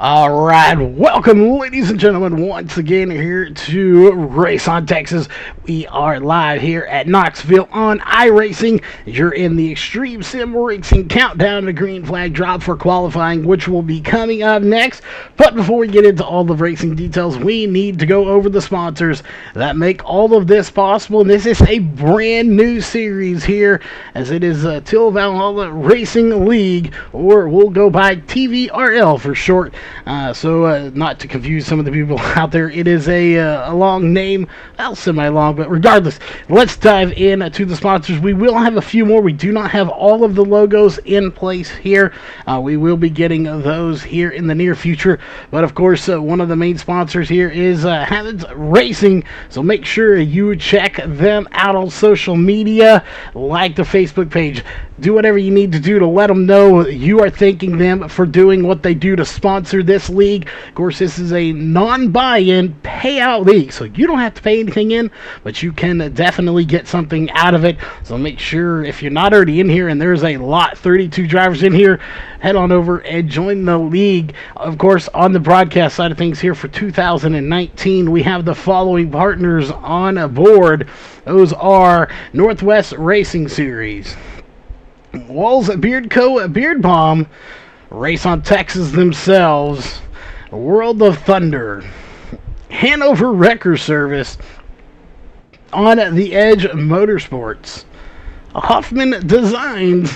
Alright, welcome ladies and gentlemen once again here to Race on Texas. We are live here at Knoxville on iRacing. You're in the Extreme Sim Racing Countdown to Green Flag Drop for qualifying, which will be coming up next. But before we get into all the racing details, we need to go over the sponsors that make all of this possible. And this is a brand new series here, as it is Till Valhalla Racing League, or we'll go by TVRL for short. So not to confuse some of the people out there, it is a long name, well, semi-long, but regardless, let's dive in to the sponsors. We will have a few more. We do not have all of the logos in place here. We will be getting those here in the near future, but of course, one of the main sponsors here is Habits Racing, so make sure you check them out on social media, like the Facebook page, do whatever you need to do to let them know you are thanking them for doing what they do to sponsor this league. Of course, this is a non-buy-in payout league, so you don't have to pay anything in, but you can definitely get something out of it. So make sure, if you're not already in here, and there's a lot, 32 drivers in here, head on over and join the league. Of course, on the broadcast side of things here for 2019, we have the following partners on board. Those are Northwest Racing Series, Walls Beard Co. Beard Balm, Race on Texas themselves, World of Thunder, Hanover Wrecker Service, On the Edge Motorsports, Huffman Designs,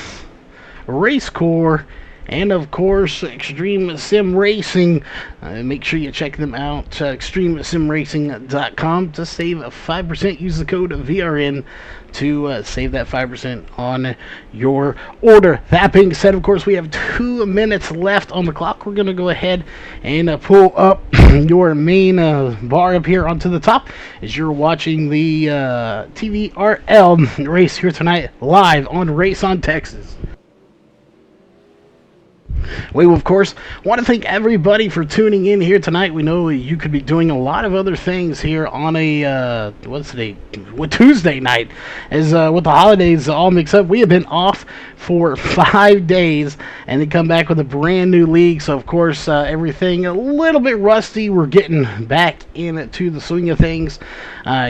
Race Corps, and of course Extreme Sim Racing. Make sure you check them out, extremesimracing.com, to save 5%. Use the code VRN to save that 5% on your order. That being said, of course, we have 2 minutes left on the clock. We're going to go ahead and pull up your main bar up here onto the top as you're watching the TVRL race here tonight live on Race on Texas. We, of course, want to thank everybody for tuning in here tonight. We know you could be doing a lot of other things here on a, Tuesday night. As with the holidays all mixed up, we have been off for 5 days, and then come back with a brand new league. So, of course, everything a little bit rusty. We're getting back into the swing of things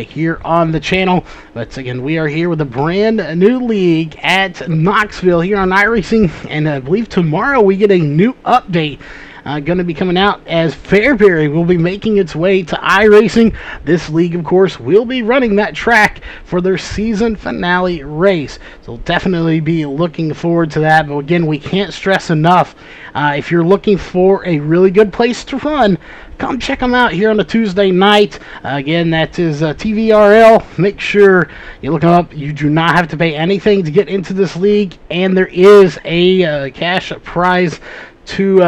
here on the channel. But, again, we are here with a brand new league at Knoxville here on iRacing, and I believe tomorrow we get a new update going to be coming out, as Fairbury will be making its way to iRacing. This league, of course, will be running that track for their season finale race, so definitely be looking forward to that. But again, we can't stress enough, if you're looking for a really good place to run, come check them out here on a Tuesday night. Again, that is TVRL. Make sure you look them up. You do not have to pay anything to get into this league, and there is a cash prize to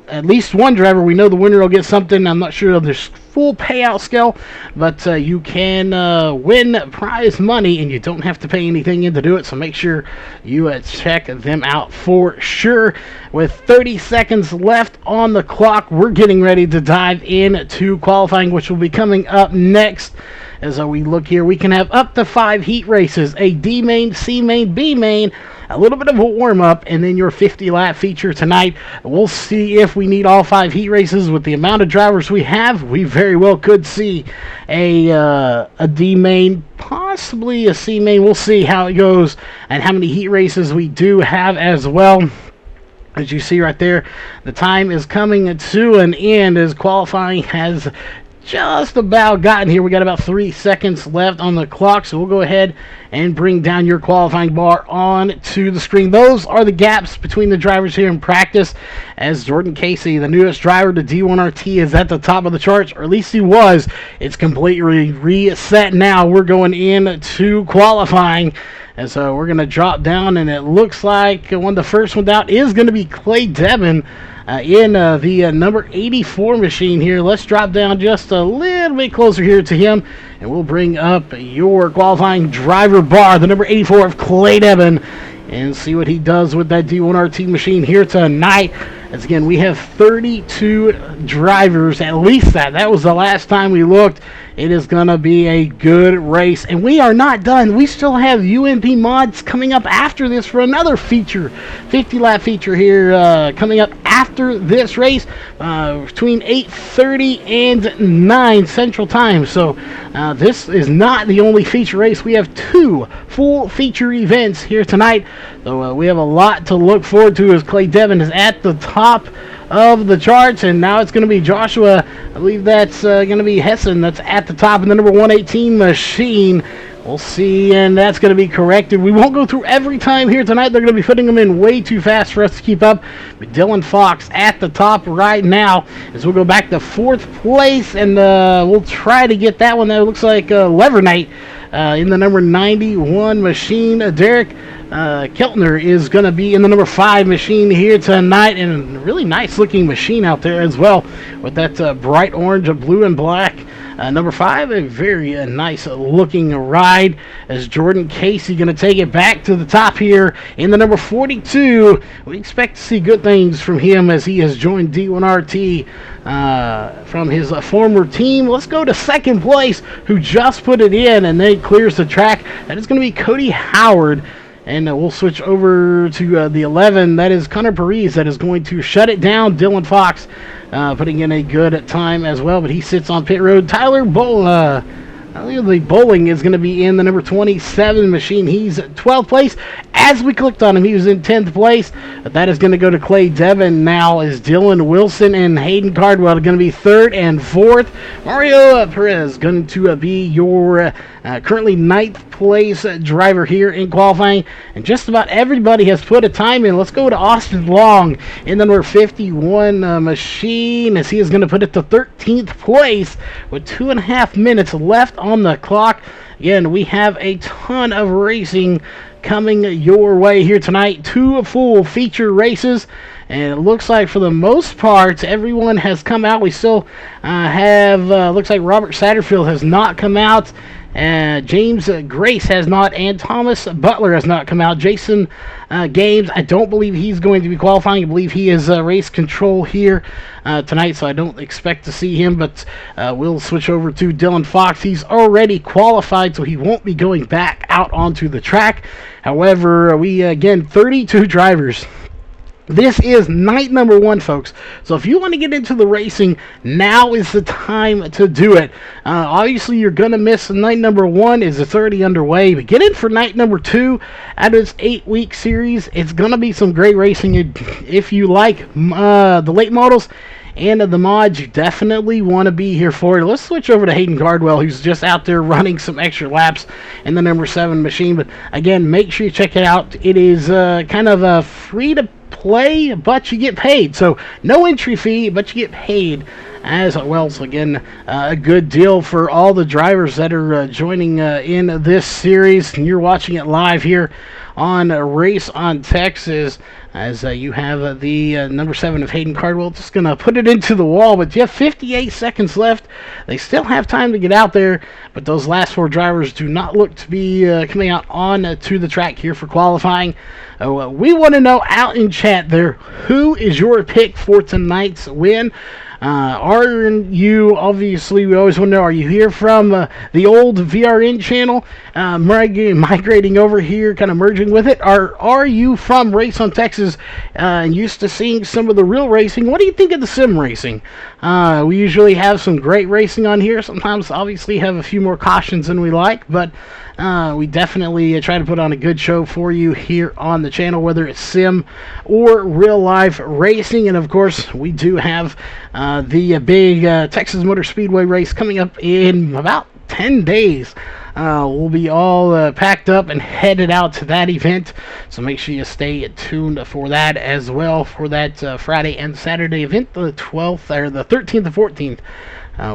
at least one driver. We know the winner will get something. I'm not sure of the full payout scale, but you can win prize money, and you don't have to pay anything in to do it. So make sure you check them out for sure. With 30 seconds left on the clock, we're getting ready to dive into qualifying, which will be coming up next. As we look here, we can have up to 5 heat races, a D main, C main, B main, a little bit of a warm-up, and then your 50-lap feature tonight. We'll see if we need all 5 heat races. With the amount of drivers we have, we very well could see a D main, possibly a C main. We'll see how it goes and how many heat races we do have as well. As you see right there, the time is coming to an end as qualifying has just about gotten here. We got about 3 seconds left on the clock, so we'll go ahead and bring down your qualifying bar on to the screen. Those are the gaps between the drivers here in practice, as Jordan Casey, the newest driver to D1RT, is at the top of the charts, or at least he was. It's completely reset now. We're going into qualifying, and so we're going to drop down, and it looks like one of the first ones out is going to be Clay Devin in the number 84 machine here. Let's drop down just a little bit closer here to him, and we'll bring up your qualifying driver bar, the number 84 of Clay Devin, and see what he does with that D1RT machine here tonight. As again, we have 32 drivers, at least that was the last time we looked. It is going to be a good race, and we are not done. We still have UMP mods coming up after this for another feature, 50-lap feature here coming up after this race between 8:30 and 9 Central Time. So this is not the only feature race. We have 2 full feature events here tonight. So we have a lot to look forward to as Clay Devin is at the top of the charts, and now it's going to be Joshua. I believe that's going to be Hessen that's at the top in the number 118 machine. We'll see, and that's going to be corrected. We won't go through every time here tonight. They're going to be putting them in way too fast for us to keep up. But Dylan Fox at the top right now as we'll go back to 4th place, and we'll try to get that one. That looks like Lever Knight in the number 91 machine. Derek Keltner is going to be in the number 5 machine here tonight, and a really nice looking machine out there as well with that bright orange, blue and black. Number 5, a very nice looking ride as Jordan Casey going to take it back to the top here in the number 42. We expect to see good things from him as he has joined D1RT from his former team. Let's go to 2nd place, who just put it in and then clears the track. That is going to be Cody Howard. And we'll switch over to the 11. That is Connor Parise that is going to shut it down. Dylan Fox putting in a good time as well, but he sits on pit road. Tyler Bowling is going to be in the number 27 machine. He's 12th place. As we clicked on him, he was in 10th place. But that is going to go to Clay Devin now as Dylan Wilson and Hayden Cardwell are going to be 3rd and 4th. Mario Perez going to be your currently 9th place driver here in qualifying. And just about everybody has put a time in. Let's go to Austin Long in the number 51 machine as he is going to put it to 13th place with 2.5 minutes left on the clock. Again, we have a ton of racing coming your way here tonight. 2 full feature races, and it looks like for the most part everyone has come out. We still have looks like Robert Satterfield has not come out, James Grace has not, and Thomas Butler has not come out. Jason Games, I don't believe he's going to be qualifying. I believe he is race control here tonight, so I don't expect to see him, but we'll switch over to Dylan Fox. He's already qualified, so he won't be going back out onto the track. However, we, again, 32 drivers. This is night number 1, folks. So if you want to get into the racing, now is the time to do it. Obviously, you're going to miss night number 1 as it's already underway. But get in for night number 2 out of this 8-week series. It's going to be some great racing. If you like the late models and the mods, you definitely want to be here for it. Let's switch over to Hayden Cardwell, who's just out there running some extra laps in the number 7 machine. But again, make sure you check it out. It is kind of a free to play, but you get paid. So no entry fee, but you get paid as well. So again, a good deal for all the drivers that are joining in this series. And you're watching it live here on Race on Texas as you have the number 7 of Hayden Cardwell. Just going to put it into the wall, but you have 58 seconds left. They still have time to get out there, but those last 4 drivers do not look to be coming out on to the track here for qualifying. We want to know out in chat there, who is your pick for tonight's win? Are you, obviously, we always want to know, are you here from the old VRN channel, migrating over here, kind of merging with it? Are you from Race on Texas and used to seeing some of the real racing? What do you think of the sim racing? We usually have some great racing on here. Sometimes, obviously, have a few more cautions than we like, but we definitely try to put on a good show for you here on the channel, whether it's sim or real life racing. And of course, we do have the big Texas Motor Speedway race coming up in about 10 days. We'll be all packed up and headed out to that event, so make sure you stay tuned for that as well, for that Friday and Saturday event, the 12th or the 13th and 14th.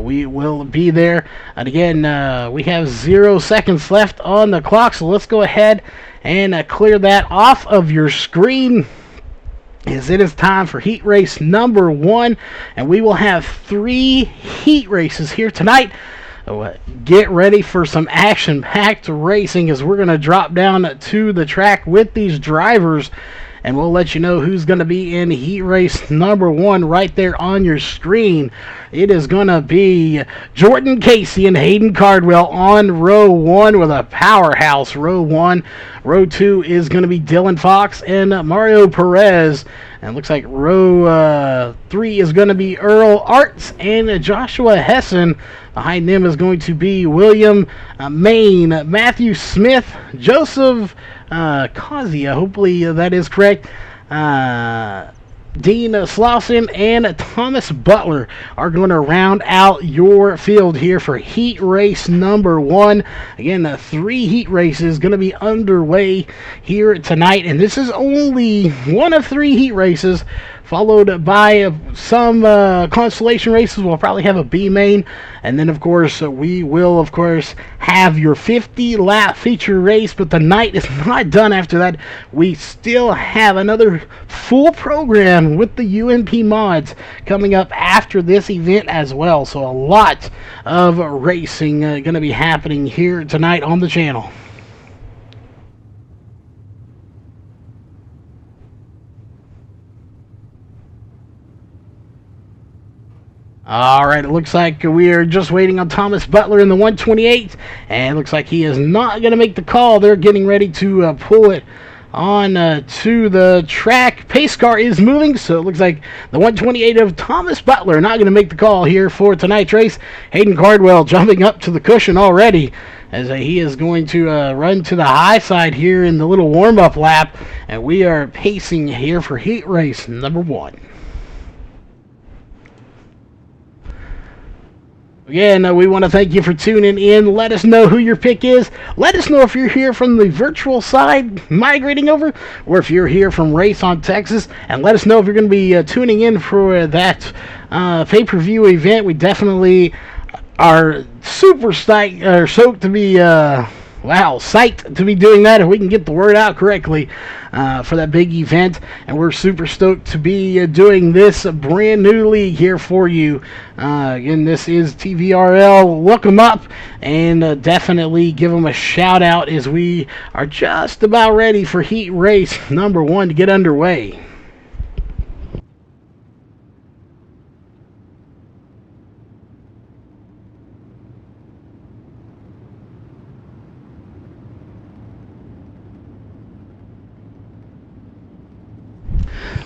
We will be there. And again, we have 0 seconds left on the clock, so let's go ahead and clear that off of your screen, as it is time for heat race number 1, and we will have 3 heat races here tonight. So get ready for some action-packed racing as we're going to drop down to the track with these drivers and we'll let you know who's going to be in heat race number 1 right there on your screen. It is going to be Jordan Casey and Hayden Cardwell on row 1 with a powerhouse row 1. Row 2 is going to be Dylan Fox and Mario Perez. And it looks like row 3 is going to be Earl Arts and Joshua Hessen. Behind them is going to be William Main, Matthew Smith, Joseph Kazia, hopefully that is correct, Dean Slauson, and Thomas Butler are going to round out your field here for heat race number 1. Again, 3 heat races going to be underway here tonight, and this is only one of 3 heat races, followed by some consolation races. We'll probably have a B main, and then of course we will of course have your 50-lap feature race, but the night is not done after that. We still have another full program with the UMP mods coming up after this event as well, so a lot of racing going to be happening here tonight on the channel. Alright, it looks like we are just waiting on Thomas Butler in the 128, and it looks like he is not going to make the call. They're getting ready to pull it on to the track. Pace car is moving, so it looks like the 128 of Thomas Butler not going to make the call here for tonight's race. Hayden Cardwell jumping up to the cushion already, as he is going to run to the high side here in the little warm-up lap, and we are pacing here for heat race number 1. Again, we want to thank you for tuning in. Let us know who your pick is. Let us know if you're here from the virtual side migrating over, or if you're here from Race on Texas. And let us know if you're going to be tuning in for that pay-per-view event. We definitely are super stoked to be psyched to be doing that if we can get the word out correctly for that big event. And we're super stoked to be doing this brand new league here for you. Again, this is TVRL. Look them up and definitely give them a shout out as we are just about ready for heat race number 1 to get underway.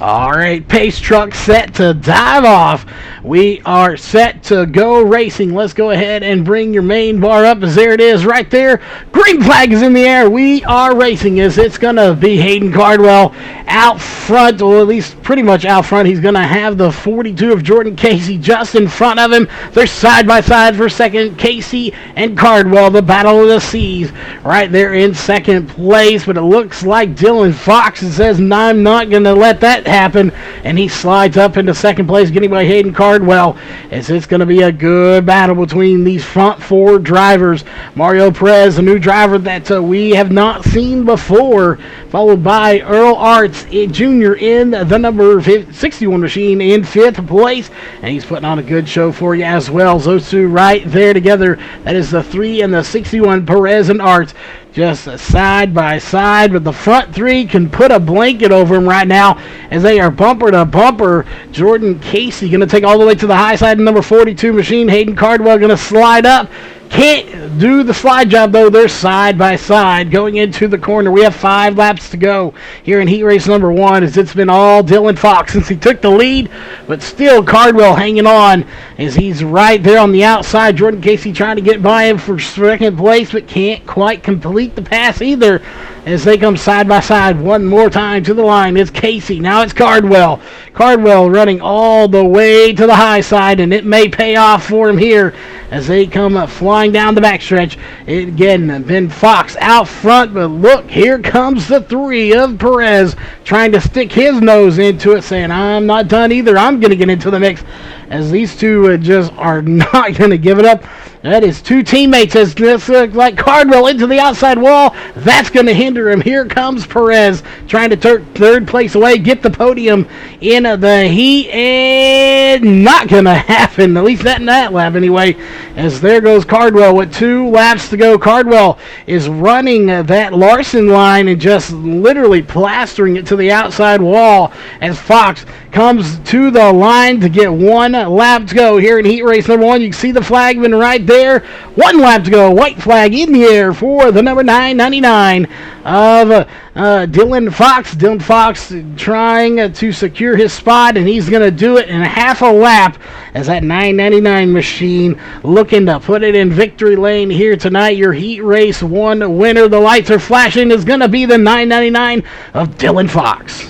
Alright, pace truck set to dive off. We are set to go racing. Let's go ahead and bring your main bar up, as there it is right there. Green flag is in the air. We are racing as it's going to be Hayden Cardwell out front, or at least pretty much out front. He's going to have the 42 of Jordan Casey just in front of him. They're side by side for second. Casey and Cardwell, the battle of the seas, right there in second place. But it looks like Dylan Fox says, "No, I'm not going to let that happen," and he slides up into second place, getting by Hayden Cardwell, as it's going to be a good battle between these front 4 drivers. Mario Perez, a new driver that we have not seen before, followed by Earl Arts Jr. in the number 61 machine in 5th place, and he's putting on a good show for you as well. Those two right there together, that is the 3 and the 61, Perez and Arts, just side by side, but the front 3 can put a blanket over them right now as they are bumper to bumper. Jordan Casey going to take all the way to the high side in number 42 machine. Hayden Cardwell going to slide up. Can't do the slide job, though. They're side by side going into the corner. We have 5 laps to go here in heat race number 1, as it's been all Dylan Fox since he took the lead, but still Cardwell hanging on as he's right there on the outside. Jordan Casey trying to get by him for second place, but can't quite complete the pass either, as they come side by side one more time to the line. It's Casey, now it's Cardwell. Cardwell running all the way to the high side, and it may pay off for him here as they come flying down the backstretch. Again, Ben Fox out front, but look, here comes the 3 of Perez trying to stick his nose into it, saying, "I'm not done either. I'm going to get into the mix." as these two just are not going to give it up. That is two teammates as this looks like Cardwell into the outside wall. That's going to hinder him. Here comes Perez trying to turn third place away, get the podium in the heat, and not going to happen, at least not in that lap anyway, as there goes Cardwell with 2 laps to go. Cardwell is running that Larson line and just literally plastering it to the outside wall as Fox comes to the line to get 1 lap to go here in heat race number 1. You can see the flagman right there. 1 lap to go. White flag in the air for the number 999 of Dylan Fox. Dylan Fox trying to secure his spot, and he's going to do it in half a lap as that 999 machine looking to put it in victory lane here tonight. Your heat race 1 winner, the lights are flashing, is going to be the 999 of Dylan Fox.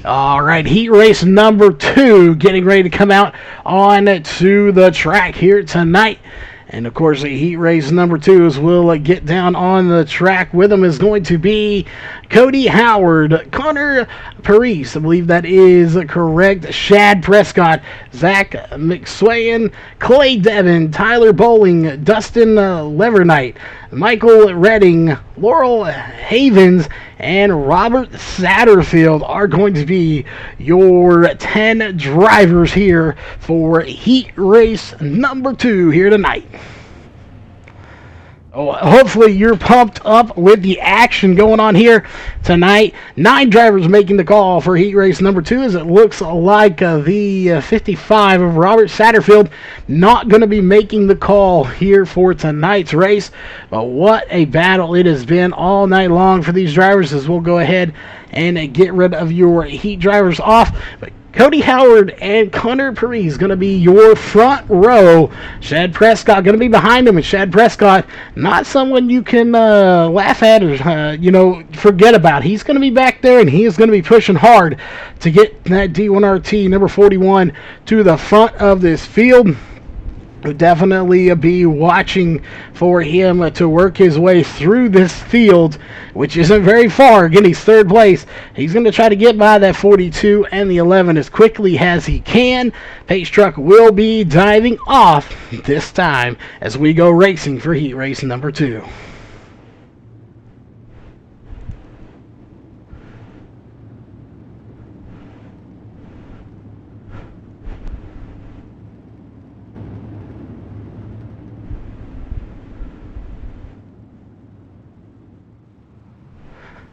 All right, heat race number 2 getting ready to come out on to the track here tonight. And, of course, heat race number 2 as we'll get down on the track with them is going to be Cody Howard, Connor Parise, I believe that is correct, Shad Prescott, Zach McSwain, Clay Devin, Tyler Bowling, Dustin Levernite, Michael Redding, Laurel Havens, and Robert Satterfield are going to be your 10 drivers here for heat race number 2 here tonight. Oh, hopefully you're pumped up with the action going on here tonight. 9 drivers making the call for heat race number 2 as it looks like the 55 of Robert Satterfield not going to be making the call here for tonight's race. But what a battle it has been all night long for these drivers as we'll go ahead and get rid of your heat drivers off. But Cody Howard and Connor Parise going to be your front row. Shad Prescott going to be behind him, and Shad Prescott, not someone you can laugh at or forget about. He's going to be back there, and he is going to be pushing hard to get that D1RT number 41 to the front of this field. Would definitely be watching for him to work his way through this field, which isn't very far. Again, he's third place. He's going to try to get by that 42 and the 11 as quickly as he can. Pace truck will be diving off this time as we go racing for heat race number 2.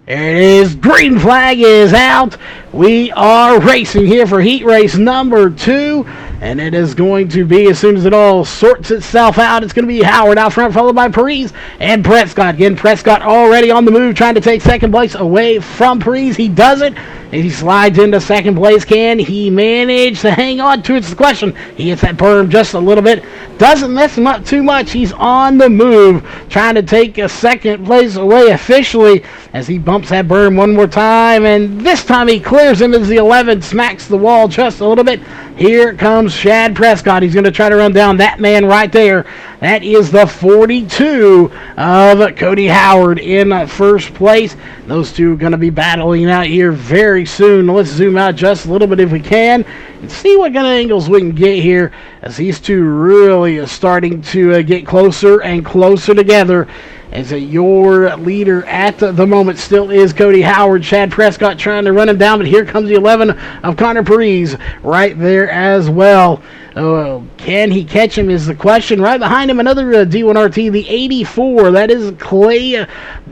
There it is. Green flag is out. We are racing here for heat race number 2. And it is going to be, as soon as it all sorts itself out, it's going to be Howard out front, followed by Parise and Prescott. Again, Prescott already on the move, trying to take second place away from Parise. He does it. He slides into second place. Can he manage to hang on to it? It's the question. He hits that berm just a little bit. Doesn't mess him up too much. He's on the move, trying to take a second place away officially as he bumps that berm one more time. And this time he clears him as the 11 smacks the wall just a little bit. Here comes Shad Prescott. He's going to try to run down that man right there. That is the 42 of Cody Howard in first place. Those two are going to be battling out here very soon. Let's zoom out just a little bit if we can and see what kind of angles we can get here as these two really are starting to get closer and closer together. As your leader at the moment still is Cody Howard. Shad Prescott trying to run him down, but here comes the 11 of Connor Parise right there as well. Can he catch him is the question. Right behind him, another D1RT, the 84. That is Clay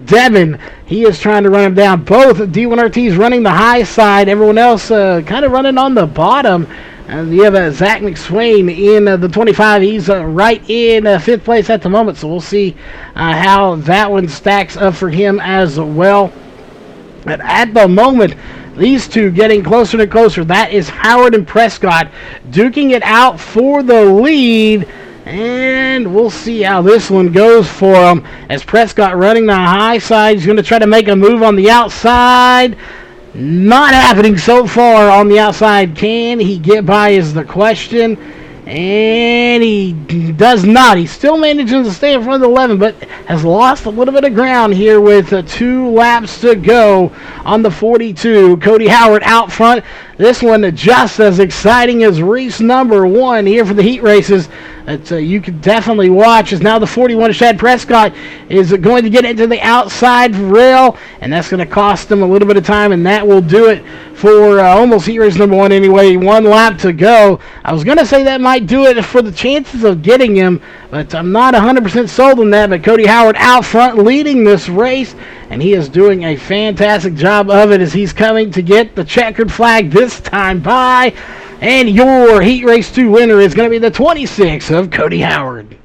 Devin. He is trying to run him down. Both D1RTs running the high side. Everyone else kind of running on the bottom. And you have Zach McSwain in the 25. He's right in 5th place at the moment. So we'll see how that one stacks up for him as well. But at the moment, these two getting closer and closer. That is Howard and Prescott duking it out for the lead. And we'll see how this one goes for him as Prescott running the high side. He's going to try to make a move on the outside. Not happening so far on the outside. Can he get by is the question. And he does not. He still manages to stay in front of the 11, but has lost a little bit of ground here with 2 laps to go on the 42. Cody Howard out front. This one just as exciting as race number 1 here for the heat races. That you can definitely watch, as now the 41 Shad Prescott is going to get into the outside rail, and that's going to cost him a little bit of time, and that will do it for almost heat race number 1 anyway. 1 lap to go. I was going to say that might do it for the chances of getting him, but I'm not 100% sold on that. But Cody Howard out front leading this race, and he is doing a fantastic job of it as he's coming to get the checkered flag this time by. And your Heat Race 2 winner is going to be the 26 of Cody Howard.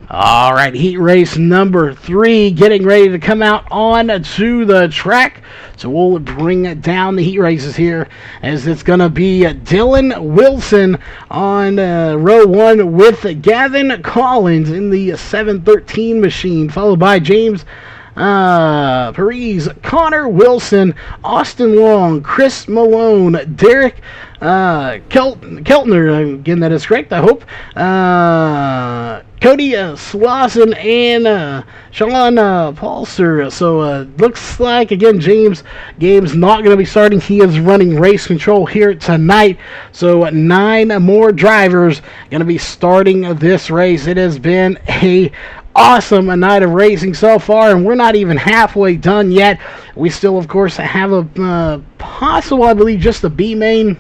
All right, heat race number 3 getting ready to come out on to the track. So we'll bring down the heat races here, as it's going to be Dylan Wilson on row 1 with Gavin Collins in the 713 machine, followed by James Parise, Connor Wilson, Austin Long, Chris Malone, Derek Keltner, again that is correct, I hope, Cody Slauson, and Sean Paulser. So looks like, again, James not going to be starting. He is running race control here tonight. So 9 more drivers going to be starting this race. It has been a awesome night of racing so far, and we're not even halfway done yet. We still, of course, have a possible, I believe, just a B main.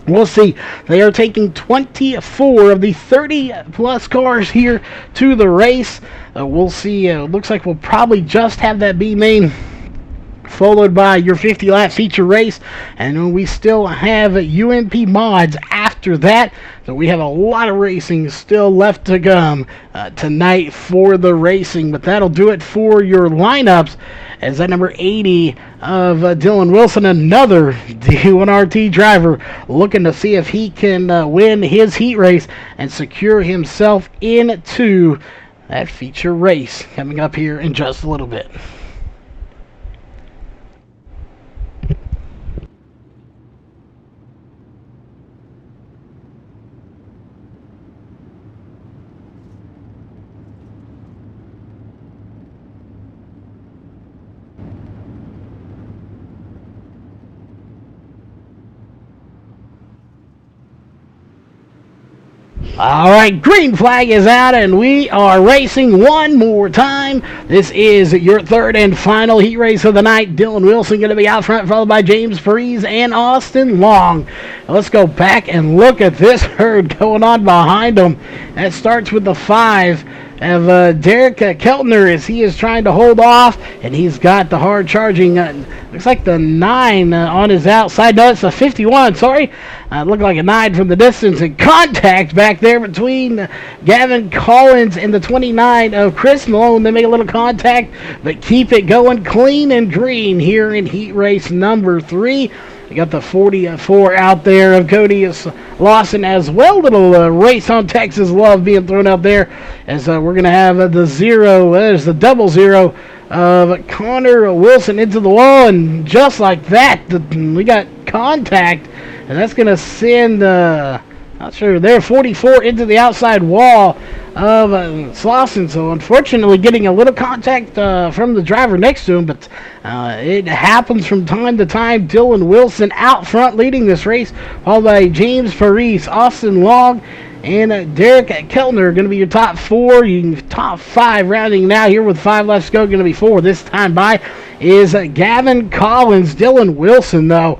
We'll see. They are taking 24 of the 30-plus cars here to the race. We'll see. Looks like we'll probably just have that B main, followed by your 50-lap feature race, and we still have UMP mods after that. So we have a lot of racing still left to come tonight for the racing, but that'll do it for your lineups. As that number 80 of Dylan Wilson, another D1RT driver, looking to see if he can win his heat race and secure himself into that feature race coming up here in just a little bit. All right, green flag is out, and we are racing one more time. This is your third and final heat race of the night. Dylan Wilson going to be out front, followed by James Parise and Austin Long. Now let's go back and look at this herd going on behind them. That starts with the 5 of Derek Keltner, as he is trying to hold off, and he's got the hard charging, looks like the 9 on his outside. No, it's a 51, sorry. Looked like a 9 from the distance, and contact back there between Gavin Collins and the 29 of Chris Malone. They make a little contact, but keep it going clean and green here in heat race number 3. We got the 44 out there of Cody Lawson as well. Little race on Texas love being thrown out there, as we're going to have the 0. There's the 00 of Connor Wilson into the wall, and just like that, we got contact, and that's going to send, not sure, there, 44 into the outside wall of Slauson. So unfortunately getting a little contact from the driver next to him, but it happens from time to time. Dylan Wilson out front leading this race, followed by James Parise, Austin Long, and Derek Keltner. Going to be your top 4. Top 5 rounding now here with 5 left to go. Going to be 4 this time by is Gavin Collins. Dylan Wilson, though,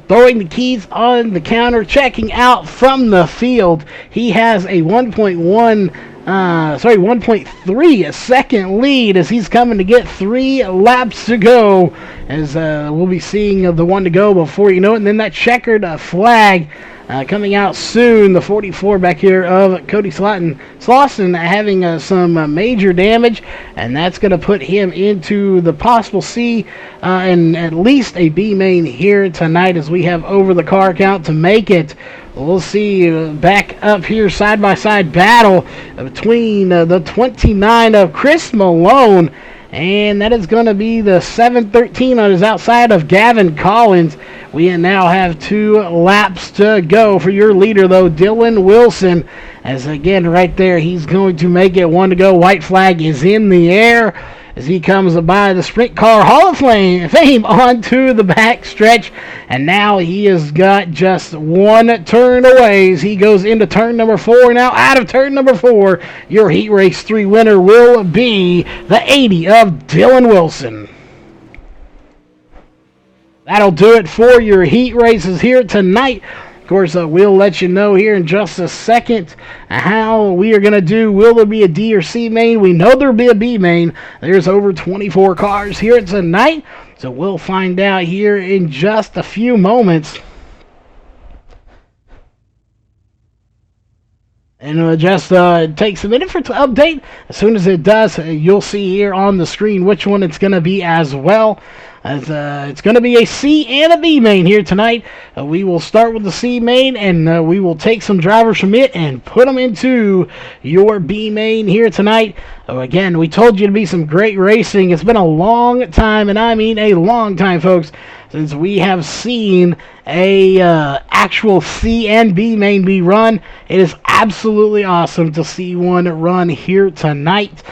throwing the keys on the counter, checking out from the field. He has a 1.3 second lead as he's coming to get 3 laps to go, as we'll be seeing the one to go before you know it. And then that checkered flag Coming out soon, the 44 back here of Cody Slauson having some major damage, and that's going to put him into the possible C and at least a B main here tonight as we have over the car count to make it. We'll see back up here side-by-side battle between the 29 of Chris Malone, and that is going to be the 713 on his outside of Gavin Collins. We now have 2 laps to go for your leader, though, Dylan Wilson. As again, right there, he's going to make it 1 to go. White flag is in the air as he comes by the Sprint Car Hall of Fame onto the back stretch. And now he has got just 1 turn away as he goes into turn number 4. Now out of turn number 4, your Heat Race 3 winner will be the 80 of Dylan Wilson. That'll do it for your heat races here tonight. Of course, we'll let you know here in just a second how we are going to do. Will there be a D or C main? We know there'll be a B main. There's over 24 cars here tonight, so we'll find out here in just a few moments. And it just takes a minute for it to update. As soon as it does, you'll see here on the screen which one it's going to be as well. As it's going to be a C and a B main here tonight. We will start with the C main, and we will take some drivers from it and put them into your B main here tonight. Again, we told you to be some great racing. It's been a long time, and I mean a long time, folks, since we have seen a actual C and B main be run. It is absolutely awesome to see one run here tonight.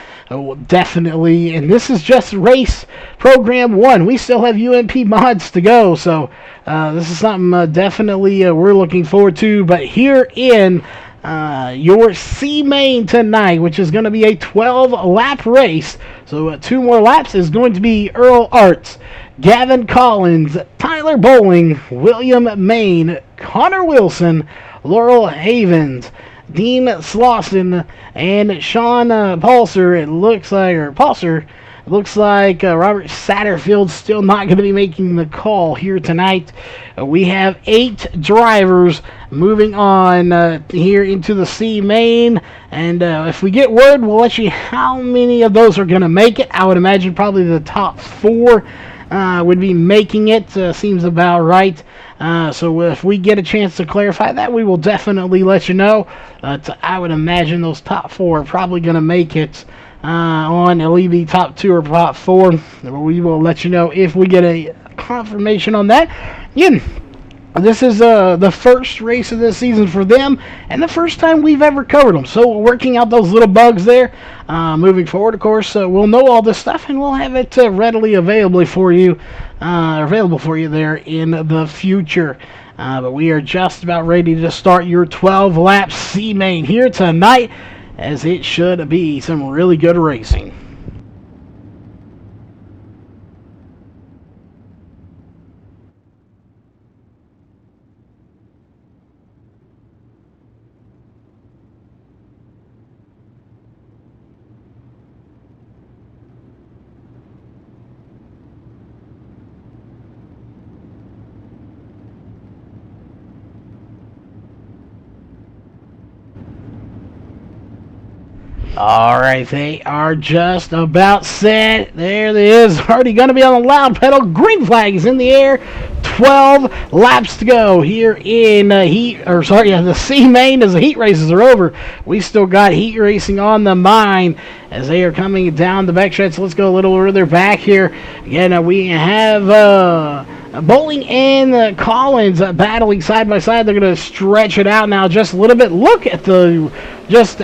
Definitely, and this is just race program 1. We still have UMP mods to go, so this is something definitely we're looking forward to. But here in your C main tonight, which is going to be a 12-lap race, so 2 more laps, is going to be Earl Arts, Gavin Collins, Tyler Bowling, William Main, Connor Wilson, Laurel Havens, Dean Slauson, and Sean Paulser. It looks like Robert Satterfield's still not going to be making the call here tonight. We have 8 drivers moving on here into the C main, and if we get word, we'll let you how many of those are going to make it. I would imagine probably the top 4 would be making it. Seems about right. So if we get a chance to clarify that, we will definitely let you know. I would imagine those top 4 are probably going to make it on LEV top 2 or top 4. We will let you know if we get a confirmation on that. Again, this is the first race of this season for them, and the first time we've ever covered them. So we're working out those little bugs there. Moving forward, of course, we'll know all this stuff, and we'll have it readily available for you there in the future. But we are just about ready to start your 12-lap C main here tonight, as it should be some really good racing. Alright, they are just about set. There it is. Already going to be on the loud pedal. Green flag is in the air. 12 laps to go here in the C main as the heat races are over. We still got heat racing on the mind as they are coming down the backstretch. Let's go a little further back here. Again, we have Bowling and Collins battling side by side. They're going to stretch it out now just a little bit. Look at the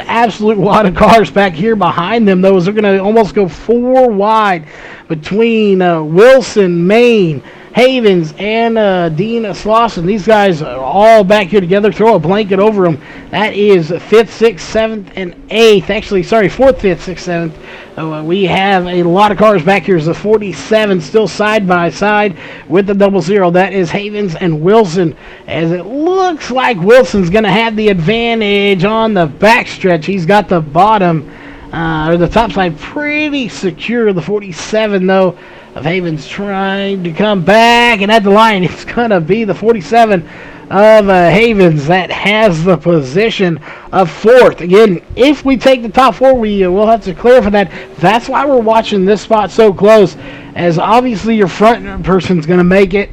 absolute wad of cars back here behind them. Those are going to almost go 4 wide between Wilson, Main, Havens, and Dean Slauson. These guys are all back here together. Throw a blanket over them. That is 5th, 6th, 7th, and 8th. Actually, sorry, 4th, 5th, 6th, 7th. We have a lot of cars back here. It's the 47 still side by side with the 00. That is Havens and Wilson, as it looks like Wilson's going to have the advantage on the backstretch. He's got the bottom, or the top side pretty secure. The 47, though, of Havens trying to come back, and at the line, it's going to be the 47 of Havens that has the position of fourth. Again, if we take the top four, we will have to clarify that. That's why we're watching this spot so close, as obviously your front person's going to make it.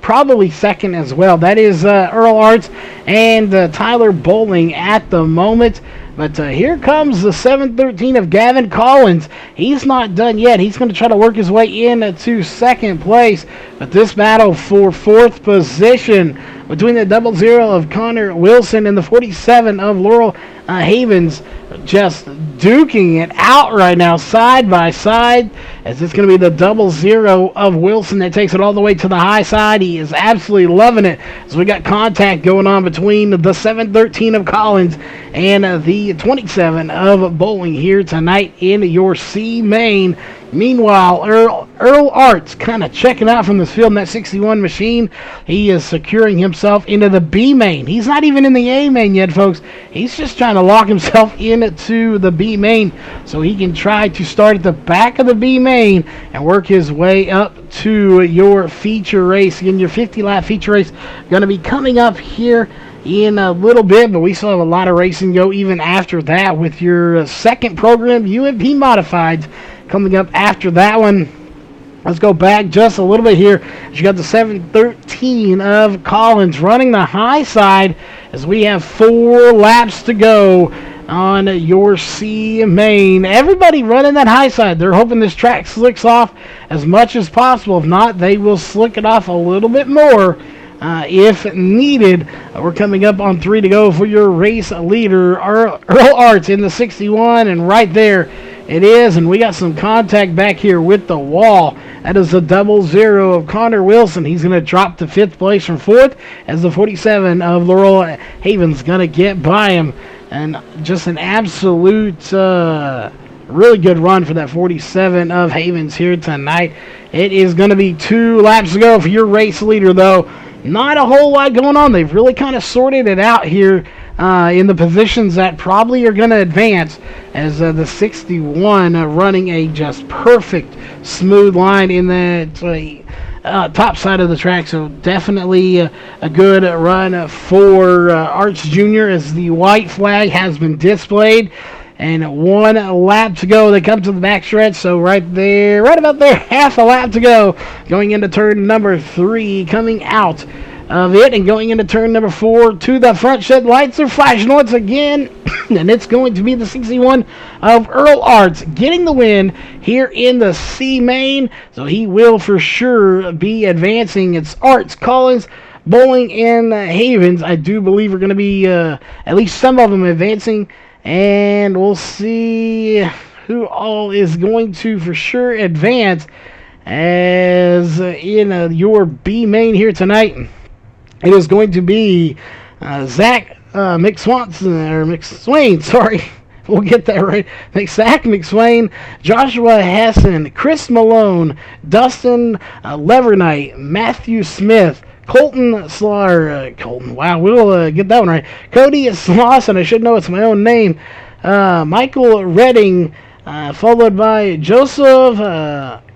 Probably second as well. That is Earl Arts and Tyler Bowling at the moment. But here comes the 713 of Gavin Collins. He's not done yet. He's going to try to work his way into second place. But this battle for fourth position between the 00 of Connor Wilson and the 47 of Laurel Havens, just duking it out right now, side by side, as it's going to be the 00 of Wilson that takes it all the way to the high side. He is absolutely loving it, as we got contact going on between the 713 of Collins and the 27 of Bowling here tonight in your C main. Meanwhile, Earl Arts kind of checking out from this field in that 61 machine. He is securing himself into the B main. He's not even in the A main yet, folks. He's just trying to lock himself into the B main so he can try to start at the back of the B main and work his way up to your feature race. Again, your 50-lap feature race going to be coming up here in a little bit, but we still have a lot of racing to go even after that with your second program, UMP Modifieds, coming up after that one. Let's go back just a little bit here. You got the 713 of Collins running the high side as we have 4 laps to go on your C main. Everybody running that high side. They're hoping this track slicks off as much as possible. If not, they will slick it off a little bit more if needed. We're coming up on 3 to go for your race leader, Earl Arts in the 61, and right there it is, and we got some contact back here with the wall. That is the 00 of Connor Wilson. He's going to drop to 5th place from 4th, as the 47 of Laurel Havens going to get by him. And just an absolute really good run for that 47 of Havens here tonight. It is going to be 2 laps to go for your race leader, though. Not a whole lot going on. They've really kind of sorted it out here in the positions that probably are going to advance, as the 61 running a just perfect smooth line in that top side of the track. So definitely a good run for Arts Jr. as the white flag has been displayed. And 1 lap to go. They come to the backstretch, so right there, right about there, half a lap to go. Going into turn number 3, coming out of it, and going into turn number 4 to the front shed. Lights are flashing once again, and it's going to be the 61 of Earl Arts getting the win here in the C main. So he will for sure be advancing. It's Arts, Collins, Bowling, and Havens. I do believe we're going to be at least some of them advancing. And we'll see who all is going to for sure advance as in your B main here tonight. It is going to be Zach McSwain, sorry. We'll get that right. Zach McSwain, Joshua Hessen, Chris Malone, Dustin Levernight, Matthew Smith, Colton Slar, wow, we'll get that one right. Cody Slauson, I should know it's my own name. Michael Redding, followed by Joseph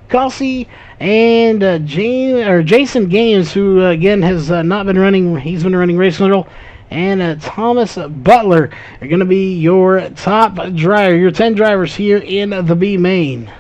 Kelsey and Jason Gaines, who again has not been running. He's been running race control. And Thomas Butler are going to be your top driver, your 10 drivers here in the B main.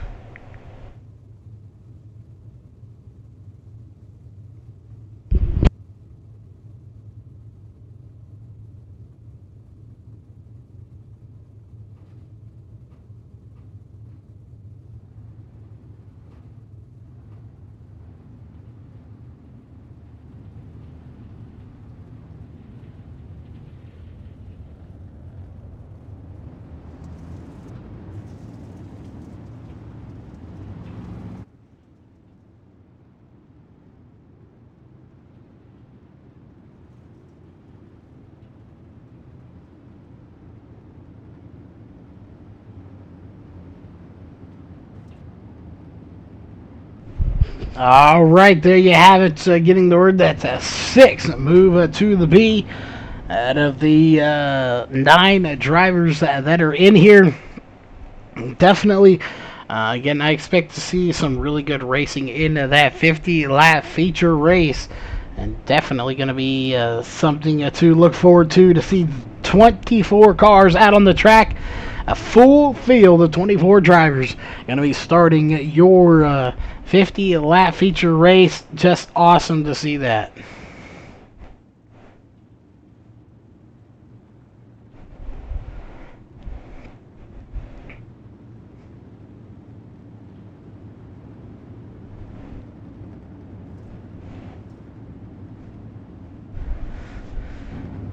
All right, there you have it. Getting the word that's a 6 move to the B out of the 9 drivers that are in here. Definitely, again, I expect to see some really good racing in that 50-lap feature race, And definitely going to be something to look forward to see 24 cars out on the track. A full field of 24 drivers going to be starting your 50-lap feature race. Just awesome to see that.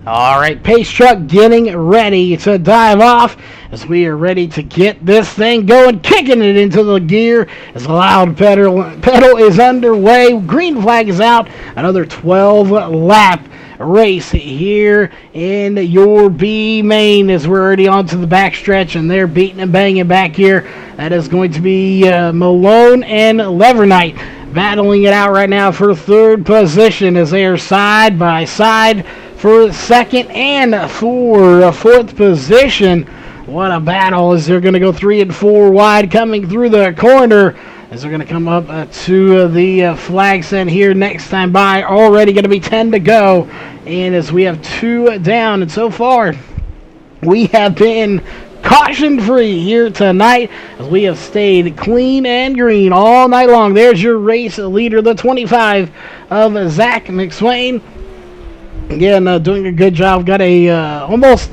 All right, pace truck getting ready to dive off as we are ready to get this thing going, kicking it into the gear as the loud pedal is underway. Green flag is out. Another 12-lap race here in your B main as we're already onto the backstretch and they're beating and banging back here. That is going to be Malone and Levernite battling it out right now for third position as they are side by side for second and for fourth position. What a battle as they're going to go 3 and 4 wide coming through the corner as they're going to come up to the flag set here next time by. Already going to be 10 to go, and as we have 2 down, and so far we have been caution free here tonight as we have stayed clean and green all night long. There's your race leader, the 25 of Zach McSwain. Again, doing a good job. Got a almost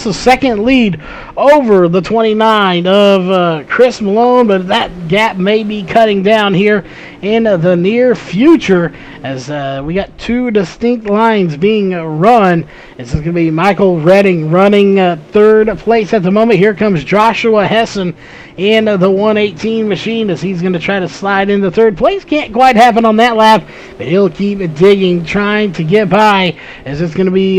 a second lead over the 29 of Chris Malone, but that gap may be cutting down here in the near future as we got 2 distinct lines being run. This is going to be Michael Redding running third place at the moment. Here comes Joshua Hessen in the 118 machine as he's going to try to slide into third place. Can't quite happen on that lap, but he'll keep digging, trying to get by as it's going to be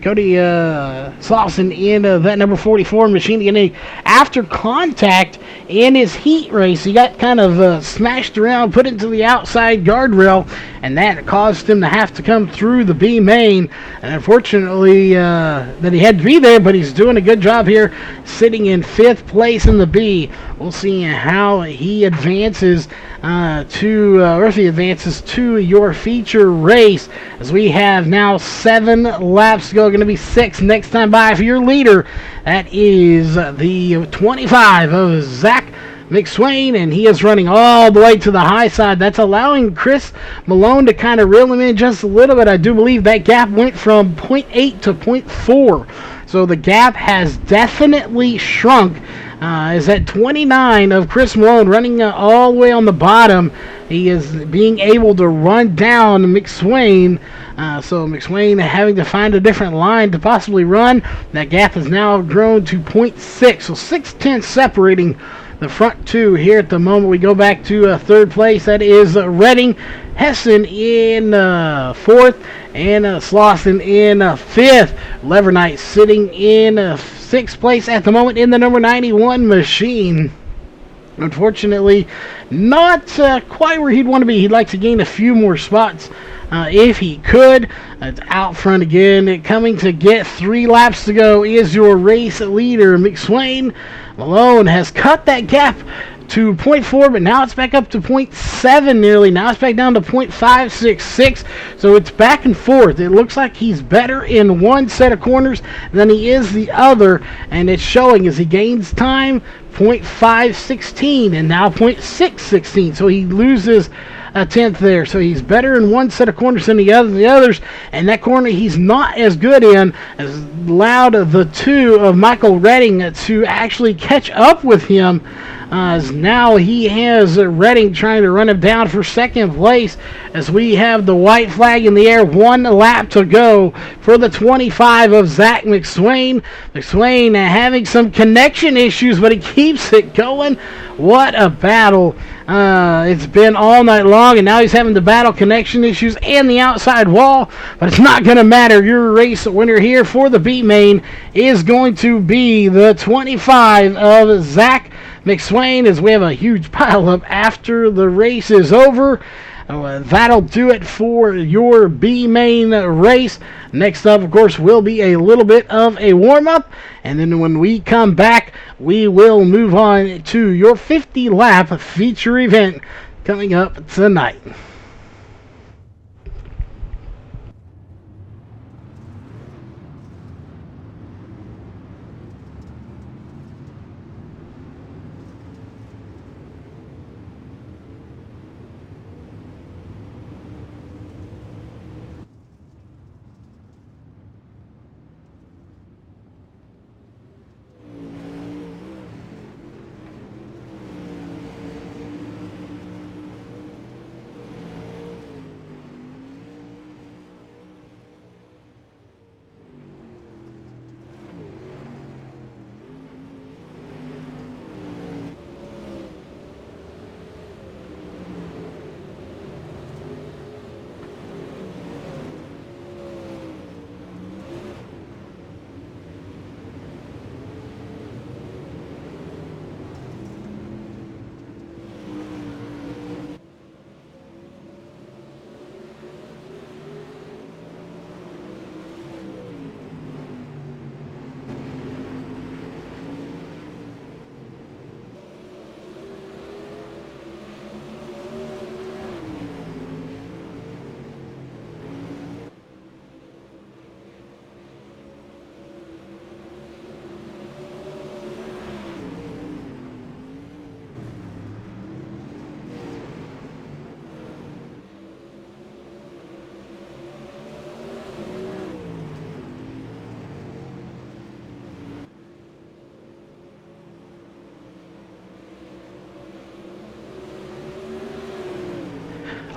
Cody Slauson in that number 44 machine. Getting after contact in his heat race, he got kind of smashed around, put into the outside guardrail, and that caused him to have to come through the B main. And unfortunately, that he had to be there, but he's doing a good job here, sitting in 5th place in the B. We'll see how he advances if he advances to your feature race as we have now 7 laps to go. Going to be 6 next time by for your leader. That is the 25 of Zach McSwain, and he is running all the way to the high side. That's allowing Chris Malone to kind of reel him in just a little bit. I do believe that gap went from 0.8 to 0.4. So the gap has definitely shrunk. Is at 29 of Chris Malone running all the way on the bottom. He is being able to run down McSwain. So McSwain having to find a different line to possibly run. That gap has now grown to 0.6. So 6/10 separating the front 2 here at the moment. We go back to third place. That is Redding. Hessen in 4th. And Slauson in 5th. Levernite sitting in 6th place at the moment in the number 91 machine. Unfortunately, not quite where he'd want to be. He'd like to gain a few more spots if he could. It's out front again. Coming to get 3 laps to go is your race leader, McSwain. Malone has cut that gap to 0.4, but now it's back up to 0.7 nearly. Now it's back down to 0.566. So it's back and forth. It looks like he's better in one set of corners than he is the other, and it's showing as he gains time, 0.516 and now 0.616. So he loses a tenth there. So he's better in one set of corners than the others, and that corner he's not as good in has allowed the 2 of Michael Redding to actually catch up with him. As now he has Redding trying to run him down for 2nd place as we have the white flag in the air. 1 lap to go for the 25 of Zach McSwain. McSwain having some connection issues, but he keeps it going. What a battle. It's been all night long, and now he's having to battle connection issues and the outside wall, but it's not going to matter. Your race winner here for the B main is going to be the 25 of Zach McSwain as we have a huge pileup after the race is over. That'll do it for your B main race. Next up, of course, will be a little bit of a warm-up, and then when we come back, we will move on to your 50-lap feature event coming up tonight.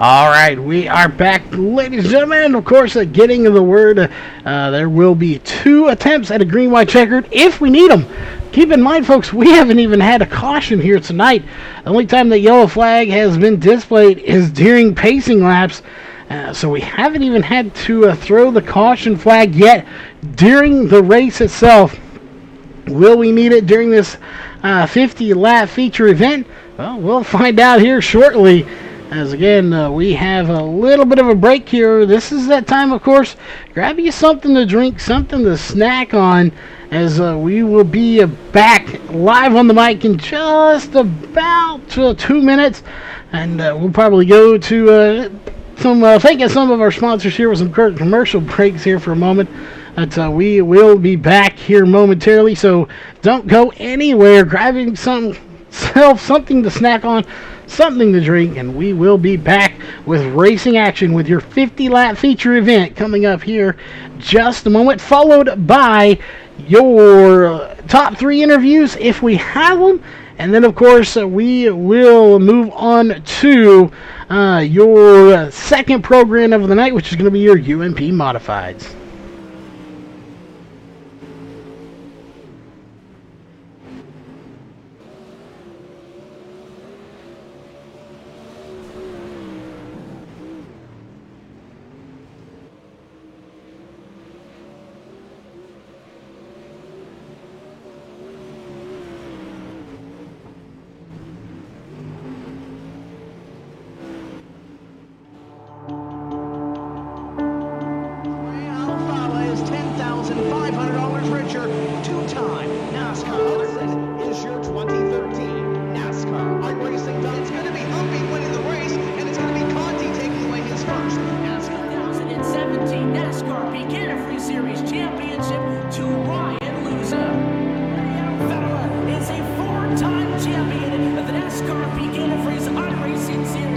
All right, we are back, ladies and gentlemen. Of course, getting the word, there will be 2 attempts at a green-white checkered if we need them. Keep in mind, folks, we haven't even had a caution here tonight. The only time the yellow flag has been displayed is during pacing laps. So we haven't even had to throw the caution flag yet during the race itself. Will we need it during this 50-lap feature event? Well, we'll find out here shortly. As again, we have a little bit of a break here. This is that time, of course. Grab you something to drink, something to snack on, as we will be back live on the mic in just about 2 minutes. And we'll probably go to thanking some of our sponsors here with some commercial breaks here for a moment. But we will be back here momentarily, so don't go anywhere. Grabbing something to snack on, something to drink, and we will be back with racing action with your 50-lap feature event coming up here just a moment, followed by your top 3 interviews if we have them. And then, of course, we will move on to your second program of the night, which is going to be your UMP Modifieds. $500 richer, 2-time NASCAR is your 2013 NASCAR iRacing. It's going to be Humpy winning the race, and it's going to be Conti taking away his first NASCAR 2017 NASCAR Beginner Free Series Championship to Ryan Luza. Federer is a 4-time champion of the NASCAR Beginner Free iRacing Series.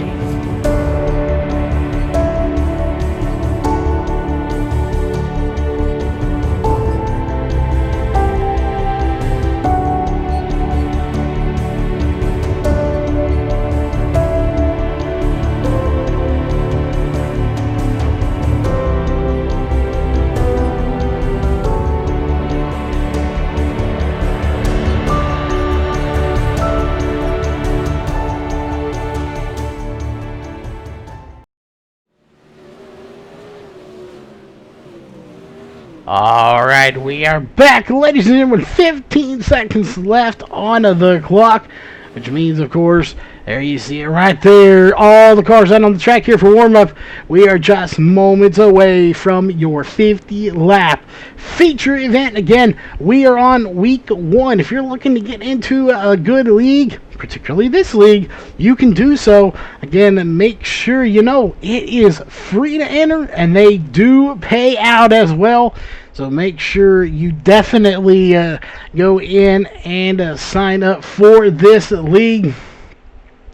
Alright, we are back, ladies and gentlemen, 15 seconds left on the clock, which means, of course, there you see it right there, all the cars out on the track here for warm-up. We are just moments away from your 50-lap feature event. Again, we are on week 1. If you're looking to get into a good league, particularly this league, you can do so. Again, make sure you know it is free to enter, and they do pay out as well. So make sure you definitely go in and sign up for this league,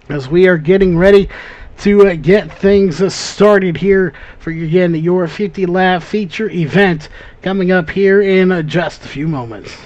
as we are getting ready to get things started here for, again, your 50-lap feature event coming up here in just a few moments.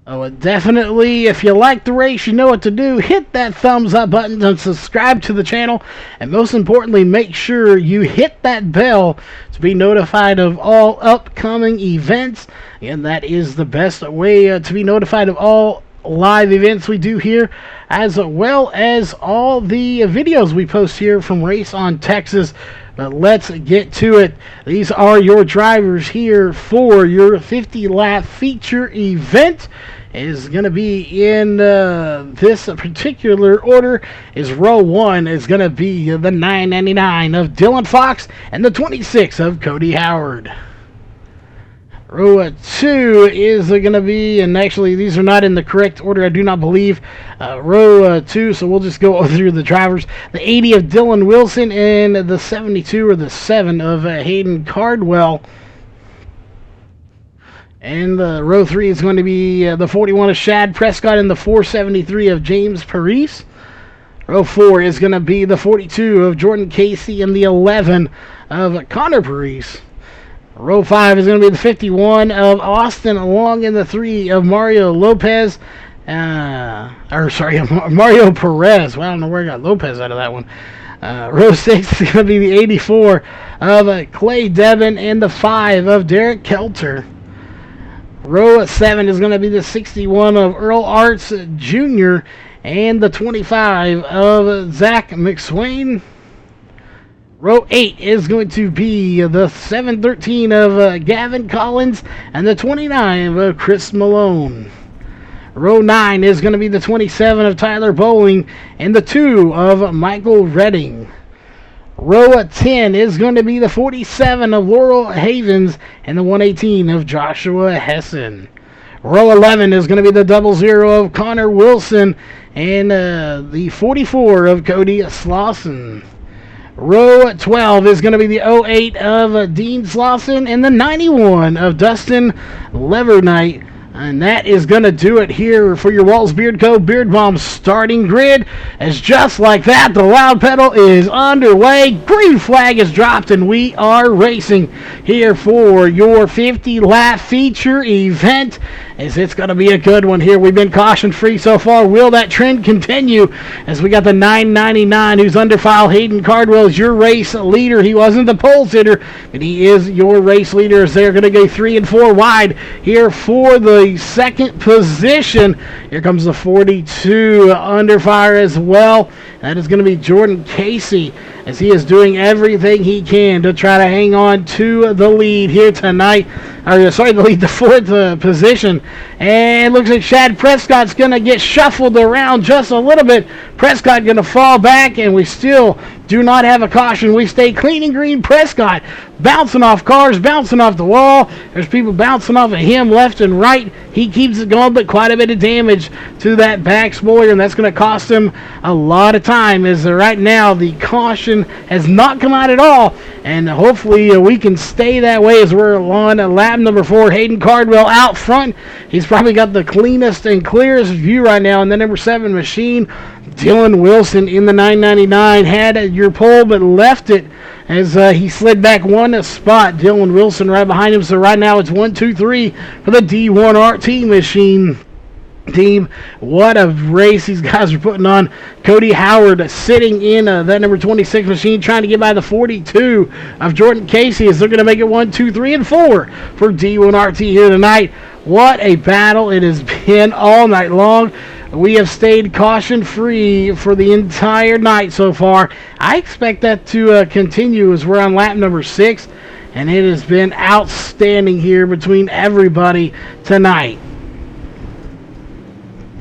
Oh, definitely, if you like the race, you know what to do. Hit that thumbs up button and subscribe to the channel. And most importantly, make sure you hit that bell to be notified of all upcoming events. And that is the best way to be notified of all live events we do here, as well as all the videos we post here from Race on Texas. But let's get to it. These are your drivers here for your 50-lap feature event. Is going to be in this particular order. Is row 1 is going to be the 999 of Dylan Fox and the 26 of Cody Howard. Row 2 is going to be, and actually these are not in the correct order, I do not believe. Row 2, so we'll just go through the drivers. The 80 of Dylan Wilson and the 72 or the 7 of Hayden Cardwell. And row 3 is going to be the 41 of Shad Prescott and the 473 of James Parise. Row 4 is going to be the 42 of Jordan Casey and the 11 of Connor Parise. Row 5 is going to be the 51 of Austin Long and the 3 of Mario Lopez. Mario Perez. Well, I don't know where I got Lopez out of that one. Row 6 is going to be the 84 of Clay Devin and the 5 of Derek Kelter. Row 7 is going to be the 61 of Earl Arts Jr. and the 25 of Zach McSwain. Row 8 is going to be the 713 of Gavin Collins and the 29 of Chris Malone. Row 9 is going to be the 27 of Tyler Bowling and the 2 of Michael Redding. Row 10 is going to be the 47 of Laurel Havens and the 118 of Joshua Hessen. Row 11 is going to be the 00 of Connor Wilson and the 44 of Cody Slauson. Row 12 is going to be the 08 of Dean Slauson and the 91 of Dustin Levernight. And that is going to do it here for your Waltz Beard Co. Beard Bomb starting grid. As just like that, the loud pedal is underway. Green flag is dropped and we are racing here for your 50-lap feature event. As it's going to be a good one here. We've been caution-free so far. Will that trend continue? As we got the 999 who's under file. Hayden Cardwell is your race leader. He wasn't the pole sitter, but he is your race leader as they're going to go 3 and 4 wide here for the second position. Here comes the 42 under fire as well. That is going to be Jordan Casey as he is doing everything he can to try to hang on to the lead here tonight. The fourth position. And looks like Shad Prescott's going to get shuffled around just a little bit. Prescott going to fall back, and we still do not have a caution. We stay clean and green. Prescott bouncing off cars, bouncing off the wall. There's people bouncing off of him left and right. He keeps it going, but quite a bit of damage to that back spoiler, and that's going to cost him a lot of time. As right now, the caution has not come out at all, and hopefully we can stay that way as we're on lap number 4. Hayden Cardwell out front. He's probably got the cleanest and clearest view right now in the number 7 machine. Dylan Wilson in the 999 had your pole but left it as he slid back one spot. Dylan Wilson right behind him. So right now it's 1, 2, 3 for the D1RT machine team. What a race these guys are putting on. Cody Howard sitting in that number 26 machine trying to get by the 42 of Jordan Casey as they're going to make it 1, 2, 3, and 4 for D1RT here tonight. What a battle it has been all night long. We have stayed caution-free for the entire night so far. I expect that to continue as we're on lap number 6, and it has been outstanding here between everybody tonight.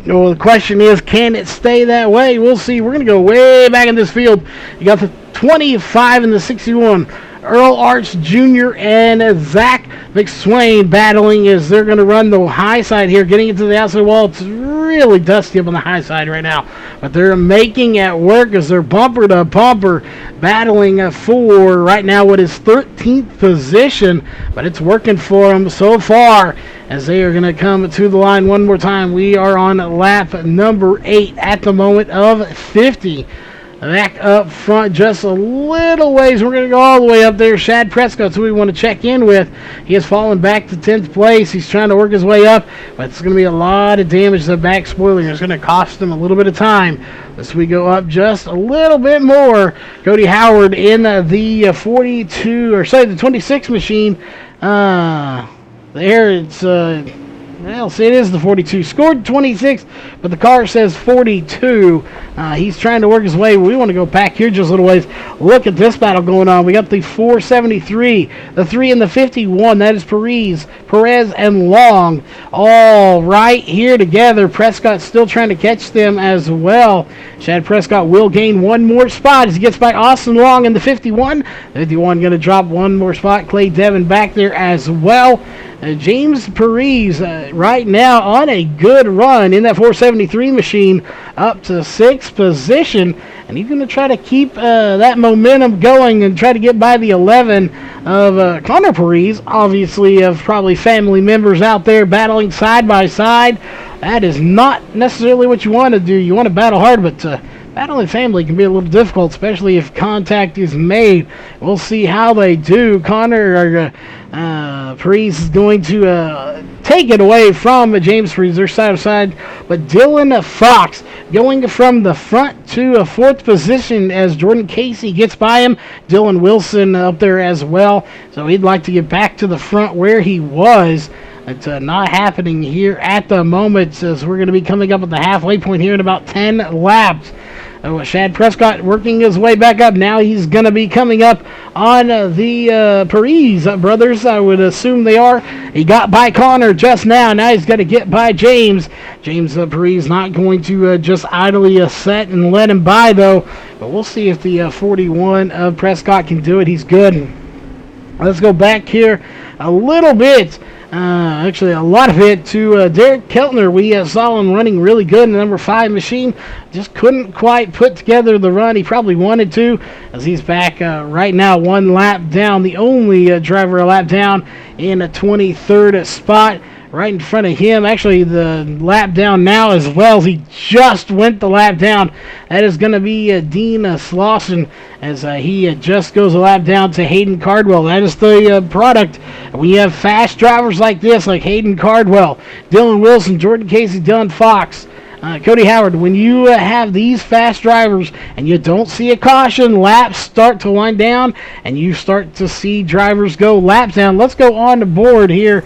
Well, the question is, can it stay that way? We'll see. We're going to go way back in this field. You got the 25 and the 61. Earl Arts Jr. and Zach McSwain battling as they're going to run the high side here, getting into the outside wall. It's really dusty up on the high side right now, but they're making it work as they're bumper to bumper battling for right now what is 13th position, but it's working for them so far as they are going to come to the line one more time. We are on lap number 8 at the moment of 50. Back up front just a little ways. We're going to go all the way up there. Shad Prescott's who we want to check in with. He has fallen back to 10th place. He's trying to work his way up, but it's going to be a lot of damage to the back spoiler. It's going to cost him a little bit of time as we go up just a little bit more. Cody Howard in the the 26 machine. There it's... Well, see, it is the 42. Scored 26, but the car says 42. He's trying to work his way. We want to go back here just a little ways. Look at this battle going on. We got the 473, the 3 and the 51. That is Perez, and Long. All right here together. Prescott still trying to catch them as well. Shad Prescott will gain one more spot as he gets by Austin Long in the 51. The 51 going to drop one more spot. Clay Devin back there as well. James Perez right now on a good run in that 473 machine up to 6th position, and he's going to try to keep that momentum going and try to get by the 11 of Connor Perez, obviously of probably family members out there battling side by side. That is not necessarily what you want to do. You want to battle hard, but battling family can be a little difficult, especially if contact is made. We'll see how they do. Perez is going to taken away from James Freezer side of side. But Dylan Fox going from the front to a fourth position as Jordan Casey gets by him. Dylan Wilson up there as well. So he'd like to get back to the front where he was. It's not happening here at the moment, as we're going to be coming up at the halfway point here in about 10 laps. Shad Prescott working his way back up. Now he's going to be coming up on the Paris brothers. I would assume they are. He got by Connor just now. Now he's got to get by James. James Paris not going to just idly set and let him by, though. But we'll see if the 41 of Prescott can do it. He's good. Let's go back here a little bit. Actually, a lot of it to Derek Keltner. We saw him running really good in the number 5 machine. Just couldn't quite put together the run he probably wanted to, as he's back right now 1 lap down. The only driver a lap down in a 23rd spot. Right in front of him, actually the lap down now as well. He just went the lap down. That is going to be Dean Slauson, as he just goes a lap down to Hayden Cardwell. That is the product. When you have fast drivers like this, like Hayden Cardwell, Dylan Wilson, Jordan Casey, Dylan Fox, Cody Howard, when you have these fast drivers and you don't see a caution, laps start to wind down and you start to see drivers go laps down. Let's go on the board here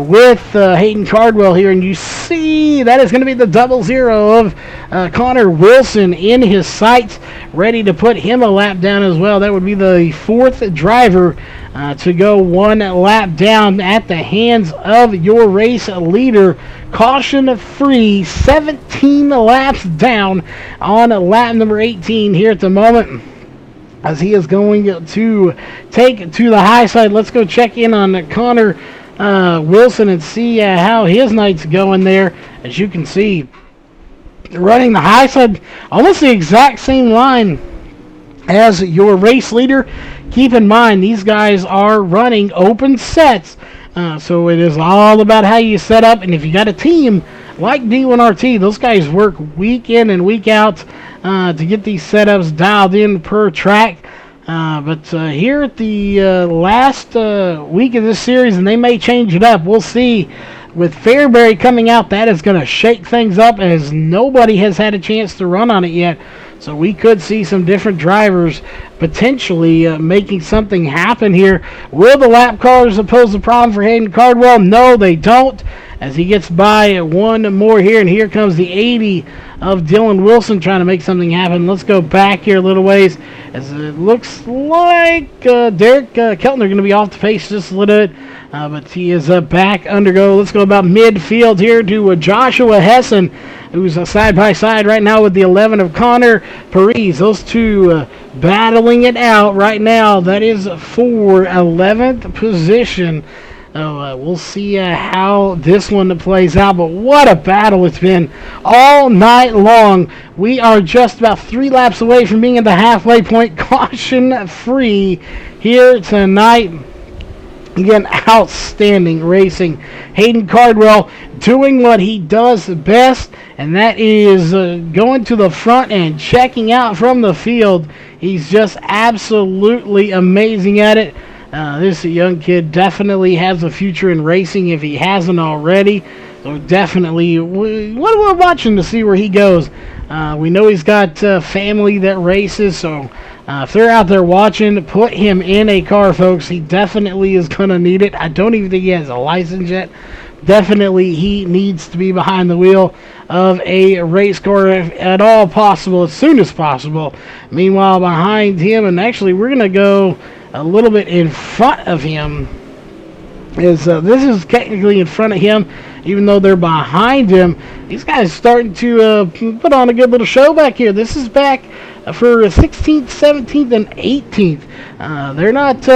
with Hayden Cardwell here, and you see that is going to be the 00 of Connor Wilson in his sights, ready to put him a lap down as well. That would be the 4th driver to go 1 lap down at the hands of your race leader. Caution free, 17 laps down on lap number 18 here at the moment, as he is going to take to the high side. Let's go check in on Connor Wilson and see how his night's going there. As you can see, running the high side, almost the exact same line as your race leader. Keep in mind, these guys are running open sets. So it is all about how you set up, and if you got a team like D1RT, those guys work week in and week out to get these setups dialed in per track. But here at the last week of this series, and they may change it up, we'll see. With Fairbury coming out, that is going to shake things up, as nobody has had a chance to run on it yet. So we could see some different drivers potentially making something happen here. Will the lap cars pose a problem for Hayden Cardwell? No, they don't, as he gets by 1 more here. And here comes the 80 of Dylan Wilson trying to make something happen. Let's go back here a little ways, as it looks like Derek Keltner going to be off the pace just a little bit. But he is back undergo. Let's go about midfield here to Joshua Hessen, who's side by side right now with the 11 of Connor Paris. Those two battling it out right now. That is for 11th position. We'll see how this one plays out, but what a battle it's been all night long. We are just about 3 laps away from being at the halfway point, caution free here tonight. Again, outstanding racing. Hayden Cardwell doing what he does best, and that is going to the front and checking out from the field. He's just absolutely amazing at it. This young kid definitely has a future in racing if he hasn't already. So definitely, we're watching to see where he goes. We know he's got family that races, so if they're out there watching, put him in a car, folks. He definitely is going to need it. I don't even think he has a license yet. Definitely he needs to be behind the wheel of a race car if at all possible, as soon as possible. Meanwhile, behind him, and actually we're going to go a little bit in front of him, is this is technically in front of him, even though they're behind him. These guys starting to put on a good little show back here. This is back for 16th, 17th, and 18th. They're not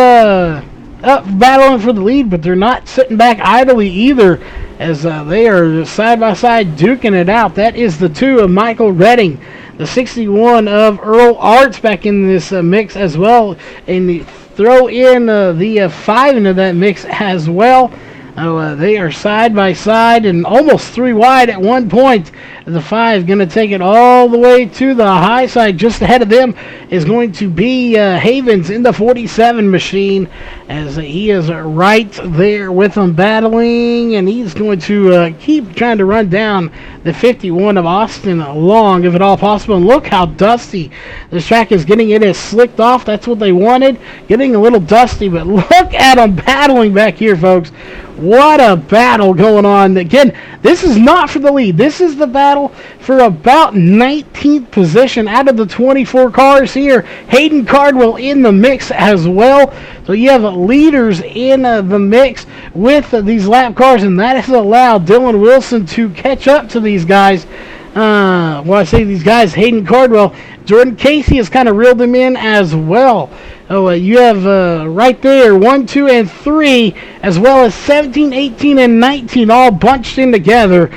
up battling for the lead, but they're not sitting back idly either, as they are side by side duking it out. That is the 2 of Michael Redding, the 61 of Earl Arts back in this mix as well, and throw in the 5 into that mix as well. They are side by side and almost 3 wide at one point. The 5 going to take it all the way to the high side. Just ahead of them is going to be Havens in the 47 machine, as he is right there with them battling, and he's going to keep trying to run down the 51 of Austin Long, if at all possible. And look how dusty this track is getting. It is slicked off. That's what they wanted. Getting a little dusty, but look at them battling back here, folks. What a battle going on. Again, this is not for the lead. This is the battle for about 19th position out of the 24 cars here. Hayden Cardwell in the mix as well. So you have leaders in the mix with these lap cars, and that has allowed Dylan Wilson to catch up to these guys. I say these guys, Hayden Cardwell. Jordan Casey has kind of reeled him in as well. You have right there 1, 2, and 3, as well as 17, 18, and 19 all bunched in together.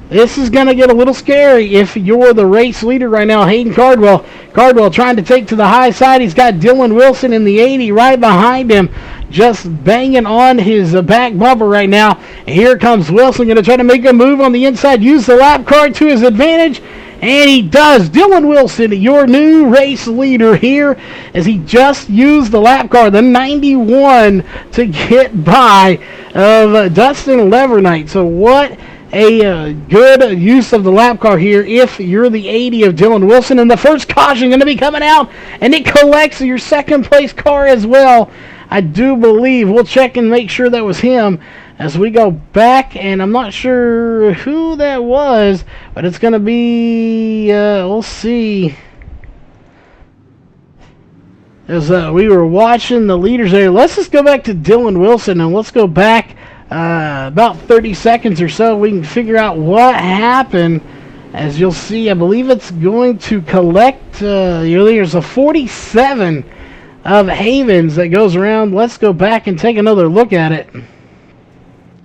This is going to get a little scary if you're the race leader right now. Hayden Cardwell. Cardwell trying to take to the high side. He's got Dylan Wilson in the 80 right behind him, just banging on his back bumper right now. And here comes Wilson, going to try to make a move on the inside, use the lap car to his advantage. And he does. Dylan Wilson, your new race leader here, as he just used the lap car, the 91, to get by of Dustin Levernight. So what a good use of the lap car here if you're the 80 of Dylan Wilson. And the first caution going to be coming out, and it collects your second place car as well. I do believe. We'll check and make sure that was him as we go back, and I'm not sure who that was, but it's going to be, we'll see. As we were watching the leaders there, let's just go back to Dylan Wilson, and let's go back about 30 seconds or so. We can figure out what happened. As you'll see, I believe it's going to collect, there's a 47 of Havens that goes around. Let's go back and take another look at it.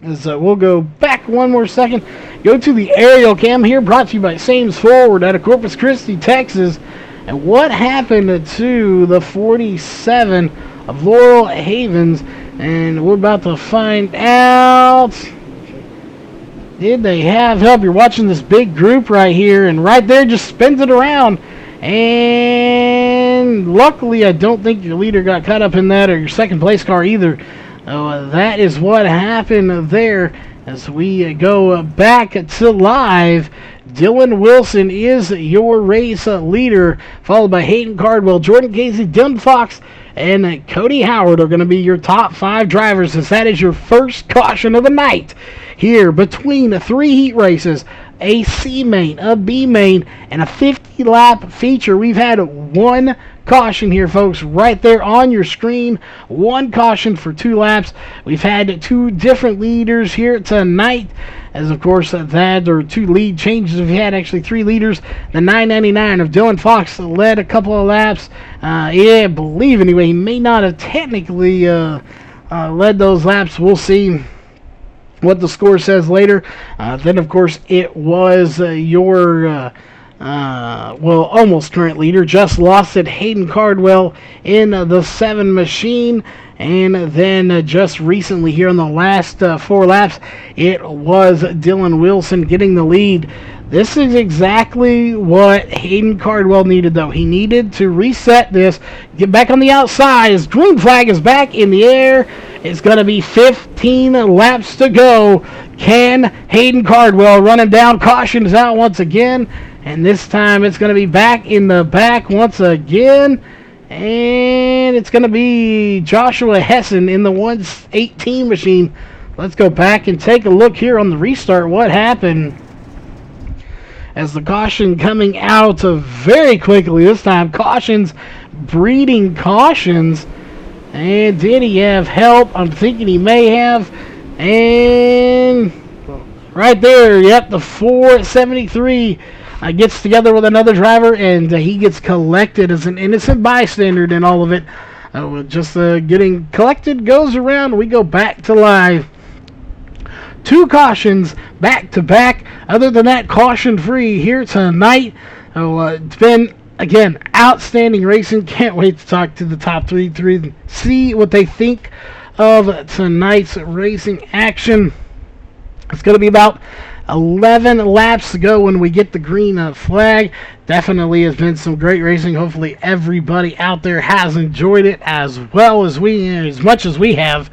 As we'll go back one more second, go to the aerial cam here, brought to you by Sames Forward out of Corpus Christi, Texas. And what happened to the 47 of Laurel Havens? And we're about to find out. Did they have help? You're watching this big group right here, and right there just spins it around. And luckily, I don't think your leader got caught up in that, or your second place car either. That is what happened there. As we go back to live, Dylan Wilson is your race leader, followed by Hayden Cardwell, Jordan Casey, Dylan Fox, and Cody Howard are going to be your top 5 drivers, as that is your first caution of the night here between the 3 heat races. A C main, a B main, and a 50-lap feature. We've had 1 caution here, folks, right there on your screen. 1 caution for 2 laps. We've had 2 different leaders here tonight, as of course that, or 2 lead changes. We've had actually 3 leaders. The 999 of Dylan Fox led a couple of laps. I believe anyway. He may not have technically led those laps. We'll see what the score says later. Then, of course, it was your almost current leader. Just lost it, Hayden Cardwell in the 7 machine. And then just recently here in the last 4 laps, it was Dylan Wilson getting the lead. This is exactly what Hayden Cardwell needed, though. He needed to reset this, get back on the outside. His green flag is back in the air. It's going to be 15 laps to go. Can Hayden Cardwell run him down? Caution is out once again. And this time it's going to be back in the back once again. And it's going to be Joshua Hessen in the 118 machine. Let's go back and take a look here on the restart. What happened? As the caution coming out very quickly this time. Cautions breeding cautions. And did he have help? I'm thinking he may have. And right there, yep, the 473 gets together with another driver, and he gets collected as an innocent bystander in all of it. Just getting collected, goes around. We go back to live. 2 cautions back to back. Other than that, caution free here tonight. It's been, again, outstanding racing. Can't wait to talk to the top 3 and see what they think of tonight's racing action. It's going to be about 11 laps to go when we get the green flag. Definitely has been some great racing. Hopefully everybody out there has enjoyed it as much as we have.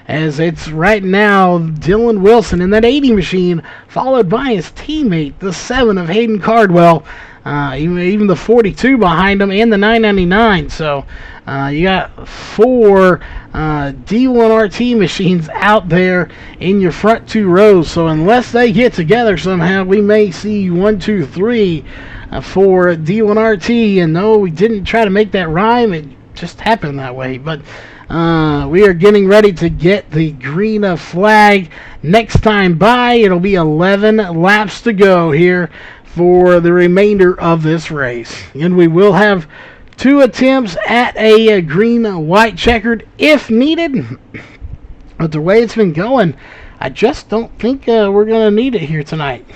As it's right now Dylan Wilson in that 80 machine, followed by his teammate, the 7 of Hayden Cardwell. Even the 42 behind him and the 999. So you got 4 D1RT machines out there in your front 2 rows. So unless they get together somehow, we may see 1, 2, 3 for D1RT. And no, we didn't try to make that rhyme. It just happened that way. But we are getting ready to get the green flag next time by. It'll be 11 laps to go here for the remainder of this race. And we will have 2 attempts at a green-white checkered if needed. But the way it's been going, I just don't think we're going to need it here tonight.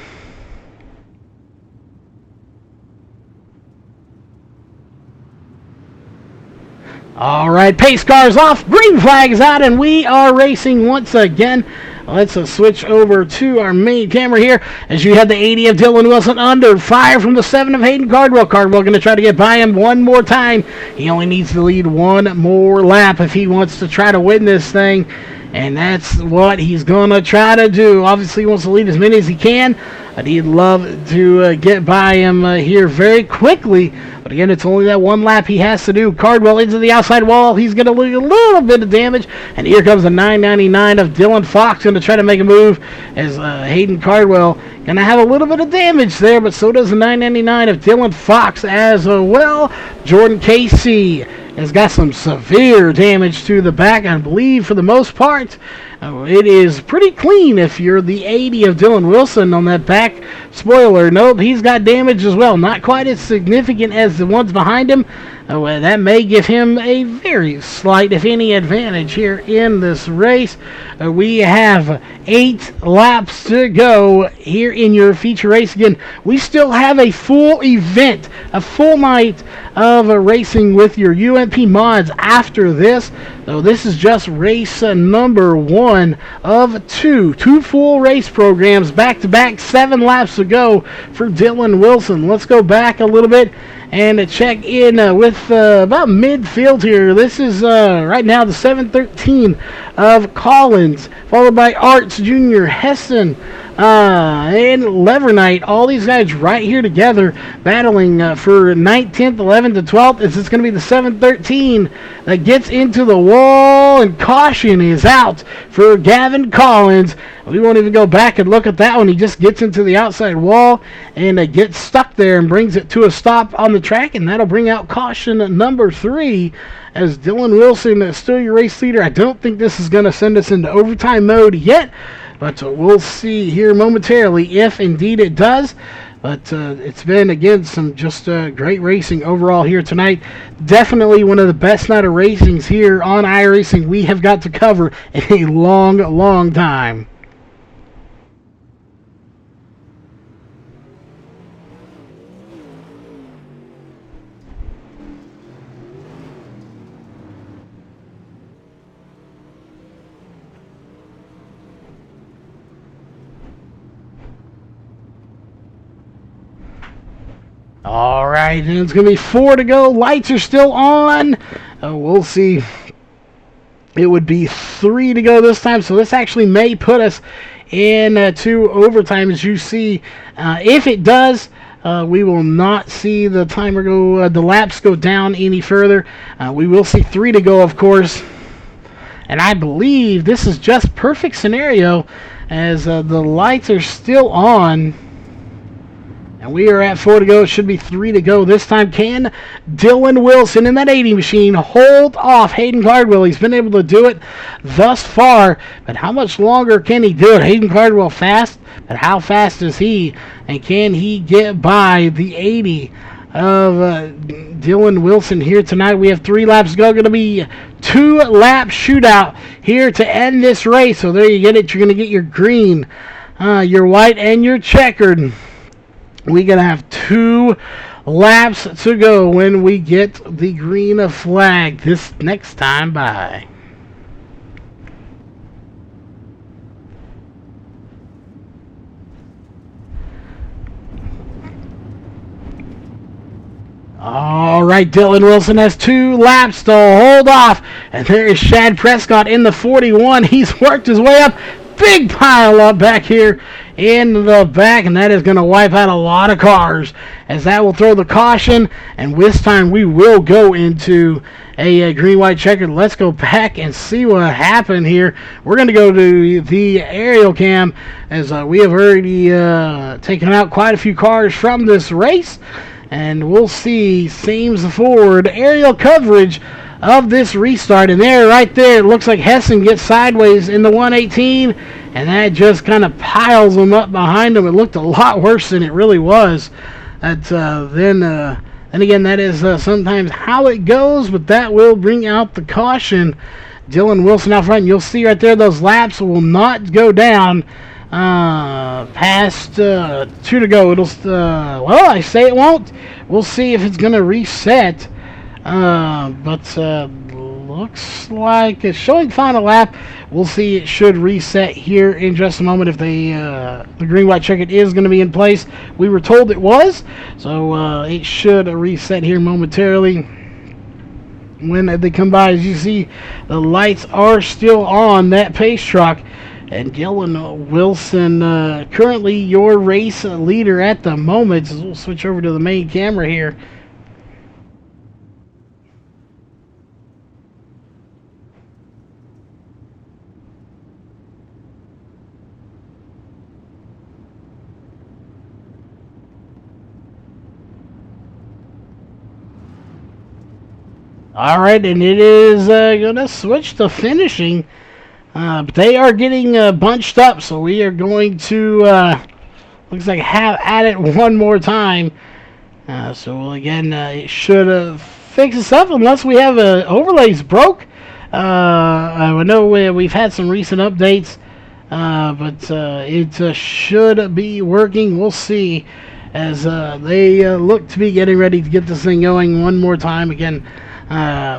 All right, pace car's off, green flag is out, and we are racing once again. Let's switch over to our main camera here as you have the 80 of Dylan Wilson under fire from the 7 of Hayden Cardwell. Cardwell going to try to get by him one more time. He only needs to lead one more lap if he wants to try to win this thing, and that's what he's going to try to do. Obviously, he wants to lead as many as he can, but he'd love to get by him here very quickly. But again, it's only that one lap he has to do. Cardwell into the outside wall. He's going to lose a little bit of damage. And here comes the 999 of Dylan Fox going to try to make a move as Hayden Cardwell going to have a little bit of damage there. But so does the 999 of Dylan Fox as well. Jordan Casey has got some severe damage to the back. I believe for the most part, it is pretty clean if you're the 80 of Dylan Wilson on that back spoiler. Nope, he's got damage as well. Not quite as significant as the ones behind him. That may give him a very slight, if any, advantage here in this race. We have 8 laps to go here in your feature race. Again, we still have a full event, a full night of racing with your UMP mods after this. So this is just race number 1 of 2. 2 full race programs back-to-back, 7 laps to go for Dylan Wilson. Let's go back a little bit and check in with about midfield here. This is right now the 713 of Collins, followed by Arts Jr., Hessen, and Levernite. All these guys right here together battling for 9th, 10th, 11th, and 12th. Is this going to be the 713 that gets into the wall, and caution is out for Gavin Collins. We won't even go back and look at that one. He just gets into the outside wall and gets stuck there and brings it to a stop on the track, and that'll bring out caution number 3 as Dylan Wilson is still your race leader. I don't think this is going to send us into overtime mode yet, but we'll see here momentarily if indeed it does. But it's been, again, some just great racing overall here tonight. Definitely one of the best night of racings here on iRacing we have got to cover in a long, long time. All right, and it's going to be 4 to go. Lights are still on. We'll see. It would be 3 to go this time, so this actually may put us in to overtime, as you see. If it does, we will not see the timer go, the laps go down any further. We will see 3 to go, of course. And I believe this is just perfect scenario, as the lights are still on. And we are at 4 to go. It should be 3 to go this time. Can Dylan Wilson in that 80 machine hold off Hayden Cardwell? He's been able to do it thus far, but how much longer can he do it? Hayden Cardwell fast, but how fast is he? And can he get by the 80 of Dylan Wilson here tonight? We have 3 laps to go. Going to be 2-lap shootout here to end this race. So there you get it. You're going to get your green, your white, and your checkered. We're going to have 2 laps to go when we get the green flag this next time by. All right, Dylan Wilson has 2 laps to hold off. And there is Shad Prescott in the 41. He's worked his way up. Big pile up back here in the back, and that is going to wipe out a lot of cars, as that will throw the caution, and this time we will go into a green-white checkered. Let's go back and see what happened here. We're going to go to the aerial cam, as we have already taken out quite a few cars from this race, and we'll see Seams Ford aerial coverage of this restart. And there, right there, it looks like Hessen gets sideways in the 118, and that just kind of piles them up behind him. It looked a lot worse than it really was. Then again, that is sometimes how it goes, but that will bring out the caution. Dylan Wilson out front. You'll see right there, those laps will not go down past 2 to go. It'll, well, I say it won't. We'll see if it's going to reset. But looks like it's showing final lap. We'll see. It should reset here in just a moment if the green-white checkered is going to be in place. We were told it was, so it should reset here momentarily. When they come by, as you see, the lights are still on that pace truck. And Dylan Wilson, currently your race leader at the moment. So we'll switch over to the main camera here. All right, and it is going to switch to finishing. But they are getting bunched up, so we are going to, looks like, have at it one more time. So, again, it should fix itself unless we have overlays broke. I know we've had some recent updates, but it should be working. We'll see as they look to be getting ready to get this thing going one more time. Again,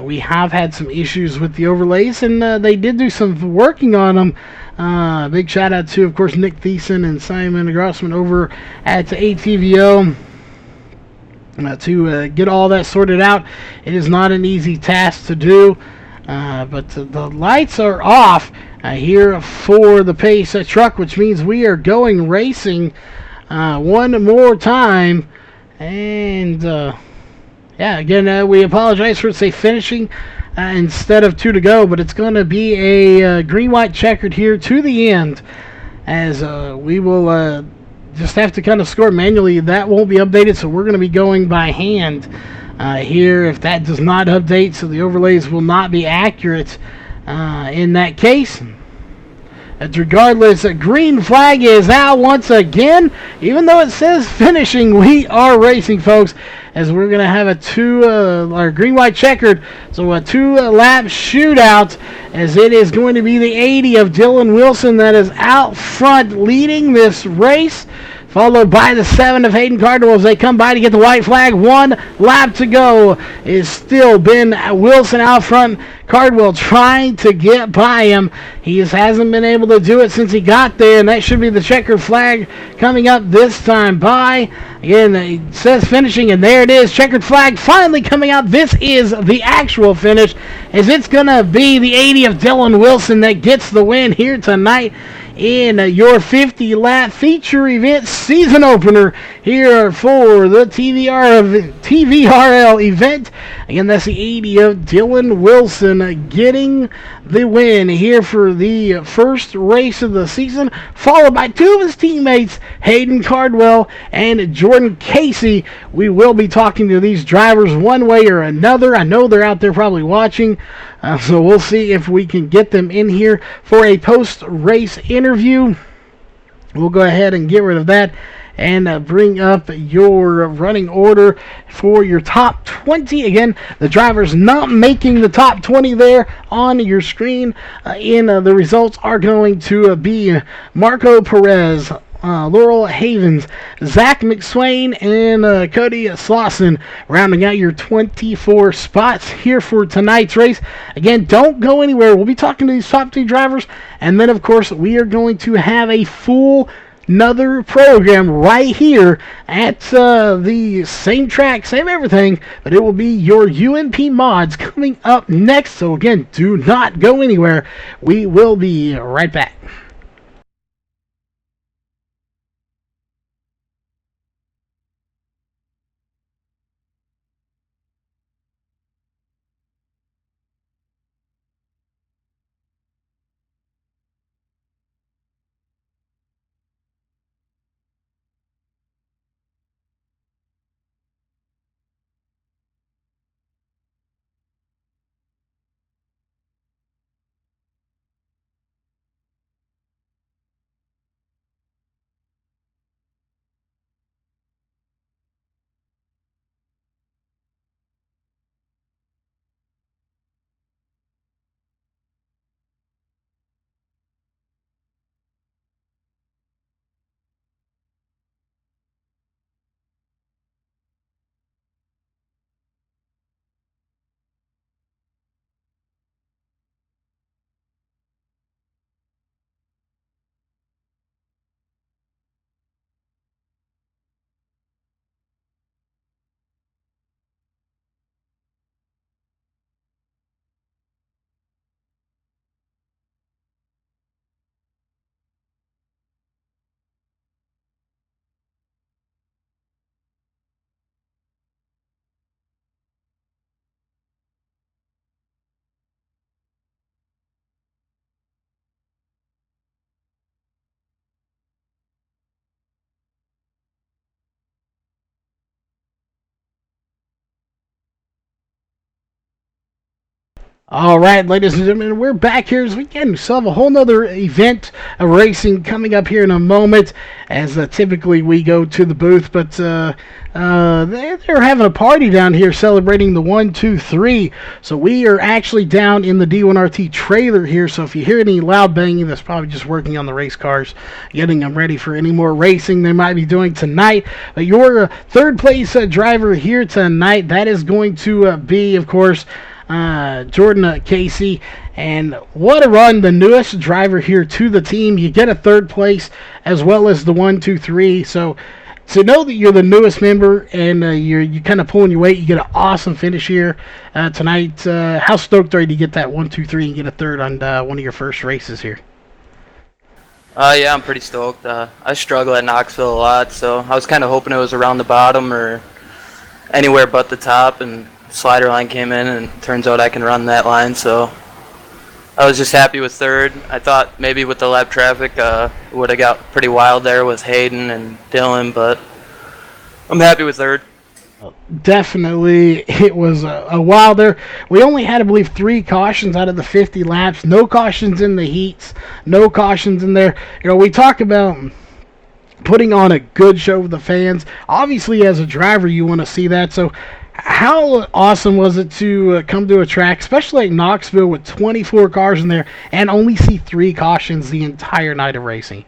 we have had some issues with the overlays, and they did do some working on them. Big shout out to, of course, Nick Thiessen and Simon Grossman over at ATVO to get all that sorted out. It is not an easy task to do, but the lights are off here for the pace truck, which means we are going racing one more time. And yeah, again, we apologize for finishing instead of 2 to go, but it's going to be a green-white checkered here to the end, as we will just have to kind of score manually. That won't be updated, so we're going to be going by hand here if that does not update, so the overlays will not be accurate in that case. Regardless, a green flag is out once again. Even though it says finishing, we are racing, folks, as we're going to have a green-white checkered, so a 2-lap shootout, as it is going to be the 80 of Dylan Wilson that is out front leading this race, followed by the 7 of Hayden Cardwell as they come by to get the white flag. 1 lap to go. Is still been Wilson out front. Cardwell trying to get by him. He just hasn't been able to do it since he got there, and that should be the checkered flag coming up this time by. Again, it says finishing, and there it is. Checkered flag finally coming out. This is the actual finish, as it's going to be the 80 of Dylan Wilson that gets the win here tonight in your 50-lap feature event season opener here for the TVRL event. Again, that's the 80 of Dylan Wilson getting the win here for the first race of the season, followed by 2 of his teammates, Hayden Cardwell and Jordan Casey. We will be talking to these drivers one way or another. I know they're out there probably watching, so we'll see if we can get them in here for a post-race interview. We'll go ahead and get rid of that and bring up your running order for your top 20. Again, the drivers not making the top 20 there on your screen in the results are going to be Marco Perez, Laurel Havens, Zach McSwain, and Cody Slauson, rounding out your 24 spots here for tonight's race. Again, don't go anywhere. We'll be talking to these top 2 drivers, and then, of course, we are going to have a full another program right here at the same track, same everything, but it will be your UNP mods coming up next. So again, do not go anywhere. We will be right back. All right, ladies and gentlemen, we're back here as we can still have a whole nother event of racing coming up here in a moment, as typically we go to the booth, but they're having a party down here celebrating the 1, 2, 3. So we are actually down in the D1RT trailer here, so if you hear any loud banging, that's probably just working on the race cars, getting them ready for any more racing they might be doing tonight. But your third place driver here tonight, that is going to be, of course, Jordan Casey, and what a run, the newest driver here to the team. You get a third place as well as the 1, 2, 3. So to know that you're the newest member and you're kind of pulling your weight, you get an awesome finish here tonight. How stoked are you to get that 1, 2, 3 and get a third on one of your first races here? Yeah, I'm pretty stoked. I struggle at Knoxville a lot, so I was kind of hoping it was around the bottom or anywhere but the top, and slider line came in, and turns out I can run that line, so I was just happy with third. I thought maybe with the lap traffic it would have got pretty wild there with Hayden and Dylan, but I'm happy with third. Definitely, it was a while there. We only had, I believe, 3 cautions out of the 50 laps. No cautions in the heats. No cautions in there. You know, we talk about putting on a good show for the fans. Obviously, as a driver, you want to see that. So how awesome was it to come to a track, especially like Knoxville, with 24 cars in there and only see 3 cautions the entire night of racing?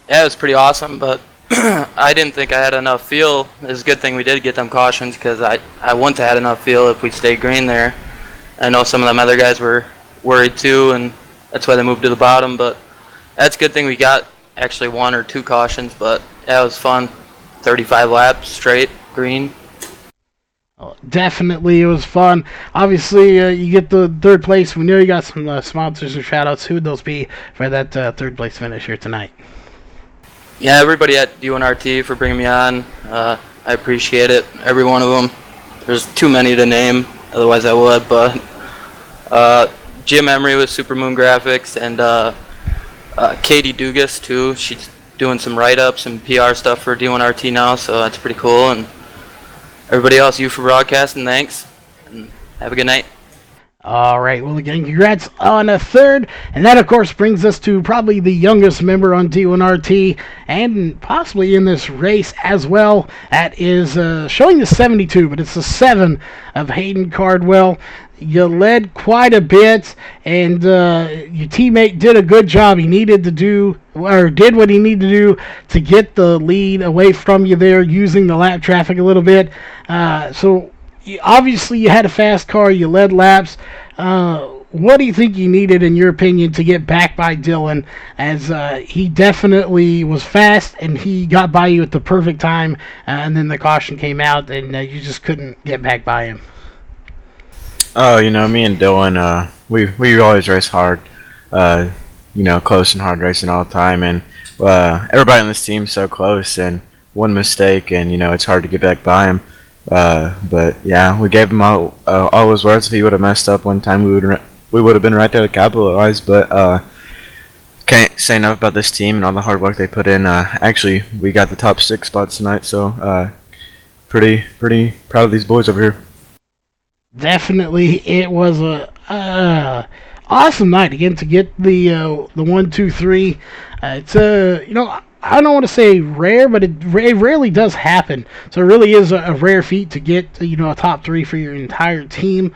Yeah, it was pretty awesome, but I didn't think I had enough fuel. It's a good thing we did get them cautions, because I wouldn't have had enough fuel if we stayed green there. I know some of them other guys were worried too, and that's why they moved to the bottom, but that's a good thing we got actually 1 or 2 cautions. But yeah, it was fun. 35 laps straight green. Definitely, it was fun. Obviously, you get the third place. We know you got some sponsors and shout-outs. Who would those be for that third place finish here tonight? Yeah, everybody at D1RT for bringing me on. I appreciate it. Every one of them. There's too many to name, otherwise I would. But Jim Emery with Supermoon Graphics, and Katie Dugas too. She's doing some write-ups and PR stuff for D1RT now, so that's pretty cool. And everybody else, you for broadcasting, thanks, and have a good night. All right, well, again, congrats on a third, and that, of course, brings us to probably the youngest member on D1RT, and possibly in this race as well. That is showing the 72, but it's the 7 of Hayden Cardwell. You led quite a bit, and your teammate did a good job. He needed to do, or did what he needed to do to get the lead away from you there, using the lap traffic a little bit. So obviously you had a fast car, you led laps. what do you think you needed, in your opinion, to get back by Dylan? As he definitely was fast, and he got by you at the perfect time, and then the caution came out, and you just couldn't get back by him. Oh, me and Dylan, we always race hard. Uh, close and hard racing all the time, and everybody on this team's so close, and one mistake, and it's hard to get back by him. But yeah, we gave him all his words. If he would have messed up one time, we would have been right there to capitalize. But can't say enough about this team and all the hard work they put in. Actually, we got the top 6 spots tonight, so pretty proud of these boys over here. Definitely, it was a awesome night again to get the 1, 2, 3. It's I don't want to say rare, but it rarely does happen. So it really is a rare feat to get a top 3 for your entire team.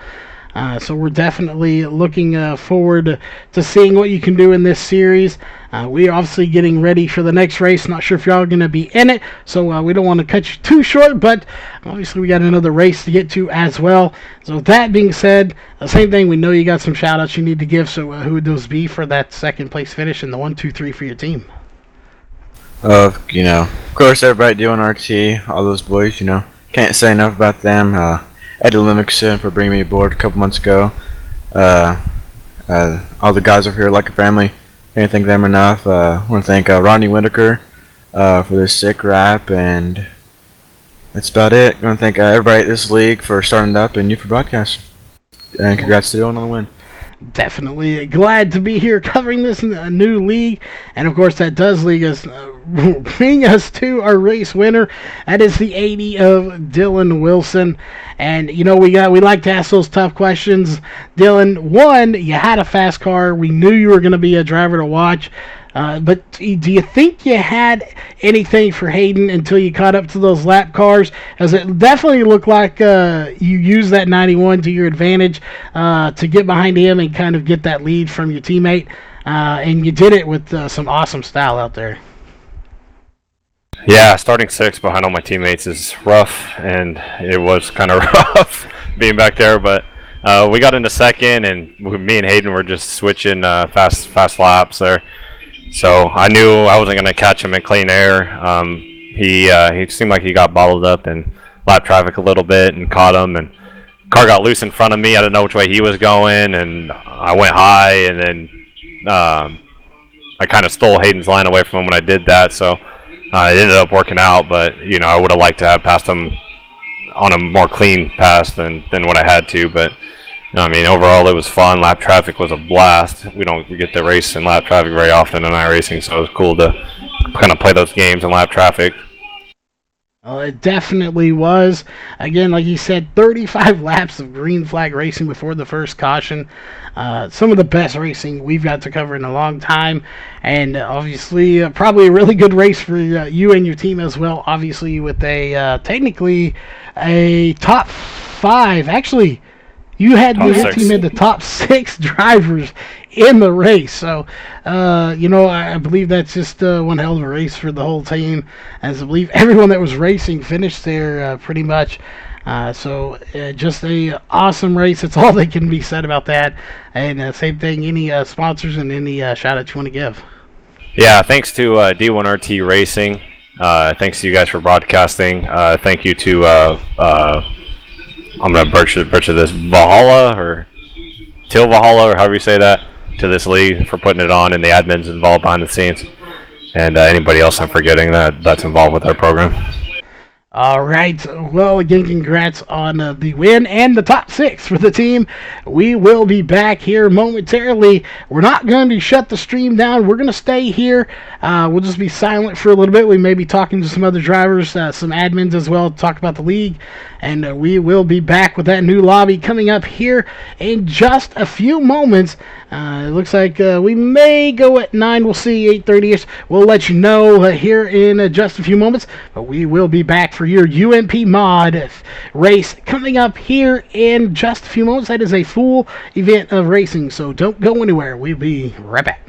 So we're definitely looking forward to seeing what you can do in this series. We're obviously getting ready for the next race. Not sure if y'all are going to be in it, so we don't want to cut you too short, but obviously we got another race to get to as well. So with that being said, the same thing, we know you got some shout-outs you need to give, so who would those be for that second place finish and the 1, 2, 3 for your team? Of course, everybody doing RT, all those boys, can't say enough about them. Eddie Limixon for bringing me aboard a couple months ago. All the guys over here like a family. Can't thank them enough. I want to thank Rodney Whitaker for this sick rap, and that's about it. I want to thank everybody at this league for starting it up and you for broadcast. And congrats to Dylan on the win. Definitely glad to be here covering this new league, and of course that does lead us bring us to our race winner. That is the 80 of Dylan Wilson. And we like to ask those tough questions. Dylan, one, you had a fast car. We knew you were going to be a driver to watch. But do you think you had anything for Hayden until you caught up to those lap cars? As it definitely looked like you used that 91 to your advantage to get behind him and kind of get that lead from your teammate. And you did it with some awesome style out there. Yeah, starting 6th behind all my teammates is rough, and it was kind of rough being back there. But we got into 2nd, and me and Hayden were just switching fast laps there. So I knew I wasn't going to catch him in clean air. He seemed like he got bottled up in lap traffic a little bit and caught him, and car got loose in front of me. I didn't know which way he was going, and I went high, and then I kind of stole Hayden's line away from him when I did that. So it ended up working out, but I would have liked to have passed him on a more clean pass than what I had to. But overall it was fun. Lap traffic was a blast. We don't get to race in lap traffic very often in iRacing, so it was cool to kind of play those games in lap traffic. Well, it definitely was. Again, like you said, 35 laps of green flag racing before the first caution. Some of the best racing we've got to cover in a long time. And obviously, probably a really good race for you and your team as well. Obviously, with technically a top 5. Actually, your team had the top 6 drivers in the race. So, I believe that's just one hell of a race for the whole team. As I believe everyone that was racing finished there pretty much. So just a awesome race. That's all that can be said about that. And same thing, any sponsors and any shout-outs you want to give? Yeah, thanks to D1RT Racing. Thanks to you guys for broadcasting. Thank you to I'm gonna butcher this Valhalla or Valhalla or however you say that, to this league for putting it on, and the admins involved behind the scenes, and anybody else I'm forgetting that's involved with our program. All right. Well, again, congrats on the win and the top 6 for the team. We will be back here momentarily. We're not going to shut the stream down. We're going to stay here. We'll just be silent for a little bit. We may be talking to some other drivers, some admins as well, to talk about the league. And we will be back with that new lobby coming up here in just a few moments. It looks like we may go at 9. We'll see, 8:30ish. We'll let you know here in just a few moments. But we will be back for your UMP mod race coming up here in just a few moments. That is a full event of racing, so don't go anywhere. We'll be right back.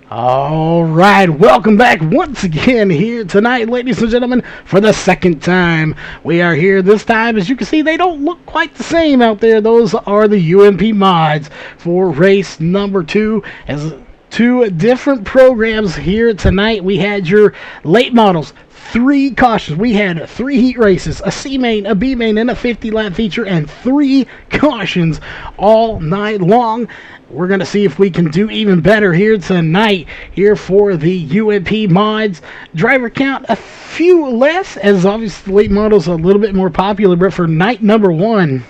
All right, welcome back once again here tonight, ladies and gentlemen, for the second time. We are here this time. As you can see, they don't look quite the same out there. Those are the UMP mods for race number 2. As two different programs here tonight, we had your late models. 3 cautions. We had 3 heat races, a C main, a B main, and a 50-lap feature, and 3 cautions all night long. We're going to see if we can do even better here tonight here for the UMP mods. Driver count, a few less, as obviously the late models are a little bit more popular, but for night number 1,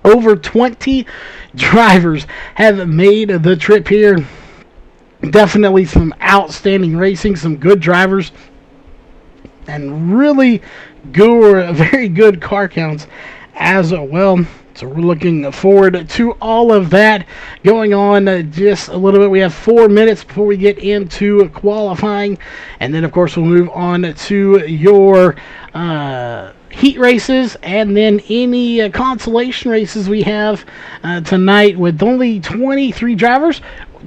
over 20 drivers have made the trip here. Definitely some outstanding racing, some good drivers, and really good, very good car counts as well. So we're looking forward to all of that going on just a little bit. We have 4 minutes before we get into qualifying. And then, of course, we'll move on to your heat races and then any consolation races we have tonight with only 23 drivers.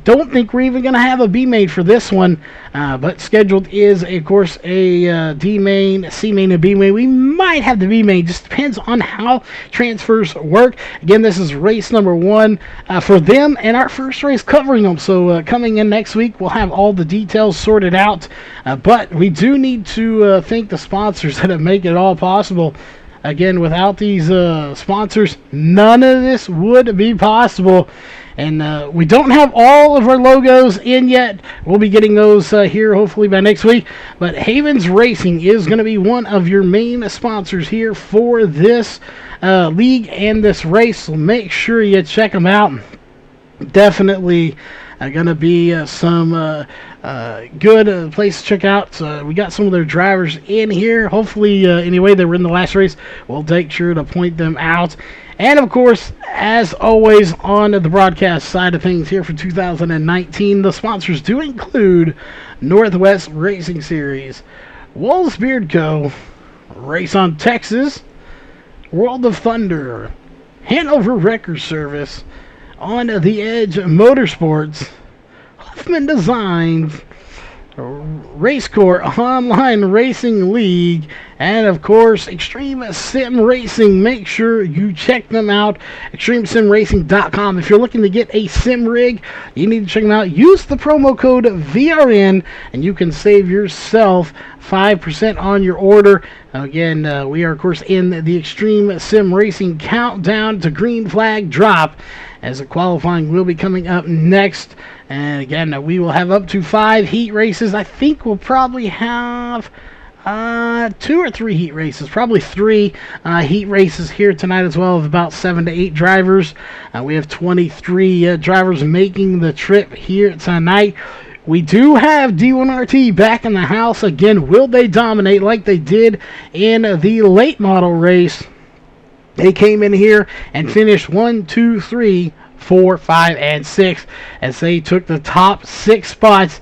Don't think we're even going to have a B main for this one, but scheduled is, of course, a D main, C main, and B main. We might have the B main, just depends on how transfers work. Again, this is race number 1 for them, and our first race covering them. So coming in next week, we'll have all the details sorted out. But we do need to thank the sponsors that have made it all possible. Again, without these sponsors, none of this would be possible. And we don't have all of our logos in yet. We'll be getting those here hopefully by next week. But Havens Racing is going to be one of your main sponsors here for this league and this race. So make sure you check them out. Definitely going to be some good place to check out. We got some of their drivers in here. Hopefully, anyway, they were in the last race. We'll take sure to point them out. And, of course, as always, on the broadcast side of things here for 2019, the sponsors do include Northwest Racing Series, Walls Beard Co., Race on Texas, World of Thunder, Hanover Record Service, On the Edge Motorsports, Huffman Designs, Racecore Online Racing League, and of course Extreme Sim Racing. Make sure you check them out, extremesimracing.com. If you're looking to get a sim rig, you need to check them out. Use the promo code VRN and you can save yourself 5% on your order. Again, we are of course in the Extreme Sim Racing countdown to green flag drop, as the qualifying will be coming up next. And again, we will have up to 5 heat races. I think we'll probably have 2 or 3 heat races, probably 3 heat races here tonight as well, of about 7 to 8 drivers. We have 23 drivers making the trip here tonight. We do have D1RT back in the house again. Will they dominate like they did in the late model race? They came in here and finished 1, 2, 3, 4, 5, and 6 as they took the top 6 spots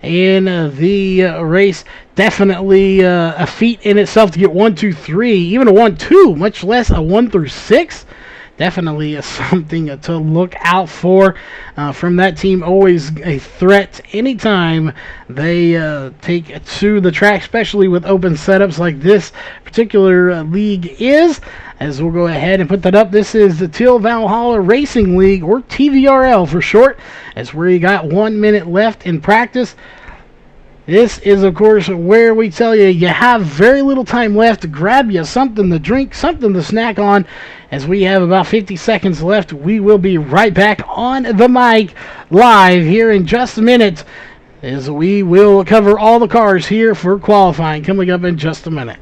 in the race. Definitely a feat in itself to get 1, 2, 3, even a 1, 2, much less a 1 through 6. Definitely something to look out for from that team. Always a threat anytime they take to the track, especially with open setups like this particular league is. As we'll go ahead and put that up, this is the Till Valhalla Racing League, or TVRL for short, as where you got 1 minute left in practice. This is, of course, where we tell you you have very little time left to grab you something to drink, something to snack on. As we have about 50 seconds left, we will be right back on the mic live here in just a minute, as we will cover all the cars here for qualifying coming up in just a minute.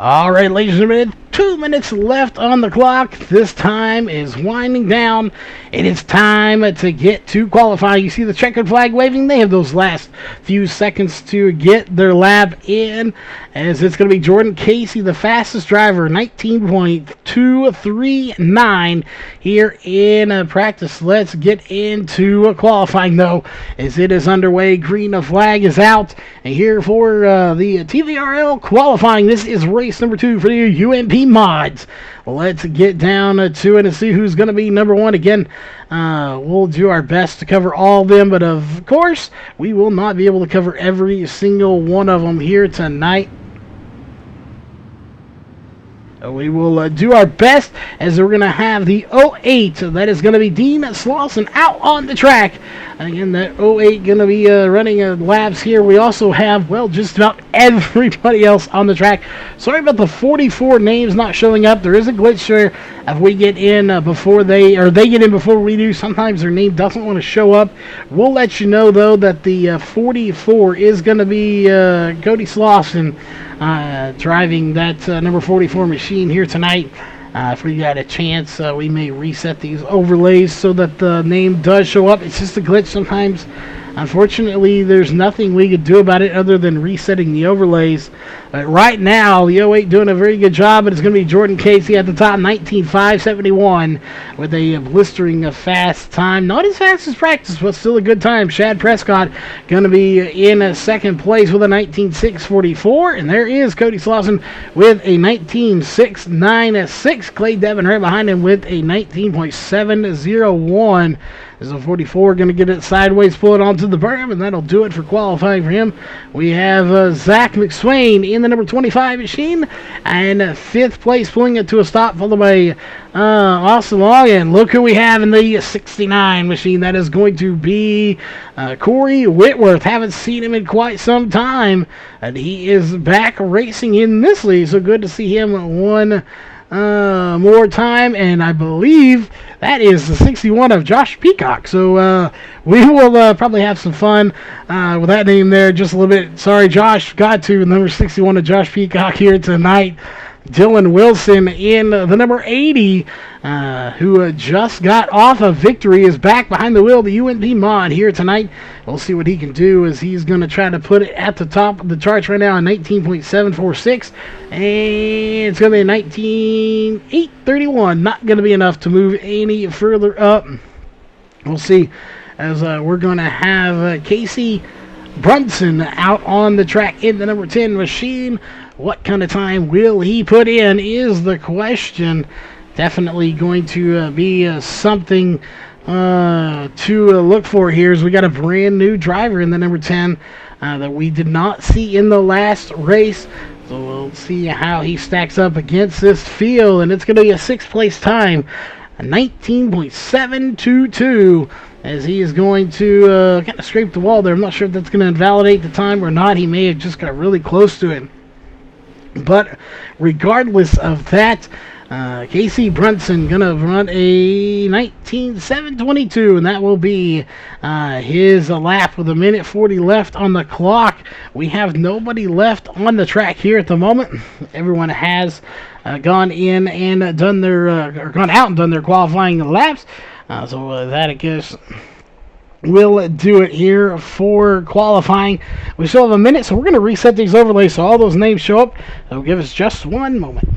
All right, ladies and gentlemen, to minutes left on the clock. This time is winding down. It is time to get to qualifying. You see the checkered flag waving. They have those last few seconds to get their lap in, as it's going to be Jordan Casey, the fastest driver, 19.239 here in practice. Let's get into qualifying, though, as it is underway. Green flag is out. And here for the TVRL qualifying, this is race number 2 for the UMP mods. Let's get down to it and see who's going to be number 1 again. We'll do our best to cover all of them, but of course, we will not be able to cover every single one of them here tonight. We will do our best, as we're going to have the 08. So that is going to be Dean Slauson out on the track. Again, that 08 going to be running laps here. We also have, well, just about everybody else on the track. Sorry about the 44 names not showing up. There is a glitch there. If we get in before they get in before we do, sometimes their name doesn't want to show up. We'll let you know, though, that the 44 is going to be Cody Slauson. Driving that number 44 machine here tonight. If we got a chance, we may reset these overlays so that the name does show up. It's just a glitch sometimes. Unfortunately, there's nothing we could do about it other than resetting the overlays. But right now, the 08 doing a very good job, and it's going to be Jordan Casey at the top, 19.571, with a blistering fast time. Not as fast as practice, but still a good time. Shad Prescott going to be in second place with a 19.644, and there is Cody Slauson with a 19.696. Clay Devin right behind him with a 19.701. Is a 44 going to get it sideways, pull it onto the berm, and that'll do it for qualifying for him. We have Zach McSwain in the number 25 machine, and fifth place pulling it to a stop, followed by Austin Long. And look who we have in the 69 machine. That is going to be Corey Whitworth. Haven't seen him in quite some time, and he is back racing in this league. So good to see him one more time, and I believe that is the 61 of Josh Peacock. So we will probably have some fun with that name there just a little bit. Sorry, Josh, got to number 61 of Josh Peacock here tonight. Dylan Wilson in the number 80, who just got off a victory, is back behind the wheel of the UNP mod here tonight. We'll see what he can do, as he's going to try to put it at the top of the charts right now at 19.746. And it's going to be a 19.831. Not going to be enough to move any further up. We'll see, as we're going to have Casey Brunson out on the track in the number 10 machine. What kind of time will he put in is the question. Definitely going to be something to look for here, as we got a brand new driver in the number 10 that we did not see in the last race. So we'll see how he stacks up against this field, and it's going to be a 6th place time, a 19.722, as he is going to kind of scrape the wall there. I'm not sure if that's going to invalidate the time or not. He may have just got really close to it. But regardless of that, Casey Brunson going to run a 19.722, and that will be his lap with a minute 40 left on the clock. We have nobody left on the track here at the moment. Everyone has gone in and done their, or gone out and done their qualifying laps. So that, I guess, we'll do it here for qualifying. We still have a minute, so we're going to reset these overlays so all those names show up. So give us just one moment.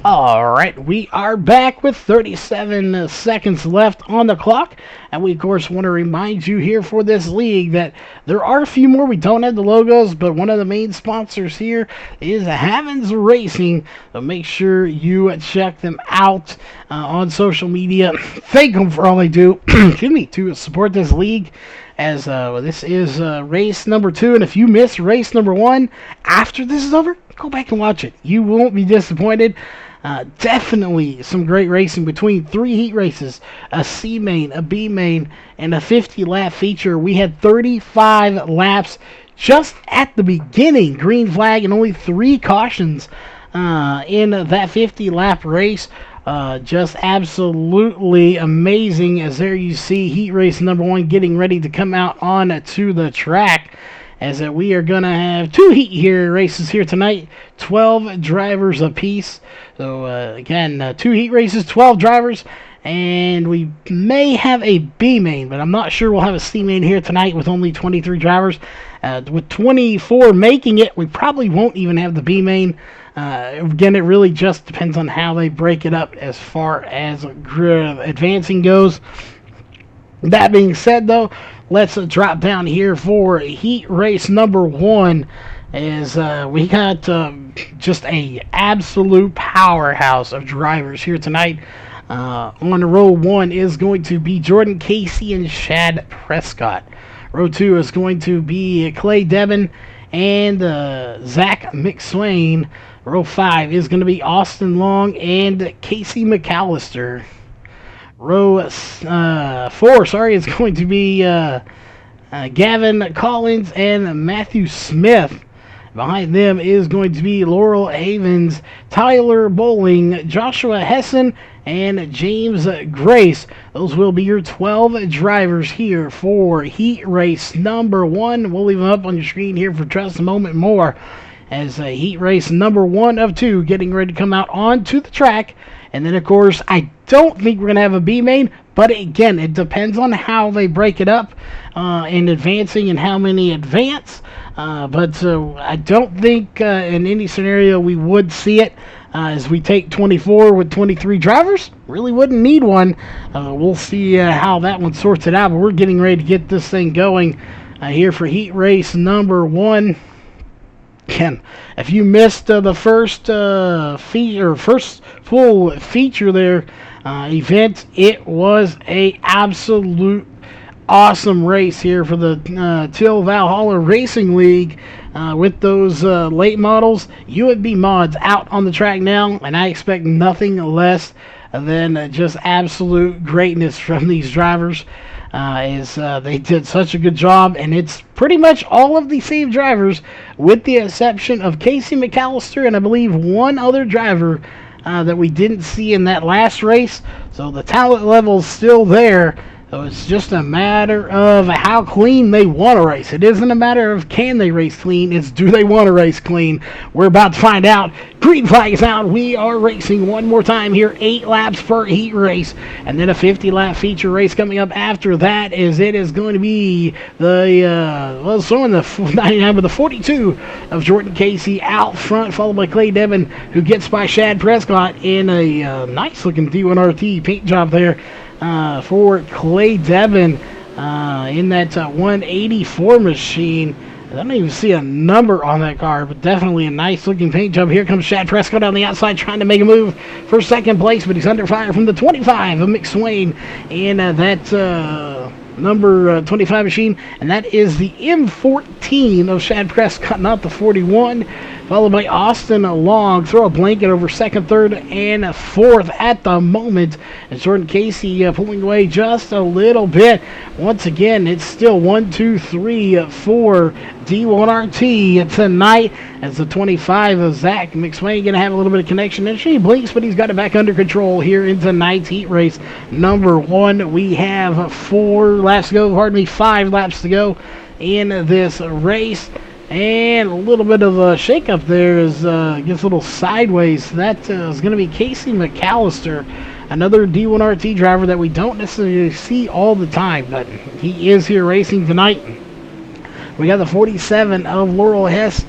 Alright, we are back with 37 seconds left on the clock, and we of course want to remind you here for this league that there are a few more. We don't have the logos, but one of the main sponsors here is Havens Racing, so make sure you check them out on social media. Thank them for all they do excuse me, to support this league, as this is race number 2, and if you miss race number 1 after this is over, go back and watch it. You won't be disappointed. Definitely some great racing between 3 heat races, a C main, a B main, and a 50-lap feature. We had 35 laps just at the beginning, green flag, and only 3 cautions in that 50-lap race. Just absolutely amazing, as there you see heat race number 1 getting ready to come out on to the track, as we are going to have 2 heat races here tonight, 12 drivers apiece. So again, 2 heat races, 12 drivers, and we may have a B main, but I'm not sure we'll have a C main here tonight with only 23 drivers. With 24 making it, we probably won't even have the B main. Again, it really just depends on how they break it up as far as advancing goes. That being said, though, let's drop down here for heat race number 1, as we got just a absolute powerhouse of drivers here tonight. On row 1 is going to be Jordan Casey and Shad Prescott. Row 2 is going to be Clay Devin and Zach McSwain. Row 5 is going to be Austin Long and Casey McAllister. Row 4, is going to be Gavin Collins and Matthew Smith. Behind them is going to be Laurel Havens, Tyler Bowling, Joshua Hessen, and James Grace. Those will be your 12 drivers here for heat race number 1. We'll leave them up on your screen here for just a moment more, as heat race number 1 of 2 getting ready to come out onto the track. And then, of course, I don't think we're going to have a B main, but again, it depends on how they break it up in advancing and how many advance. But I don't think in any scenario we would see it, as we take 24 with 23 drivers. Really wouldn't need one. We'll see how that one sorts it out, but we're getting ready to get this thing going here for heat race number 1. Again, if you missed the first first full feature there event, it was a absolute awesome race here for the Till Valhalla Racing League with those late models. UFB mods out on the track now, and I expect nothing less than just absolute greatness from these drivers. They did such a good job, and it's pretty much all of the same drivers, with the exception of Casey McAllister and I believe one other driver that we didn't see in that last race. So the talent level's still there. So it's just a matter of how clean they want to race. It isn't a matter of can they race clean, it's do they want to race clean. We're about to find out. Green flag is out. We are racing one more time here. 8 laps per heat race. And then a 50-lap feature race coming up after that, as it is going to be the, showing the 99 with the 42 of Jordan Casey out front, followed by Clay Devin, who gets by Shad Prescott in a nice-looking D1RT paint job there. For Clay Devin in that 184 machine. I don't even see a number on that car, but definitely a nice looking paint job. Here comes Shad Prescott on the outside trying to make a move for second place, but he's under fire from the 25 of McSwain in that number 25 machine, and that is the M14 of Shad Prescott, not the 41. Followed by Austin Long. Throw a blanket over second, third, and fourth at the moment. And Jordan Casey pulling away just a little bit. Once again, it's still 1, 2, 3, 4 D1RT tonight, as the 25 of Zach McSwain going to have a little bit of connection. And she blinks, but he's got it back under control here in tonight's heat race number 1. We have 5 laps to go in this race. And a little bit of a shake-up there as gets a little sideways. That is going to be Casey McAllister, another D1RT driver that we don't necessarily see all the time, but he is here racing tonight. We got the 47 of Laurel Havens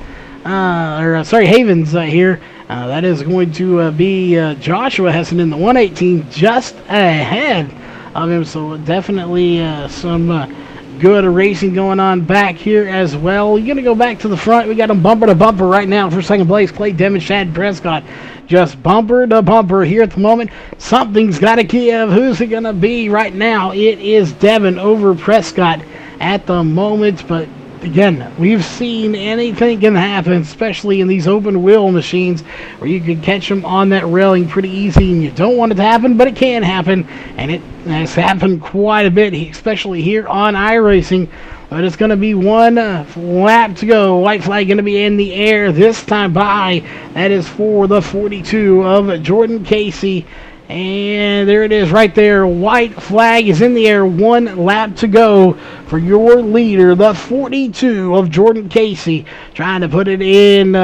here. That is going to be Joshua Hessen in the 118, just ahead of him. So definitely some good racing going on back here as well. You're going to go back to the front. We got them bumper to bumper right now for second place. Clay Dem and Shad Prescott just bumper to bumper here at the moment. Something's got to give. Who's it going to be right now? It is Devin over Prescott at the moment, but again, we've seen anything can happen, especially in these open wheel machines where you can catch them on that railing pretty easy, and you don't want it to happen, but it can happen, and it has happened quite a bit, especially here on iRacing. But it's going to be one lap to go. White flag going to be in the air this time by. That is for the 42 of Jordan Casey. And there it is right there. White flag is in the air. One lap to go for your leader, the 42 of Jordan Casey. Trying to put it in,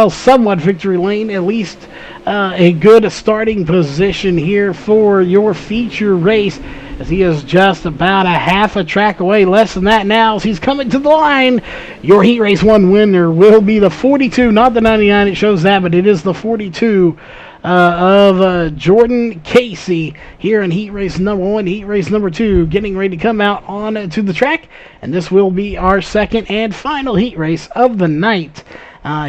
somewhat victory lane. At least a good starting position here for your feature race, as he is just about a half a track away. Less than that now as he's coming to the line. Your Heat Race 1 winner will be the 42, not the 99. It shows that, but it is the 42 of Jordan Casey here in Heat Race number 1, Heat Race number 2, getting ready to come out on to the track. And this will be our second and final Heat Race of the night.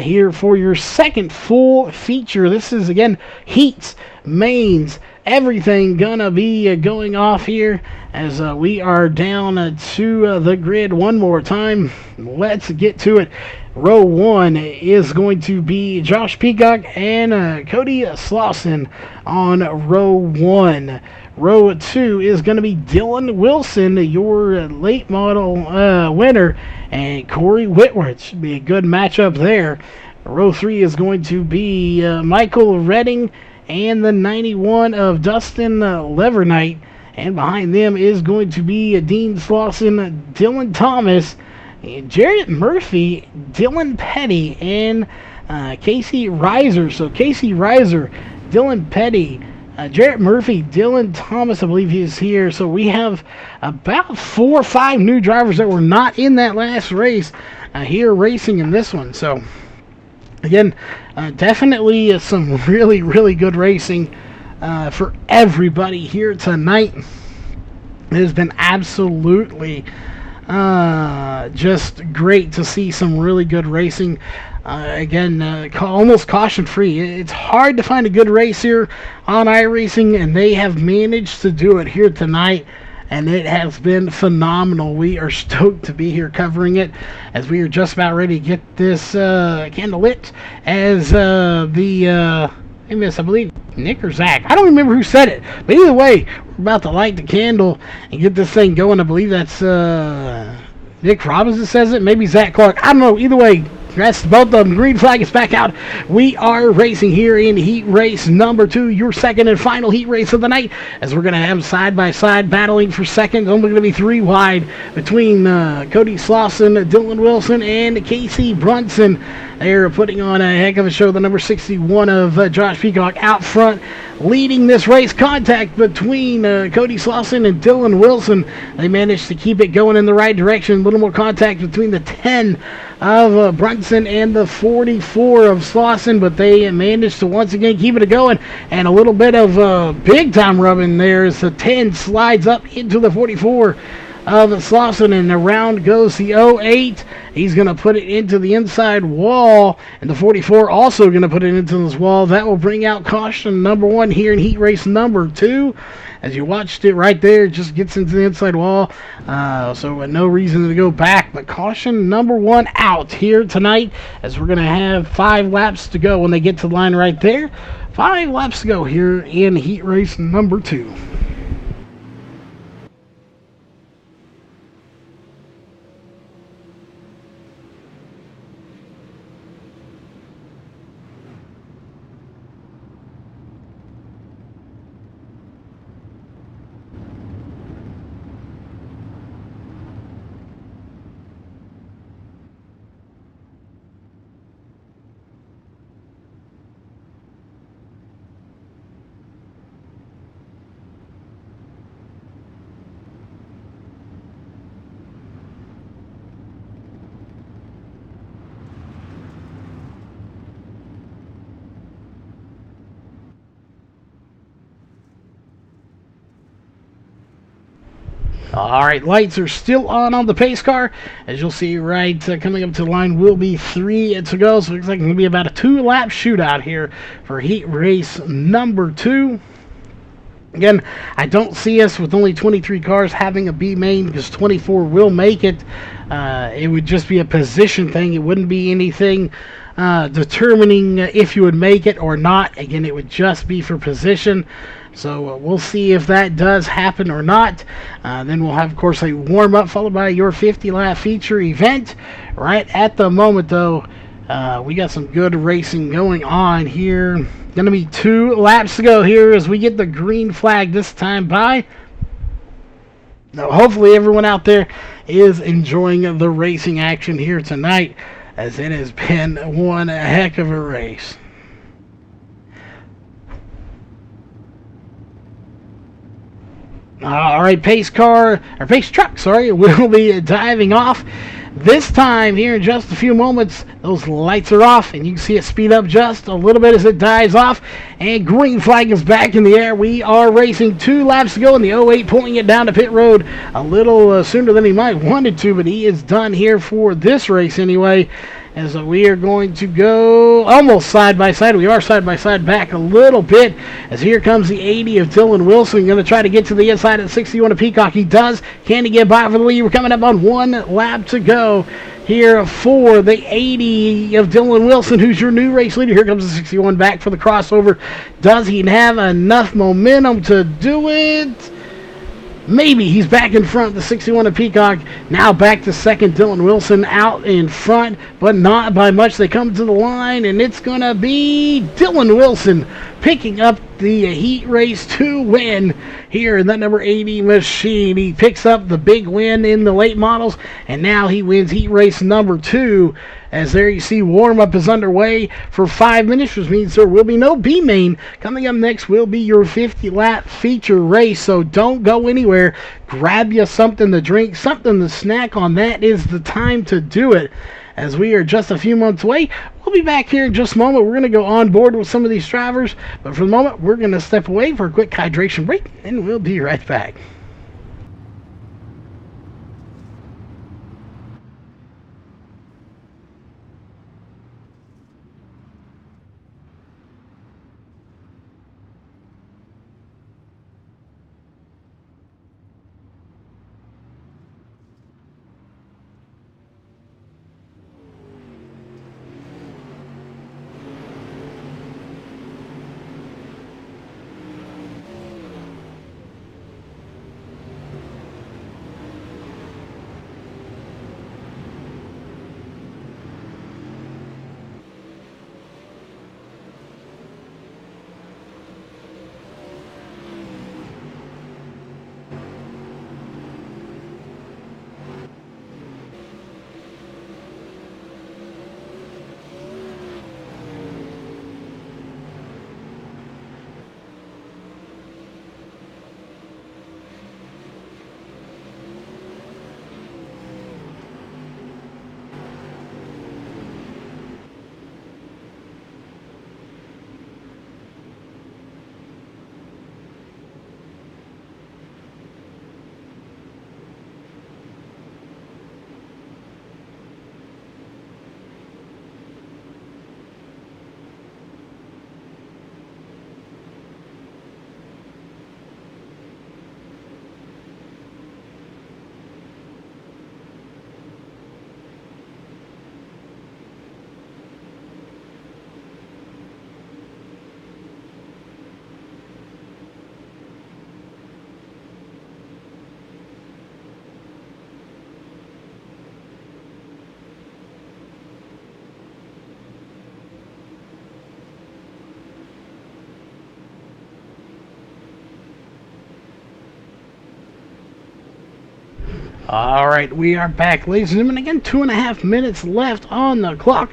Here for your second full feature. This is, again, heats, mains, everything gonna be going off here as we are down to the grid one more time. Let's get to it. Row 1 is going to be Josh Peacock and Cody Slauson on row 1. Row 2 is going to be Dylan Wilson, your late model winner, and Corey Whitworth. Should be a good matchup there. Row 3 is going to be Michael Redding and the 91 of Dustin Levernight. And behind them is going to be Dean Slauson, Dylan Thomas, Jarrett Murphy, Dylan Petty, and Casey Reiser. So Casey Reiser, Dylan Petty, Jarrett Murphy, Dylan Thomas, I believe he is here. So we have about 4 or 5 new drivers that were not in that last race here racing in this one. So again, definitely some really, really good racing for everybody here tonight. It has been absolutely just great to see some really good racing. Again, almost caution-free. It's hard to find a good race here on iRacing, and they have managed to do it here tonight, and it has been phenomenal. We are stoked to be here covering it, as we are just about ready to get this candle lit, as I believe Nick or Zach. I don't remember who said it, but either way, we're about to light the candle and get this thing going. I believe that's Nick Robbins that says it, maybe Zach Clark. I don't know. Either way, that's both of them. Green flag is back out. We are racing here in Heat Race number 2, your second and final Heat Race of the night, as we're going to have side-by-side battling for second. Only going to be 3 wide between Cody Slauson, Dylan Wilson, and Casey Brunson. They're putting on a heck of a show. The number 61 of Josh Peacock out front, leading this race. Contact between Cody Slauson and Dylan Wilson. They managed to keep it going in the right direction. A little more contact between the 10 of Brunson and the 44 of Slauson, but they managed to once again keep it going. And a little bit of big time rubbing there as the 10 slides up into the 44 of Slauson, and around goes the 08. He's going to put it into the inside wall, and the 44 also going to put it into this wall. That will bring out caution number 1 here in Heat Race number 2. As you watched it right there, it just gets into the inside wall. So no reason to go back, but caution number 1 out here tonight, as we're going to have 5 laps to go when they get to the line right there. 5 laps to go here in Heat Race number 2. All right, lights are still on the pace car. As you'll see, right coming up to the line will be 3 to go. So it looks like it's going to be about a 2-lap shootout here for heat race number 2. Again, I don't see us with only 23 cars having a B main because 24 will make it. It would just be a position thing. It wouldn't be anything determining if you would make it or not. Again, it would just be for position. So we'll see if that does happen or not. Then we'll have, of course, a warm-up followed by your 50-lap feature event. Right at the moment, though, we got some good racing going on here. Going to be 2 laps to go here as we get the green flag this time by. Now, hopefully everyone out there is enjoying the racing action here tonight, as it has been one heck of a race. All right, pace truck, will be diving off. This time here in just a few moments, those lights are off, and you can see it speed up just a little bit as it dives off, and green flag is back in the air. We are racing 2 laps to go, and the 08 pulling it down to pit road a little sooner than he might wanted to, but he is done here for this race anyway. As we are going to go almost side by side. We are side by side back a little bit. As here comes the 80 of Dylan Wilson. Going to try to get to the inside at 61 of Peacock. He does. Can he get by for the lead? We're coming up on 1 lap to go here for the 80 of Dylan Wilson, who's your new race leader. Here comes the 61 back for the crossover. Does he have enough momentum to do it? Maybe. He's back in front, the 61 of Peacock. Now back to second, Dylan Wilson out in front, but not by much. They come to the line, and it's going to be Dylan Wilson picking up the heat race 2 win here in that number 80 machine. He picks up the big win in the late models, and now he wins heat race number 2. As there you see, warm-up is underway for 5 minutes, which means there will be no B-main. Coming up next will be your 50-lap feature race, so don't go anywhere. Grab you something to drink, something to snack on. That is the time to do it. As we are just a few months away, we'll be back here in just a moment. We're going to go on board with some of these drivers, but for the moment, we're going to step away for a quick hydration break, and we'll be right back. All right, we are back, ladies and gentlemen. Again, 2.5 minutes left on the clock.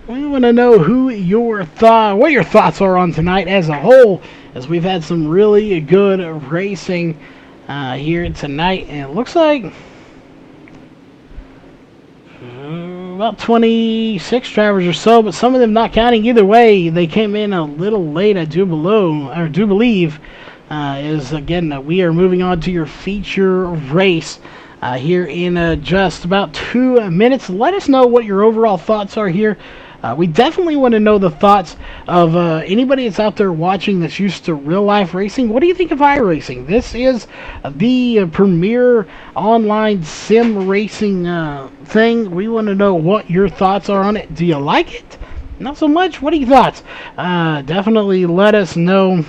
We want to know what your thoughts are on tonight as a whole, as we've had some really good racing here tonight, and it looks like about 26 drivers or so, but some of them not counting. Either way, they came in a little late, I do believe. is, again, we are moving on to your feature race here in just about 2 minutes. Let us know what your overall thoughts are here. We definitely want to know the thoughts of anybody that's out there watching that's used to real-life racing. What do you think of iRacing? This is the premier online sim racing thing. We want to know what your thoughts are on it. Do you like it? Not so much. What are your thoughts? Definitely let us know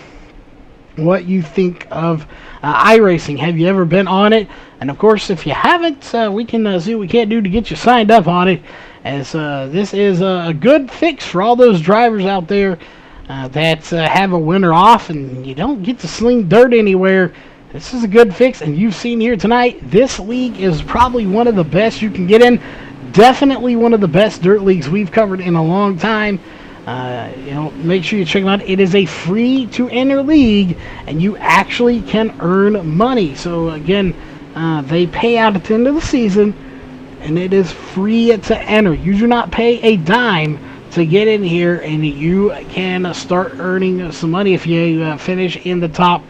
what you think of iRacing. Have you ever been on it? And of course, if you haven't, we can see what we can't do to get you signed up on it, as this is a good fix for all those drivers out there that have a winter off and you don't get to sling dirt anywhere. This is a good fix, and you've seen here tonight, this league is probably one of the best you can get in. Definitely one of the best dirt leagues we've covered in a long time. Make sure you check them out. It is a free-to-enter league, and you actually can earn money. So, again, they pay out at the end of the season, and it is free to enter. You do not pay a dime to get in here, and you can start earning some money if you finish in the top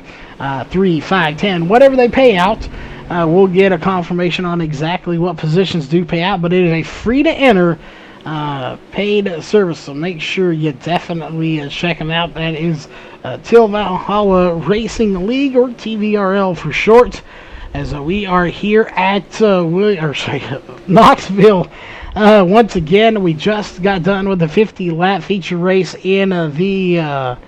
3, 5, 10, whatever they pay out. We'll get a confirmation on exactly what positions do pay out, but it is a free-to-enter paid service, so make sure you definitely check them out. That is Till Valhalla Racing League, or TVRL for short, as we are here at Knoxville. Once again, we just got done with the 50-lap feature race in the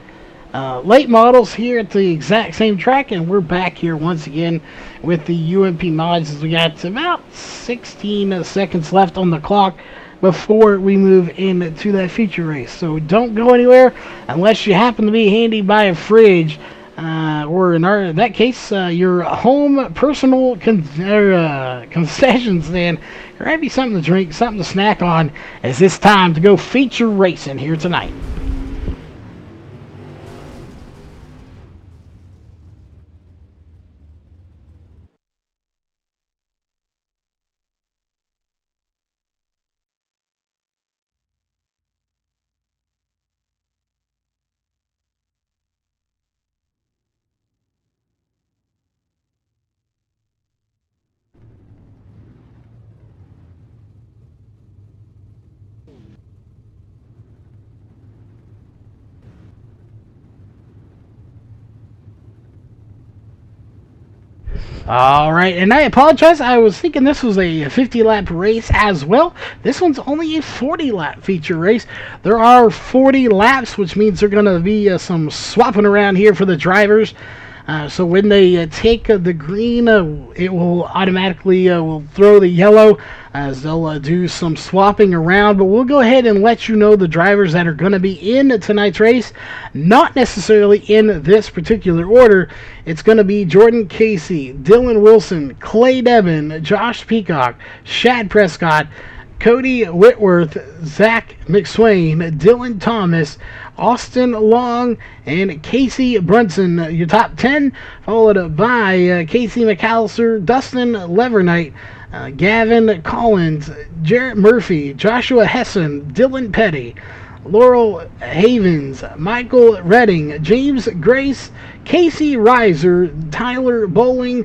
late models here at the exact same track, and we're back here once again with the UMP mods, as we got about 16 seconds left on the clock before we move into that feature race. So don't go anywhere unless you happen to be handy by a fridge, or in that case, your home personal concession stand. Grab you something to drink, something to snack on, as it's time to go feature racing here tonight. Alright, and I apologize, I was thinking this was a 50-lap race as well. This one's only a 40-lap feature race. There are 40 laps, which means there's going to be some swapping around here for the drivers. So when they take the green, it will automatically will throw the yellow, as they'll do some swapping around. But we'll go ahead and let you know the drivers that are going to be in tonight's race. Not necessarily in this particular order. It's going to be Jordan Casey, Dylan Wilson, Clay Devin, Josh Peacock, Shad Prescott, Cody Whitworth, Zach McSwain, Dylan Thomas, Austin Long, and Casey Brunson. Your top 10, followed by Casey McAllister, Dustin Levernight, Gavin Collins, Jarrett Murphy, Joshua Hessen, Dylan Petty, Laurel Havens, Michael Redding, James Grace, Casey Reiser, Tyler Bowling,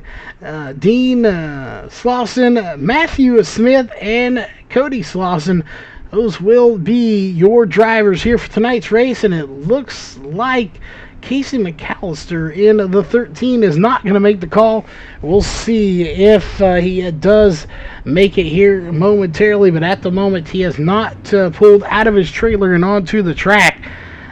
Dean Slauson, Matthew Smith, and Cody Slauson. Those will be your drivers here for tonight's race, and it looks like Casey McAllister in the 13 is not going to make the call. We'll see if he does make it here momentarily, but at the moment he has not pulled out of his trailer and onto the track.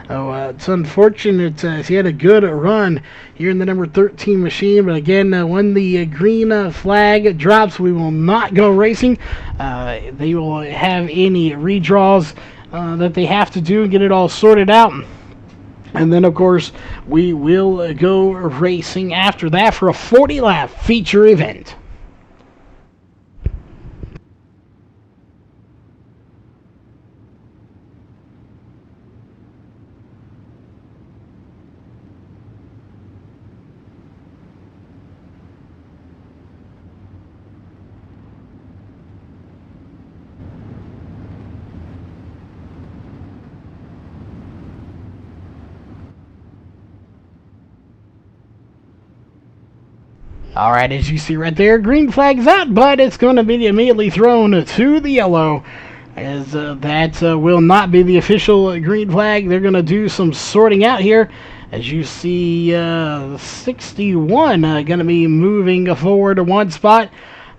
It's unfortunate. He had a good run here in the number 13 machine, but again, when the green flag drops, we will not go racing. They will have any redraws that they have to do and get it all sorted out. And then, of course, we will go racing after that for a 40-lap feature event. All right, as you see right there, green flag's out, but it's going to be immediately thrown to the yellow, as that will not be the official green flag. They're going to do some sorting out here. As you see, 61 going to be moving forward to one spot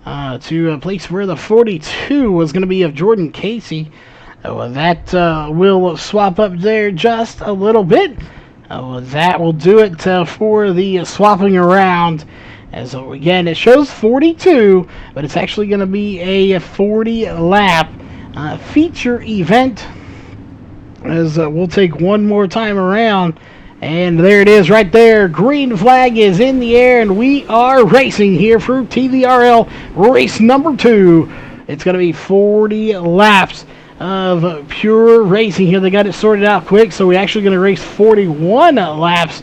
to a place where the 42 was going to be of Jordan Casey. That will swap up there just a little bit. That will do it for the swapping around. As again, it shows 42, but it's actually going to be a 40-lap feature event. As we'll take one more time around, and there it is right there. Green flag is in the air, and we are racing here for TVRL race number 2. It's going to be 40 laps of pure racing here. They got it sorted out quick, so we're actually going to race 41 laps.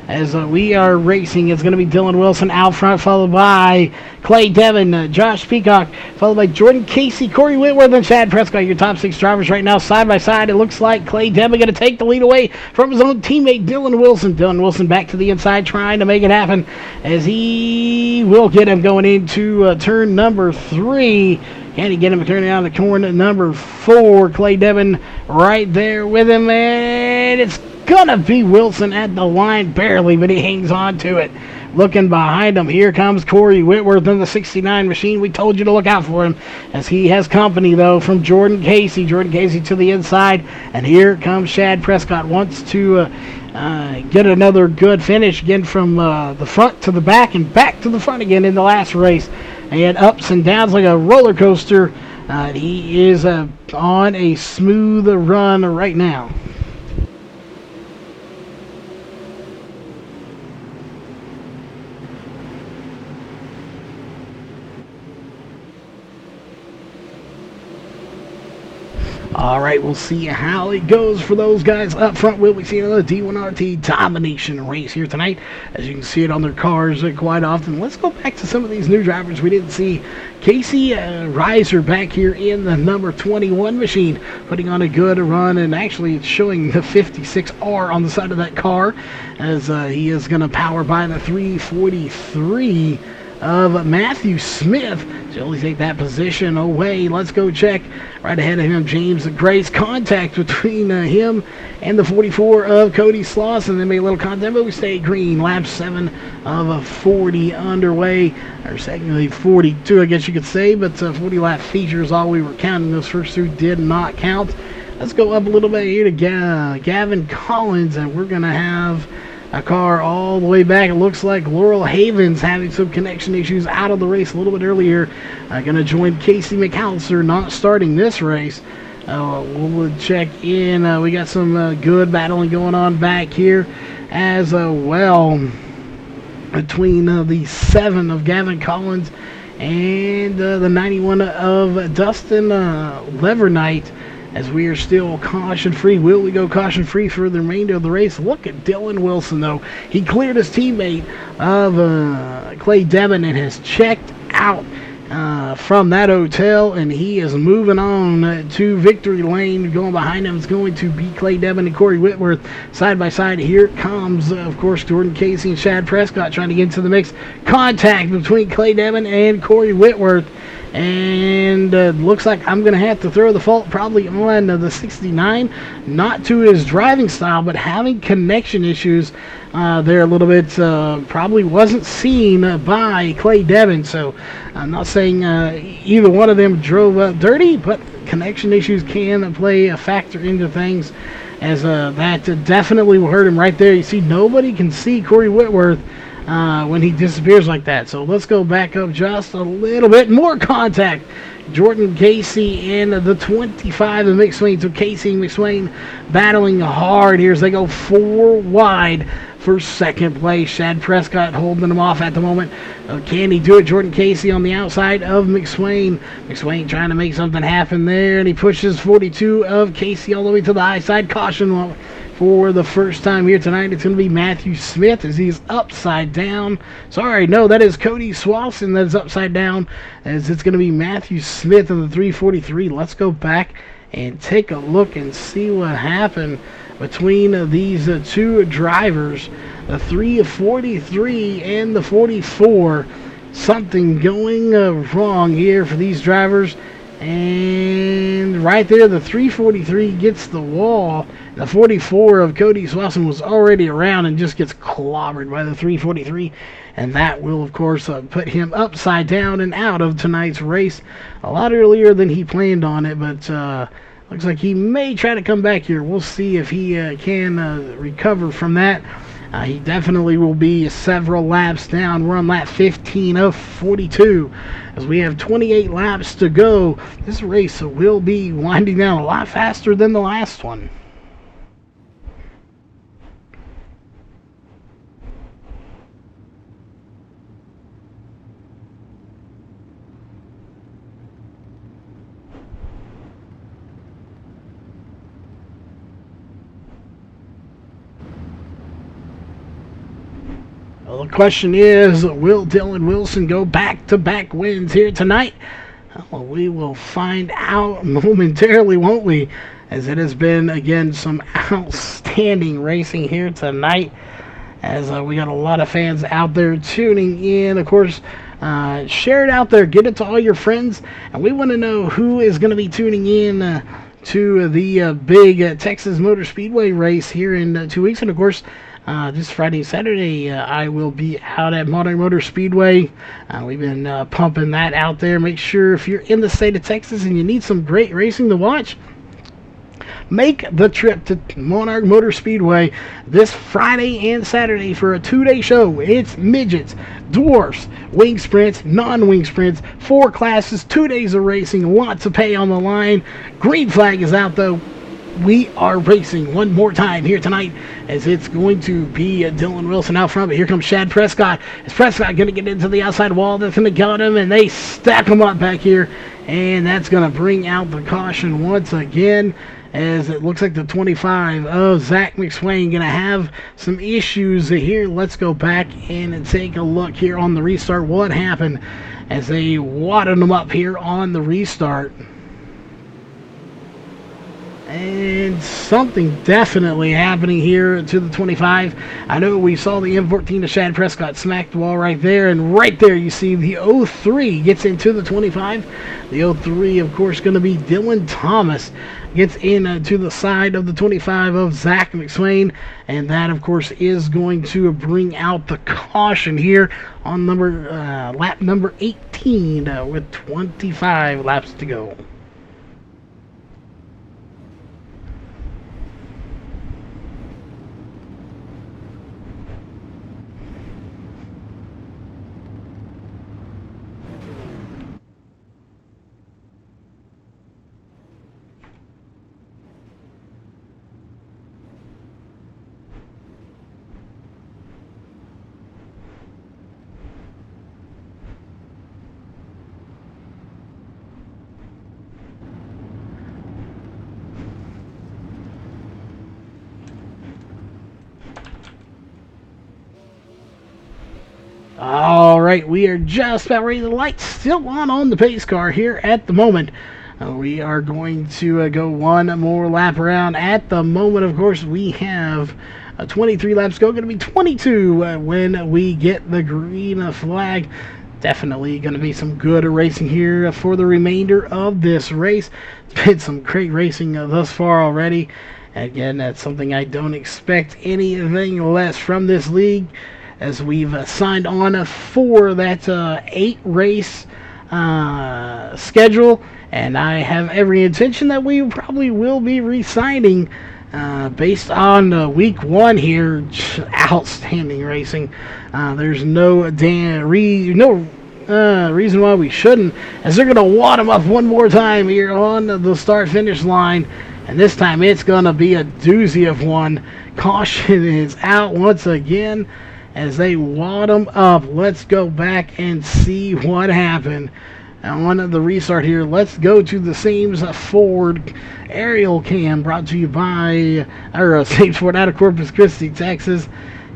As we are racing, it's going to be Dylan Wilson out front, followed by Clay Devin, Josh Peacock, followed by Jordan Casey, Corey Whitworth, and Chad Prescott. Your top 6 drivers right now, side by side. It looks like Clay Devin going to take the lead away from his own teammate, Dylan Wilson. Dylan Wilson back to the inside, trying to make it happen, as he will get him going into turn number 3. Can he get him turning out of the corner number 4? Clay Devin right there with him, and it's gonna be Wilson at the line barely, but he hangs on to it. Looking behind him, here comes Corey Whitworth in the 69 machine. We told you to look out for him, as he has company though from Jordan Casey. Jordan Casey to the inside, and here comes Chad Prescott. Wants to get another good finish again from the front to the back and back to the front again in the last race. And ups and downs like a roller coaster. He is on a smooth run right now. All right, we'll see how it goes for those guys up front. Will we see another D1RT domination race here tonight? As you can see it on their cars quite often. Let's go back to some of these new drivers we didn't see. Casey Reiser back here in the number 21 machine, putting on a good run, and actually it's showing the 56R on the side of that car, as he is going to power by the 343 of Matthew Smith. So only take that position away. Let's go check right ahead of him. James Grace, contact between him and the 44 of Cody Sloss, and then made a little contact, but we stay green. Lap 7 of 40 underway, or technically 42, I guess you could say, but 40 lap feature is all we were counting. Those first 2 did not count. Let's go up a little bit here to Gavin Collins, and we're going to have a car all the way back. It looks like Laurel Havens having some connection issues out of the race a little bit earlier. Going to join Casey McAllister, not starting this race. We'll check in. We got some good battling going on back here as well between the 7 of Gavin Collins and the 91 of Dustin Levernight. As we are still caution-free. Will we go caution-free for the remainder of the race? Look at Dylan Wilson, though. He cleared his teammate of Clay Devin and has checked out from that hotel, and he is moving on to victory lane. Going behind him is going to be Clay Devin and Corey Whitworth side by side. Here comes, of course, Jordan Casey and Chad Prescott trying to get into the mix. Contact between Clay Devin and Corey Whitworth. And looks like I'm going to have to throw the fault probably on the 69. Not to his driving style, but having connection issues there a little bit. Probably wasn't seen by Clay Devin. So I'm not saying either one of them drove dirty, but connection issues can play a factor into things. As that definitely will hurt him right there. You see, nobody can see Corey Whitworth when he disappears like that. So let's go back up just a little bit. More contact. Jordan Casey and the 25 of McSwain. So Casey and McSwain battling hard here as they go 4 wide for second place. Chad Prescott holding them off at the moment. Can he do it? Jordan Casey on the outside of McSwain. McSwain trying to make something happen there, and he pushes 42 of Casey all the way to the high side. Caution for the first time here tonight. It's going to be Matthew Smith as he's upside down. Sorry, no, that is Cody Swalson that is upside down, as it's going to be Matthew Smith in the 343. Let's go back and take a look and see what happened between these 2 drivers, the 343 and the 44. something going wrong here for these drivers. And right there, the 343 gets the wall. The 44 of Cody Swanson was already around and just gets clobbered by the 343. And that will, of course, put him upside down and out of tonight's race a lot earlier than he planned on it. But looks like he may try to come back here. We'll see if he can recover from that. He definitely will be several laps down. We're on lap 15 of 42 as we have 28 laps to go. This race will be winding down a lot faster than the last one. Well, the question is, will Dylan Wilson go back-to-back wins here tonight? Well, we will find out momentarily, won't we? As it has been, again, some outstanding racing here tonight. As we got a lot of fans out there tuning in. Of course, share it out there. Get it to all your friends. And we want to know who is going to be tuning in to the big Texas Motor Speedway race here in 2 weeks. And, of course, this Friday and Saturday, I will be out at Modern Motor Speedway. We've been pumping that out there. Make sure if you're in the state of Texas and you need some great racing to watch, make the trip to Monarch Motor Speedway this Friday and Saturday for a 2-day show. It's midgets, dwarfs, wing sprints, non-wing sprints, 4 classes, 2 days of racing, lots of pay on the line. Green flag is out though. We are racing one more time here tonight as it's going to be Dylan Wilson out front. But here comes Shad Prescott. Is Prescott going to get into the outside wall? That's going to get him, and they stack him up back here. And that's going to bring out the caution once again, as it looks like the 25 of Zach McSwain going to have some issues here. Let's go back and take a look here on the restart. What happened as they wadded him up here on the restart? And something definitely happening here to the 25. I know we saw the M14 to Shad Prescott smack the wall right there. And right there you see the 03 gets into the 25. The 03, of course, going to be Dylan Thomas. Gets in to the side of the 25 of Zach McSwain. And that, of course, is going to bring out the caution here on lap number 18 with 25 laps to go. All right, we are just about ready. The lights still on the pace car here at the moment. We are going to go one more lap around. At the moment, of course, we have 23 laps go. Going to be 22 when we get the green flag. Definitely going to be some good racing here for the remainder of this race. It's been some great racing thus far already. Again, that's something I don't expect anything less from this league, as we've signed on for that 8-race schedule, and I have every intention that we probably will be re-signing based on week 1 here. Outstanding racing. There's no reason why we shouldn't, as they're going to wad them up one more time here on the start-finish line, and this time it's going to be a doozy of one. Caution is out once again as they wad them up. Let's go back and see what happened on the restart here. Let's go to the Sames Ford aerial cam, brought to you by Sames Ford out of Corpus Christi, Texas.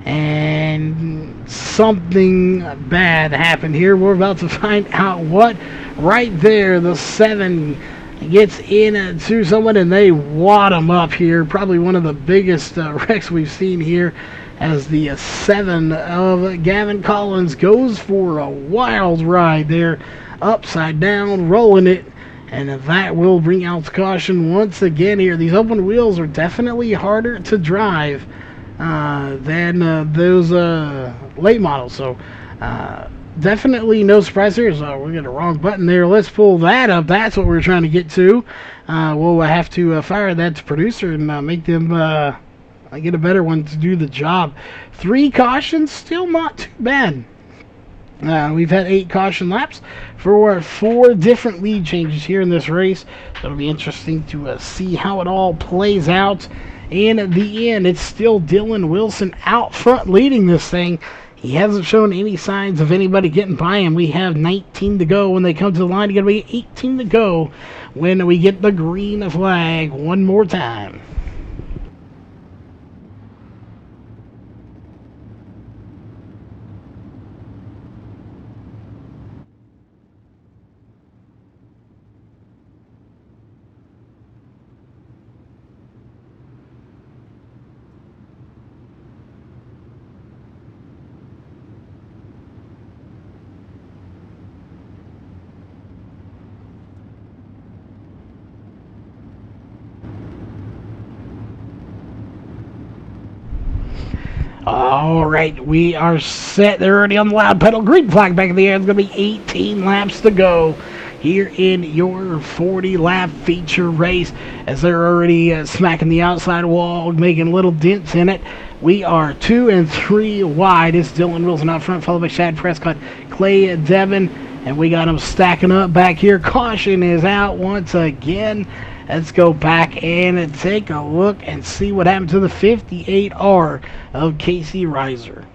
And something bad happened here. We're about to find out what. Right there, the 7 gets into someone and they wad him up here. Probably one of the biggest wrecks we've seen here, as the 7 of Gavin Collins goes for a wild ride there, upside down, rolling it. And that will bring out caution once again here. These open wheels are definitely harder to drive than those late models. So definitely no surprise here. So we got a wrong button there. Let's pull that up. That's what we're trying to get to. We'll have to fire that to producer and make them get a better one to do the job. 3 cautions, still not too bad. We've had 8 caution laps for 4 different lead changes here in this race. So it'll be interesting to see how it all plays out. In the end, it's still Dylan Wilson out front leading this thing. He hasn't shown any signs of anybody getting by him. We have 19 to go when they come to the line. It's going to be 18 to go when we get the green flag one more time. All right, we are set. They're already on the loud pedal. Green flag back in the air. It's going to be 18 laps to go here in your 40-lap feature race, as they're already smacking the outside wall, making little dents in it. We are 2 and 3 wide. It's Dylan Wilson out front, followed by Shad Prescott, Clay Devin, and we got them stacking up back here. Caution is out once again. Let's go back and take a look and see what happened to the 58R of Casey Reiser.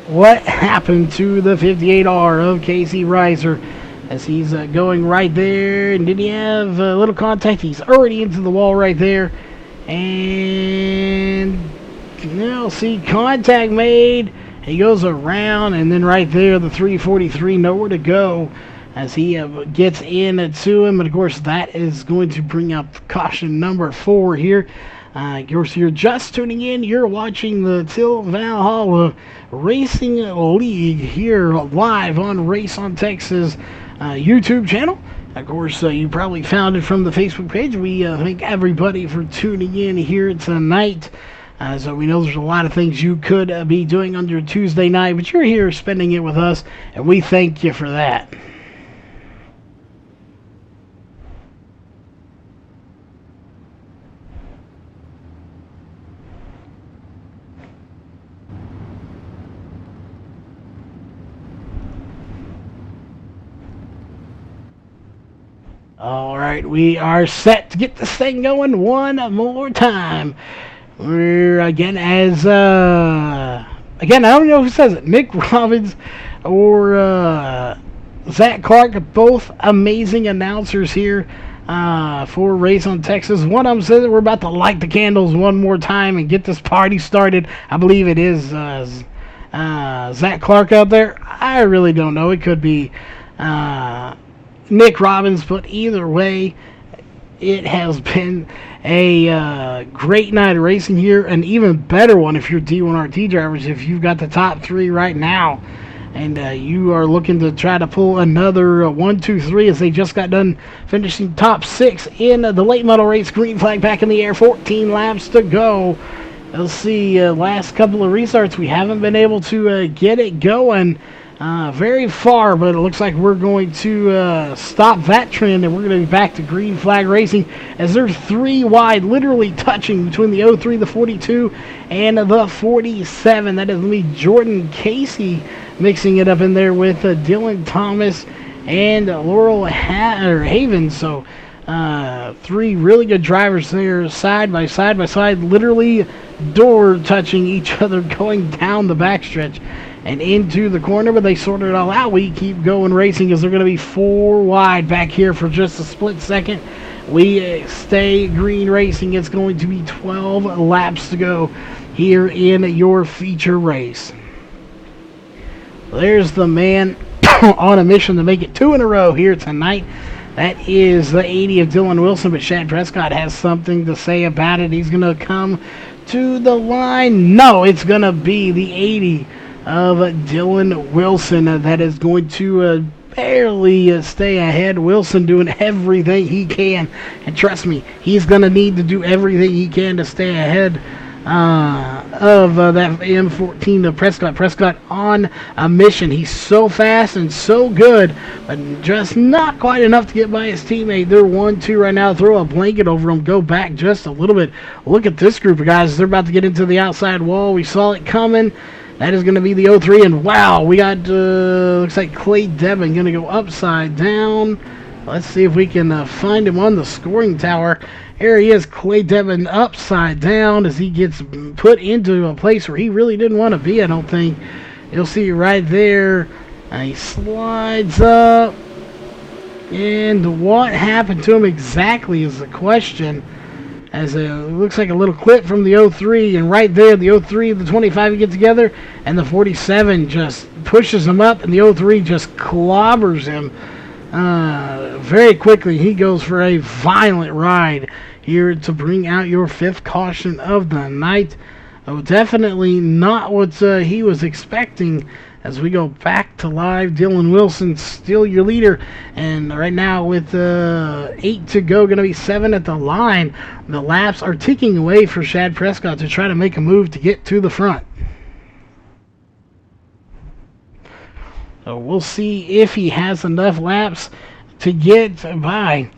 What happened to the 58R of Casey Reiser, as he's going right there? And did he have a little contact? He's already into the wall right there. And now see contact made. He goes around, and then right there, the 343, nowhere to go, as he gets in to him. And of course, that is going to bring up caution number 4 here. Of course, you're just tuning in. You're watching the Till Valhalla Racing League here live on Race on Texas YouTube channel. Of course, you probably found it from the Facebook page. We thank everybody for tuning in here tonight. So we know there's a lot of things you could be doing on your Tuesday night, but you're here spending it with us, and we thank you for that. All right, we are set to get this thing going one more time. We're again as again, I don't know who says it, Nick Robbins or Zach Clark, both amazing announcers here for Race on Texas. One of them says that we're about to light the candles one more time and get this party started. I believe it is Zach Clark out there. I really don't know. It could be Nick Robbins, but either way, it has been a great night of racing here. An even better one if you're D1RT drivers, if you've got the top 3 right now and you are looking to try to pull another 1, 2, 3, as they just got done finishing top 6 in the late model race. Green flag back in the air, 14 laps to go. Let's see, last couple of restarts, we haven't been able to get it going very far, but it looks like we're going to stop that trend, and we're going to be back to green flag racing, as they're 3 wide, literally touching between the 03, the 42, and the 47. That is me, Jordan Casey, mixing it up in there with Dylan Thomas and Laurel Haven. So 3 really good drivers there, side by side, literally door touching each other, going down the backstretch and into the corner, but they sorted it all out. We keep going racing, as they're going to be 4 wide back here for just a split second. We stay green racing. It's going to be 12 laps to go here in your feature race. There's the man on a mission to make it 2 in a row here tonight. That is the 80 of Dylan Wilson, but Shad Prescott has something to say about it. He's going to come to the line. No, it's going to be the 80 of Dylan Wilson that is going to barely stay ahead. Wilson doing everything he can, and trust me, he's going to need to do everything he can to stay ahead of that M14 of Prescott. Prescott on a mission. He's so fast and so good, but just not quite enough to get by his teammate. They're 1-2 right now. Throw a blanket over him. Go back just a little bit. Look at this group of guys. They're about to get into the outside wall. We saw it coming. That is going to be the 0-3, and wow, we got, looks like Clay Devin going to go upside down. Let's see if we can find him on the scoring tower. Here he is, Clay Devin upside down as he gets put into a place where he really didn't want to be, I don't think. You'll see right there. He slides up. And what happened to him exactly is the question. As it looks like a little clip from the 0-3, and right there, the 0-3 and the 25 get together, and the 47 just pushes him up, and the 0-3 just clobbers him very quickly. He goes for a violent ride here to bring out your 5th caution of the night. Oh, definitely not what he was expecting. As we go back to live, Dylan Wilson still your leader, and right now with 8 to go, going to be 7 at the line. The laps are ticking away for Shad Prescott to try to make a move to get to the front. So we'll see if he has enough laps to get by.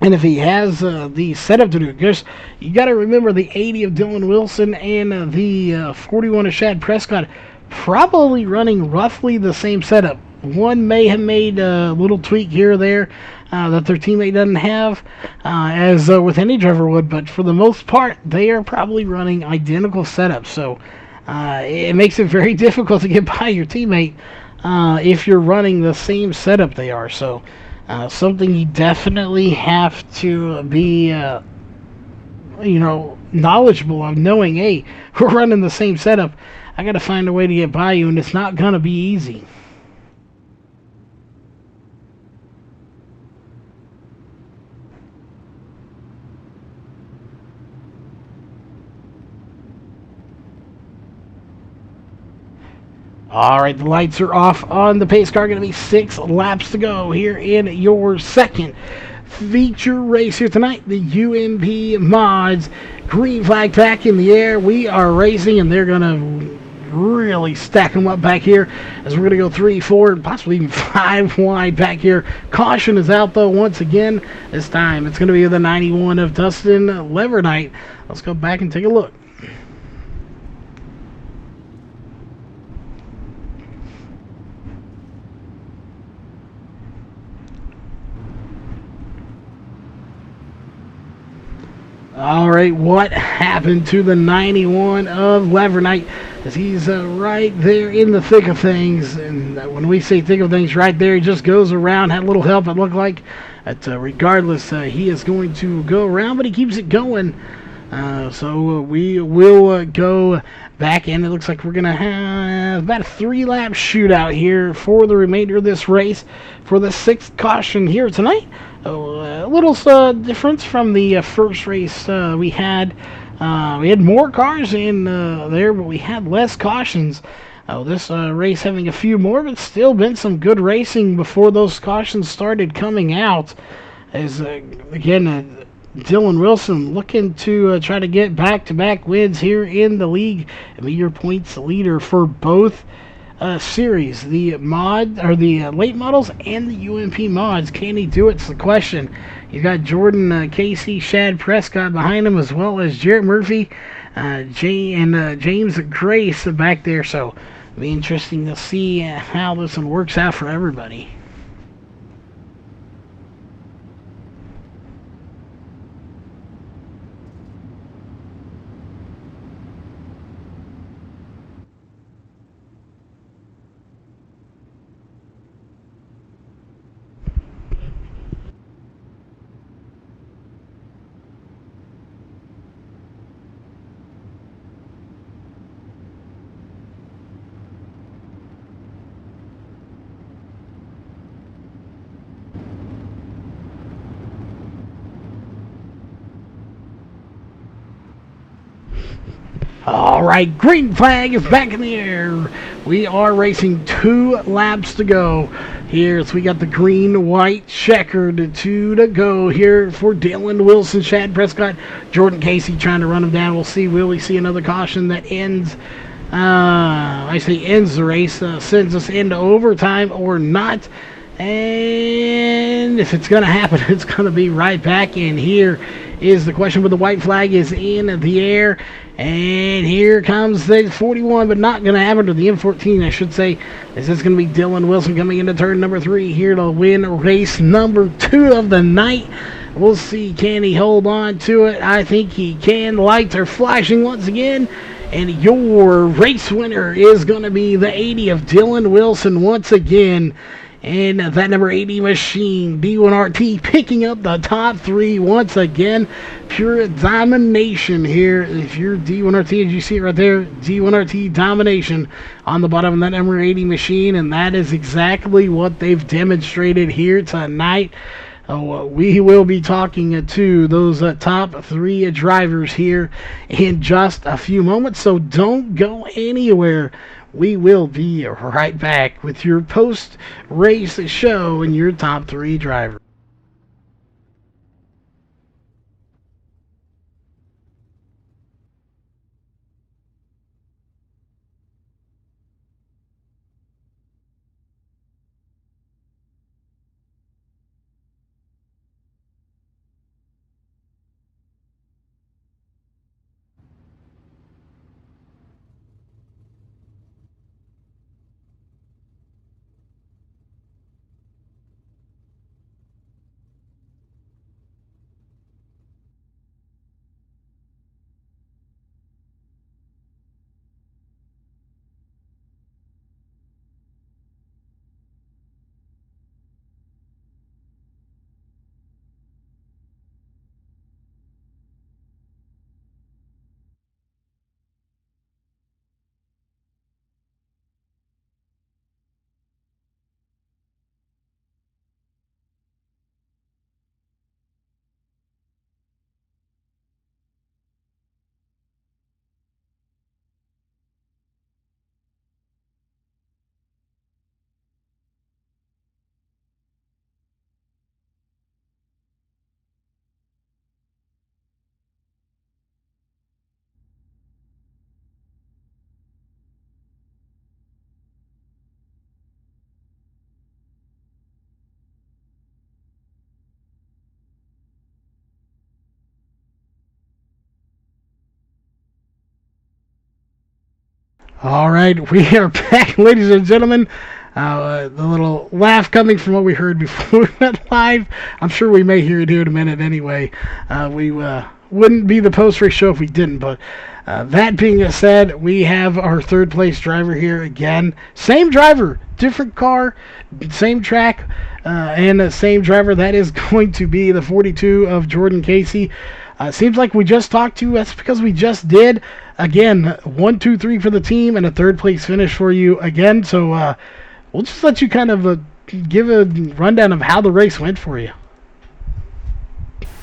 And if he has the setup to do it, because you got to remember the 80 of Dylan Wilson and the 41 of Shad Prescott probably running roughly the same setup. One may have made a little tweak here or there that their teammate doesn't have, as with any driver would, but for the most part, they are probably running identical setups. So it makes it very difficult to get by your teammate if you're running the same setup they are. So something you definitely have to be, knowledgeable of, knowing, hey, we're running the same setup. I got to find a way to get by you, and it's not going to be easy. All right, the lights are off on the pace car. Going to be 6 laps to go here in your second feature race here tonight. The UMP Mods green flag pack in the air. We are racing, and they're going to really stack them up back here as we're going to go 3, 4, possibly even 5 wide back here. Caution is out, though, once again. This time it's going to be the 91 of Dustin Levernite. Let's go back and take a look. All right, what happened to the 91 of Levernite? As he's right there in the thick of things. And when we say thick of things, right there, he just goes around. Had a little help, it looked like. But regardless, he is going to go around, but he keeps it going. So we will go back, and it looks like we're going to have about a 3-lap shootout here for the remainder of this race for the 6th caution here tonight. A little difference from the first race we had. We had more cars in there, but we had less cautions. This race having a few more, but still been some good racing before those cautions started coming out. As again, Dylan Wilson looking to try to get back-to-back wins here in the league and be your points leader for both series, the mod or the late models and the UMP mods. Can he do it? It's the question. He's got Jordan Casey, Shad Prescott behind him, as well as Jarrett Murphy, James Grace back there. So it'll be interesting to see how this one works out for everybody. All right, green flag is back in the air. We are racing 2 laps to go here. So we got the green, white, checkered 2 to go here for Dylan Wilson, Shad Prescott, Jordan Casey trying to run him down. We'll see. Will we see another caution that ends? I say ends the race, sends us into overtime or not. And if it's going to happen, it's going to be right back in here is the question, but the white flag is in the air. And here comes the 41, but not going to happen to the M14, I should say. This is going to be Dylan Wilson coming into turn number 3 here to win race number 2 of the night. We'll see, can he hold on to it? I think he can. Lights are flashing once again. And your race winner is going to be the 80 of Dylan Wilson once again. And that number 80 machine, D1RT, picking up the top 3 once again. Pure domination here. If you're D1RT, as you see it right there, D1RT domination on the bottom of that number 80 machine. And that is exactly what they've demonstrated here tonight. We will be talking to those top 3 drivers here in just a few moments. So don't go anywhere. We will be right back with your post-race show and your top 3 drivers. All right, we are back, ladies and gentlemen. The little laugh coming from what we heard before we went live. I'm sure we may hear it here in a minute anyway. We wouldn't be the post-race show if we didn't, but that being said, we have our 3rd place driver here again. Same driver, different car, same track, and the same driver. That is going to be the 42 of Jordan Casey. Seems like we just talked to. That's because we just did. Again, 1, 2, 3 for the team and a 3rd place finish for you again. So we'll just let you kind of give a rundown of how the race went for you.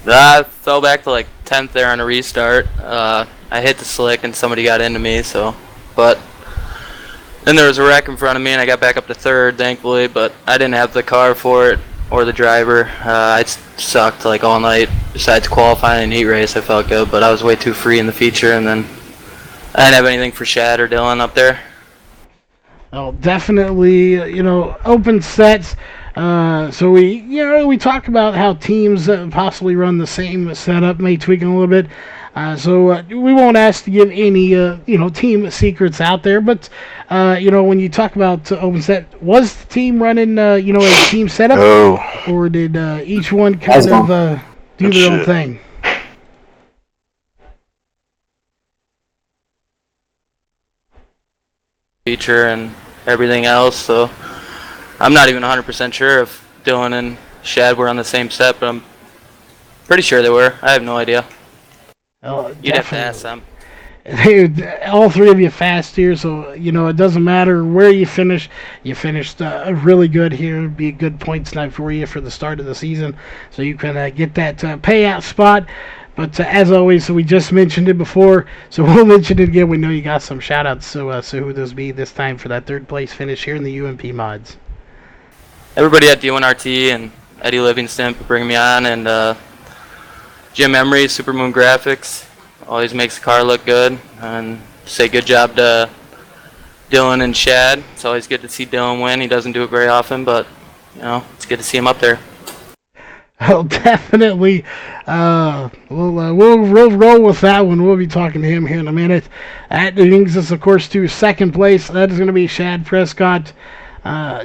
I fell back to like 10th there on a restart. I hit the slick and somebody got into me. But then there was a wreck in front of me and I got back up to 3rd, thankfully. But I didn't have the car for it or the driver. I sucked like all night. Besides qualifying and heat race, I felt good, but I was way too free in the feature, and then I didn't have anything for Shad or Dylan up there. Oh, definitely, open sets. So we talked about how teams possibly run the same setup, may tweak them a little bit. So we won't ask to give any, team secrets out there. But, when you talk about open set, was the team running, a team setup? Oh. Or did each one kind of do their own thing? Feature and everything else, so I'm not even 100% sure if Dylan and Shad were on the same set, but I'm pretty sure they were. I have no idea. Oh, You'd have to ask them. All 3 of you fast here, so it doesn't matter where you finish. You finished really good here. It'd be a good points night for you for the start of the season, so you can get that payout spot. But as always, so we just mentioned it before, so we'll mention it again. We know you got some shout-outs, so who would those be this time for that third place finish here in the UMP mods? Everybody at D1RT and Eddie Livingston for bringing me on, and Jim Emery, Supermoon Graphics, always makes the car look good, and say good job to Dylan and Shad. It's always good to see Dylan win. He doesn't do it very often, but it's good to see him up there. Oh, definitely. We'll roll with that one. We'll be talking to him here in a minute. That brings us, of course, to second place. That is going to be Shad Prescott.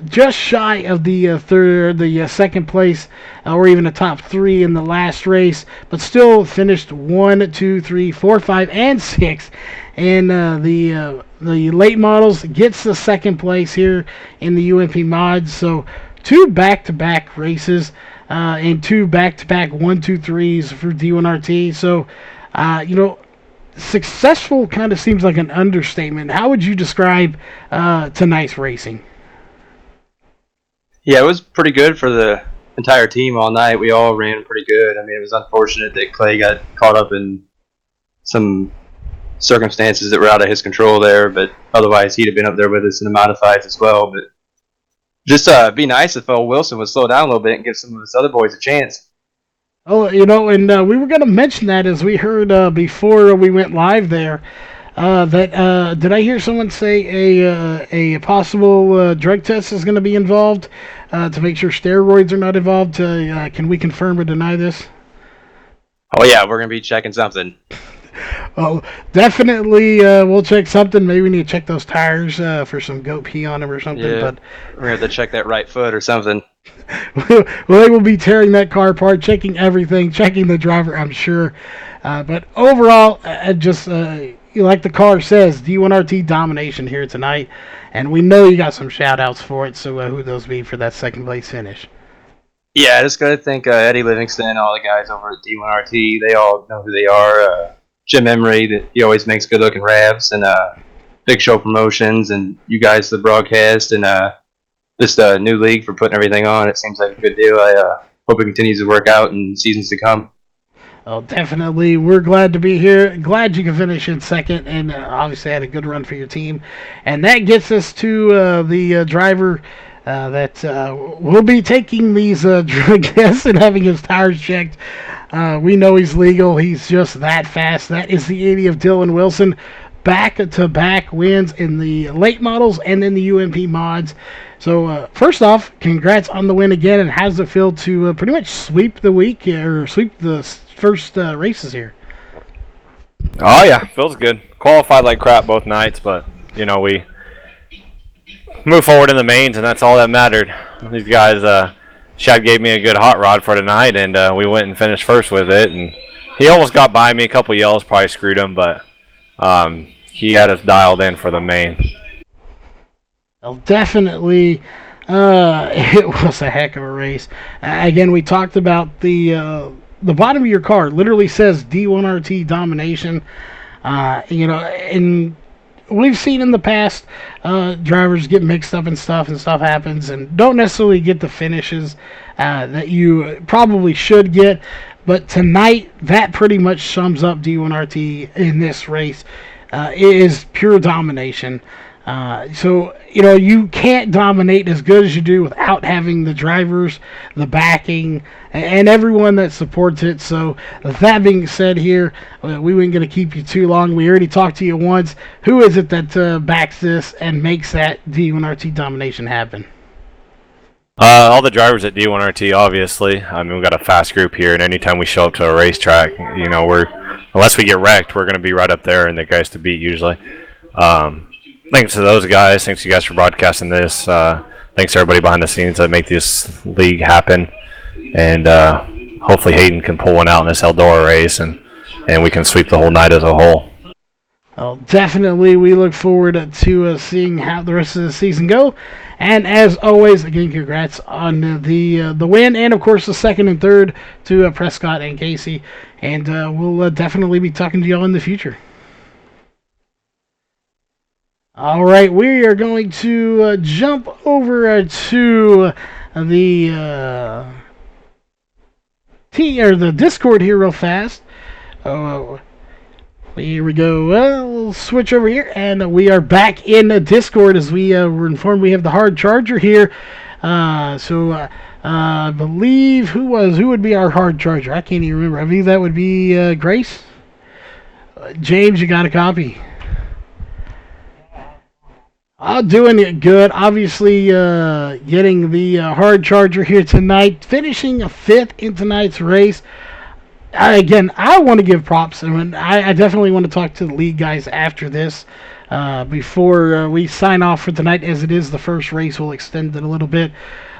Just shy of the second place, or even a top 3 in the last race, but still finished 1, 2, 3, 4, 5, and 6. And the late models gets the second place here in the UMP mods. So 2 back-to-back races and 2 back-to-back 1, 2, 3s for D1RT. So successful kind of seems like an understatement. How would you describe tonight's racing? Yeah, it was pretty good for the entire team all night. We all ran pretty good. I mean, it was unfortunate that Clay got caught up in some circumstances that were out of his control there, but otherwise he'd have been up there with us in the modifieds as well. But just be nice if Wilson would slow down a little bit and give some of his other boys a chance. Oh, and we were going to mention that as we heard before we went live there. Did I hear someone say a possible drug test is going to be involved to make sure steroids are not involved? Can we confirm or deny this? Oh yeah, we're going to be checking something. Well, definitely we'll check something. Maybe we need to check those tires for some goat pee on them or something. Yeah, but we're going to have to check that right foot or something. Well, they will be tearing that car apart, checking everything, checking the driver, I'm sure. But overall, like the car says, D1RT domination here tonight. And we know you got some shout-outs for it, so who those be for that second place finish? Yeah, just got to thank Eddie Livingston, all the guys over at D1RT. They all know who they are. Jim Emery, he always makes good-looking revs, and Big Show Promotions, and you guys, the broadcast, and this new league for putting everything on. It seems like a good deal. I hope it continues to work out in seasons to come. Oh, definitely. We're glad to be here. Glad you can finish in second, and obviously had a good run for your team. And that gets us to the driver that will be taking these drug tests and having his tires checked. We know he's legal. He's just that fast. That is the 80 of Dylan Wilson. Back-to-back wins in the late models and in the UMP mods. So, first off, congrats on the win again, and how does it feel to pretty much sweep the week, or sweep the first races here? Oh, yeah, feels good. Qualified like crap both nights, but, we move forward in the mains, and that's all that mattered. These guys, Shad gave me a good hot rod for tonight, and we went and finished first with it, and he almost got by me. A couple yells probably screwed him, but he had us dialed in for the main. Well, definitely, it was a heck of a race. Again, we talked about the bottom of your car literally says D1RT domination. And we've seen in the past drivers get mixed up and stuff happens and don't necessarily get the finishes that you probably should get. But tonight, that pretty much sums up D1RT in this race. It is pure domination. So, you can't dominate as good as you do without having the drivers, the backing, and everyone that supports it. So, that being said here, we weren't going to keep you too long. We already talked to you once. Who is it that backs this and makes that D1RT domination happen? All the drivers at D1RT, obviously. I mean, we've got a fast group here, and anytime we show up to a racetrack, unless we get wrecked, we're going to be right up there and the guys to beat usually. Thanks to those guys. Thanks to you guys for broadcasting this. Thanks to everybody behind the scenes that make this league happen. And hopefully Hayden can pull one out in this Eldora race, and we can sweep the whole night as a whole. Well, definitely, we look forward to seeing how the rest of the season go. And as always, again, congrats on the win, and of course the second and third to Prescott and Casey. And we'll definitely be talking to y'all in the future. All right, we are going to jump over to the the Discord here real fast. Oh, here we go. Well, we'll switch over here, and we are back in the Discord as we were informed we have the hard charger here. I believe who would be our hard charger? I can't even remember. I believe that would be Grace. James, you got a copy? Doing it good. Obviously, getting the hard charger here tonight, finishing a fifth in tonight's race. Again, I want to give props, and I definitely want to talk to the league guys after this, before we sign off for tonight, as it is the first race. We'll extend it a little bit.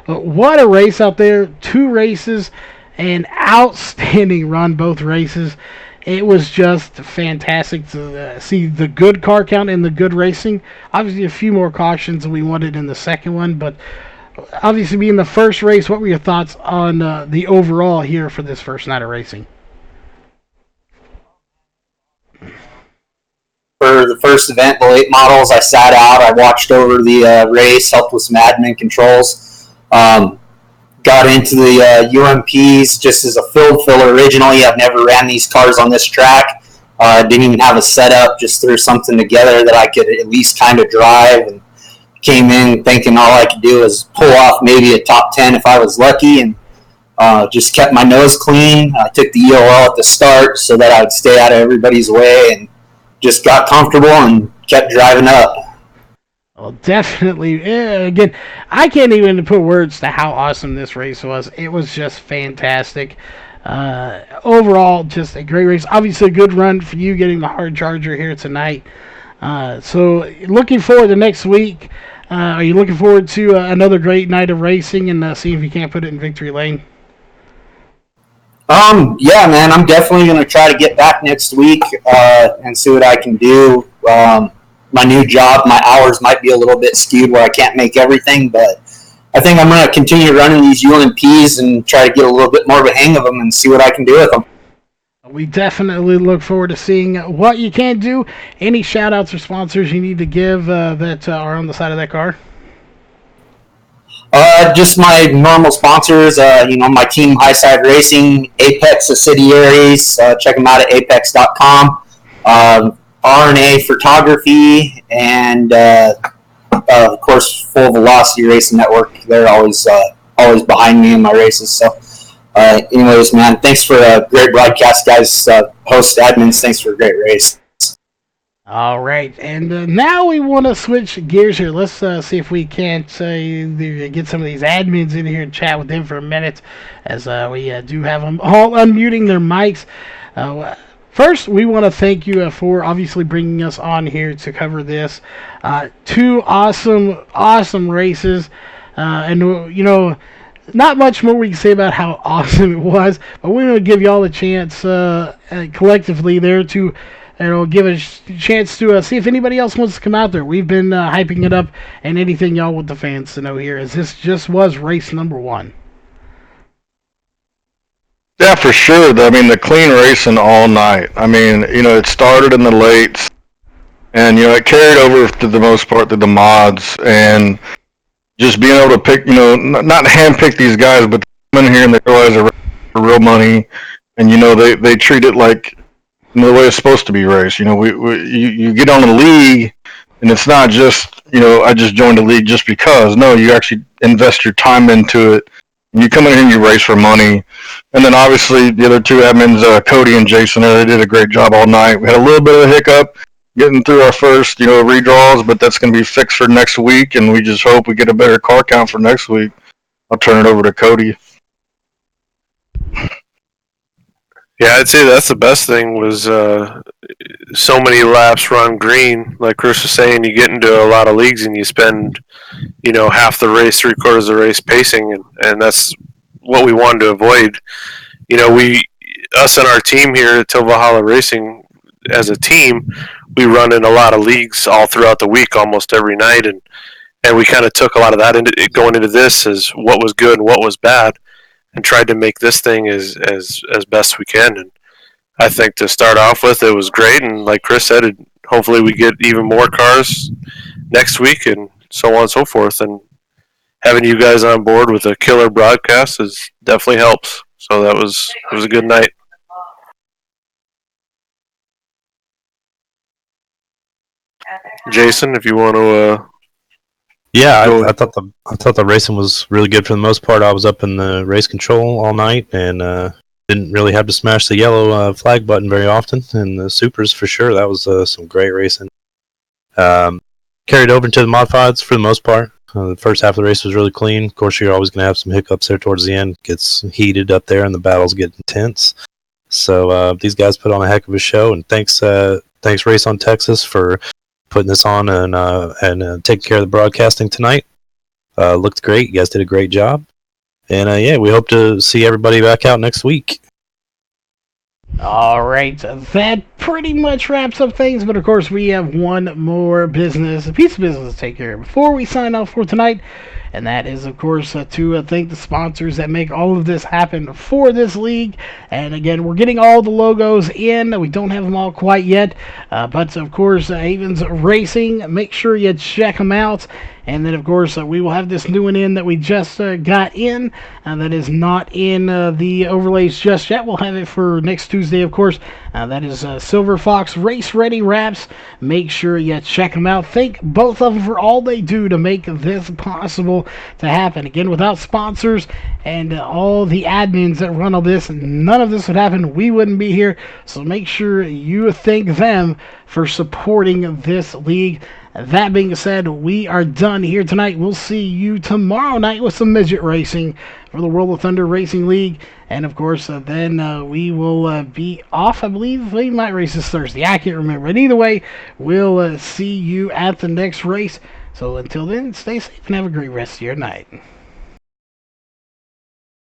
But what a race out there. 2 races, an outstanding run, both races. It was just fantastic to see the good car count and the good racing. Obviously, a few more cautions than we wanted in the second one, but obviously being the first race, what were your thoughts on the overall here for this first night of racing? For the first event, the late models, I sat out. I watched over the race, helped with some admin controls. Got into the UMPs just as a field filler originally. I've never ran these cars on this track. Didn't even have a setup, just threw something together that I could at least kind of drive, and came in thinking all I could do was pull off maybe a top 10 if I was lucky, and just kept my nose clean. I took the EOL at the start so that I would stay out of everybody's way, and just got comfortable and kept driving up. Well, definitely. Again, I can't even put words to how awesome this race was. It was just fantastic. Overall, just a great race. Obviously, a good run for you getting the hard charger here tonight. So, looking forward to next week. Are you looking forward to another great night of racing and see if you can't put it in victory lane? Yeah, man, I'm definitely going to try to get back next week and see what I can do. My new job, my hours might be a little bit skewed where I can't make everything, but I think I'm going to continue running these UMPs and try to get a little bit more of a hang of them and see what I can do with them. We definitely look forward to seeing what you can do. Any shout-outs or sponsors you need to give that are on the side of that car? Just my normal sponsors, my team, Highside Racing, Apex subsidiaries. Check them out at apex.com. RNA Photography, and of course, Full Velocity Racing Network. They're always behind me in my races. So, anyways, man, thanks for a great broadcast, guys. Host admins, thanks for a great race. All right, and now we want to switch gears here. Let's see if we can't get some of these admins in here and chat with them for a minute, as we do have them all unmuting their mics. First, we want to thank you for obviously bringing us on here to cover this. 2 awesome races, and not much more we can say about how awesome it was, but we want to give y'all a chance collectively there to give a chance to see if anybody else wants to come out there. We've been hyping it up, and anything y'all want the fans to know here, as this just was race number 1. Yeah, for sure. The clean racing all night. It started in the lates, and it carried over to the most part to the mods, and just being able to pick, not hand pick these guys, but they come in here and they realize they're for real money, and they treat it like the way it's supposed to be raced. You get on a league, and it's not just I just joined a league just because. No, you actually invest your time into it. You come in here and you race for money. And then obviously the other 2 admins, Cody and Jason, they did a great job all night. We had a little bit of a hiccup getting through our first, redraws, but that's going to be fixed for next week, and we just hope we get a better car count for next week. I'll turn it over to Cody. Yeah, I'd say that's the best thing was so many laps run green. Like Chris was saying, you get into a lot of leagues and you spend, half the race, 3/4 of the race pacing, and that's what we wanted to avoid. Us and our team here at Valhalla Racing, as a team, we run in a lot of leagues all throughout the week, almost every night, and we kind of took a lot of that into going into this as what was good and what was bad, and tried to make this thing as best we can. And I think to start off with, it was great, and like Chris said, hopefully we get even more cars next week, and so on and so forth. And having you guys on board with a killer broadcast definitely helps. So it was a good night. Jason, if you want to. Yeah, Go I thought the racing was really good for the most part. I was up in the race control all night and didn't really have to smash the yellow flag button very often. And the supers for sure, that was some great racing. Carried over into the modifieds for the most part. The first half of the race was really clean. Of course, you're always going to have some hiccups there towards the end. It gets heated up there and the battles get intense. So these guys put on a heck of a show. And thanks Race on Texas for putting this on and taking care of the broadcasting tonight. Looked great. You guys did a great job. And yeah, we hope to see everybody back out next week. All right, that pretty much wraps up things, but of course we have one more a piece of business to take care of before we sign off for tonight, and that is, of course, to thank the sponsors that make all of this happen for this league. And again, we're getting all the logos in. We don't have them all quite yet, but of course, Avens Racing, make sure you check them out. And then, of course, we will have this new one in that we just got in, that is not in the overlays just yet. We'll have it for next Tuesday, of course. That is Silver Fox Race Ready Wraps. Make sure you check them out. Thank both of them for all they do to make this possible to happen. Again, without sponsors and all the admins that run all this, none of this would happen. We wouldn't be here. So make sure you thank them for supporting this league. That being said, we are done here tonight. We'll see you tomorrow night with some midget racing for the World of Thunder Racing League. And of course, then we will be off. I believe we might race this Thursday. I can't remember. But either way, we'll see you at the next race. So until then, stay safe and have a great rest of your night.